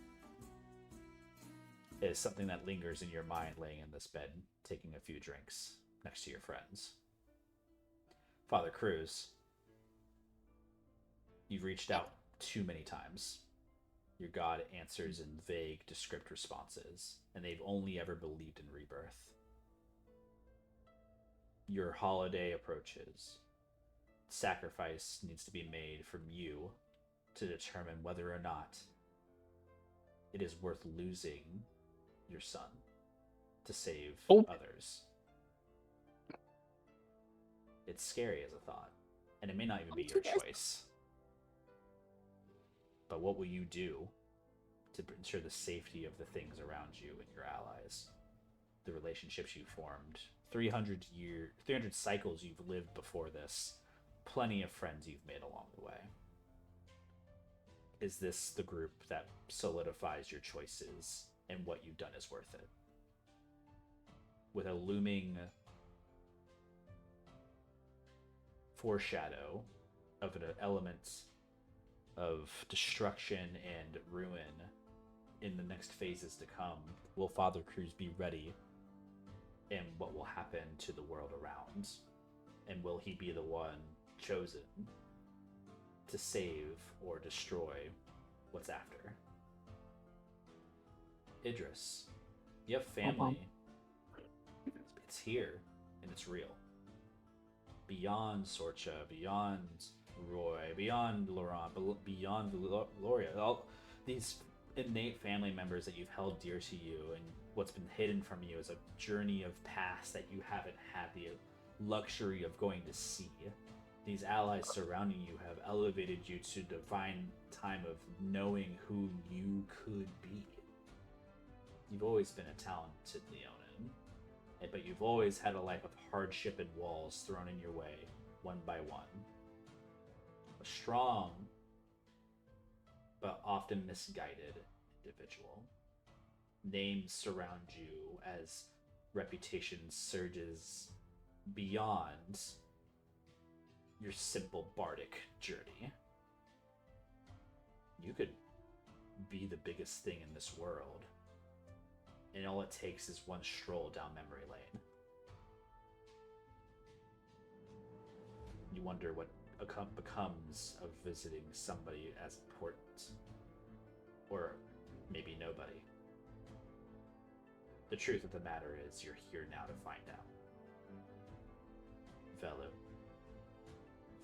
A: It is something that lingers in your mind laying in this bed, taking a few drinks next to your friends. Father Cruz, you've reached out too many times. Your god answers in vague, descript responses, and they've only ever believed in rebirth. Your holiday approaches. Sacrifice needs to be made from you to determine whether or not it is worth losing your son to save others. It's scary as a thought, and it may not even be your choice. But what will you do to ensure the safety of the things around you and your allies? The relationships you formed, 300 cycles you've lived before this, plenty of friends you've made along the way. Is this the group that solidifies your choices and what you've done is worth it? With a looming foreshadow of an element of destruction and ruin in the next phases to come, will Father Cruz be ready? And what will happen to the world around? And will he be the one chosen to save or destroy what's after? Idris, you have family. It's here, and it's real. Beyond Sorcha, beyond Roy, beyond Laurent, beyond Gloria, all these innate family members that you've held dear to you, and what's been hidden from you is a journey of past that you haven't had the luxury of going to see. These allies surrounding you have elevated you to divine time of knowing who you could be. You've always been a talented Leonin, but you've always had a life of hardship and walls thrown in your way, one by one. A strong, but often misguided individual. Names surround you as reputation surges beyond your simple bardic journey. You could be the biggest thing in this world, and all it takes is one stroll down memory lane. You wonder what becomes of visiting somebody as important, or maybe nobody. The truth of the matter is, you're here now to find out. Velu.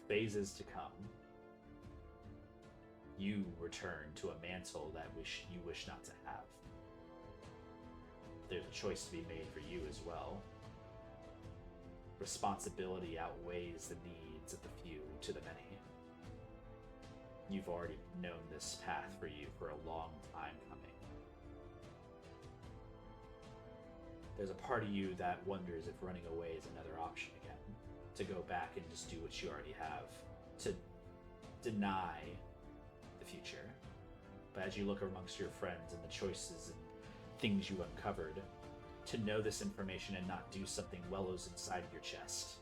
A: Phases to come. You return to a mantle that you wish not to have. There's a choice to be made for you as well. Responsibility outweighs the needs of the few to the many. You've already known this path for you for a long time coming. There's a part of you that wonders if running away is another option again. To go back and just do what you already have. To deny the future. But as you look amongst your friends and the choices and things you uncovered, to know this information and not do something wellows inside of your chest.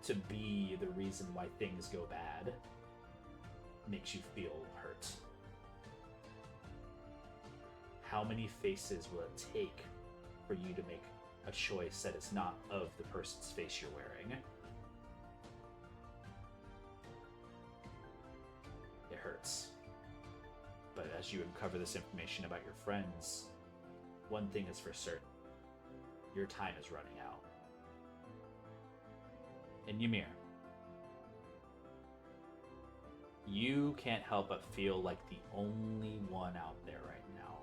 A: To be the reason why things go bad makes you feel hurt. How many faces will it take for you to make a choice that is not of the person's face you're wearing? It hurts. But as you uncover this information about your friends, one thing is for certain. Your time is running out. And Ymir, you can't help but feel like the only one out there right now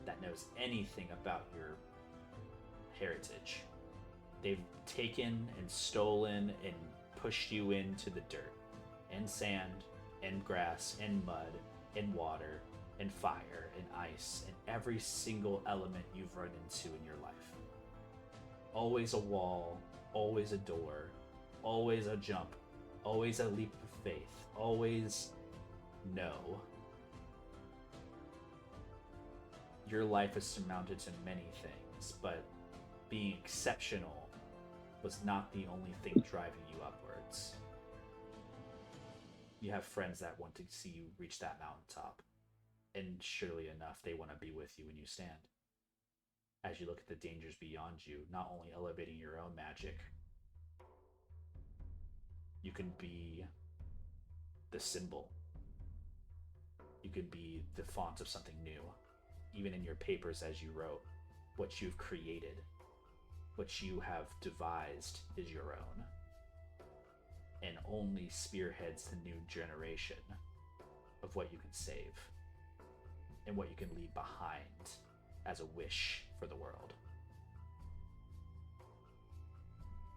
A: that knows anything about your heritage. They've taken and stolen and pushed you into the dirt, and sand, and grass, and mud, and water, and fire, and ice, and every single element you've run into in your life. Always a wall, always a door, always a jump, always a leap of faith, always no. Your life is surmounted to many things, but being exceptional was not the only thing driving you upwards. You have friends that want to see you reach that mountaintop, and surely enough, they want to be with you when you stand. As you look at the dangers beyond you, not only elevating your own magic, you can be the symbol. You could be the font of something new. Even in your papers as you wrote, what you've created, what you have devised is your own. And only spearheads the new generation of what you can save and what you can leave behind as a wish for the world.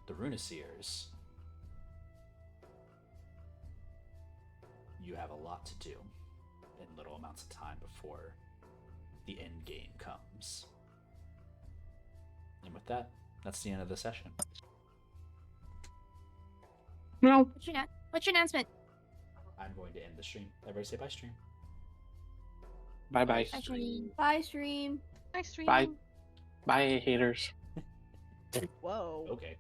A: The Runiseers, you have a lot to do in little amounts of time before the end game comes. And with that, that's the end of the session.
C: No.
G: What's your announcement?
A: I'm going to end the stream. Everybody say bye, stream.
E: Bye bye.
G: Actually,
B: Bye, stream.
F: Nice stream.
E: Bye. Bye, haters.
F: Whoa.
A: Okay.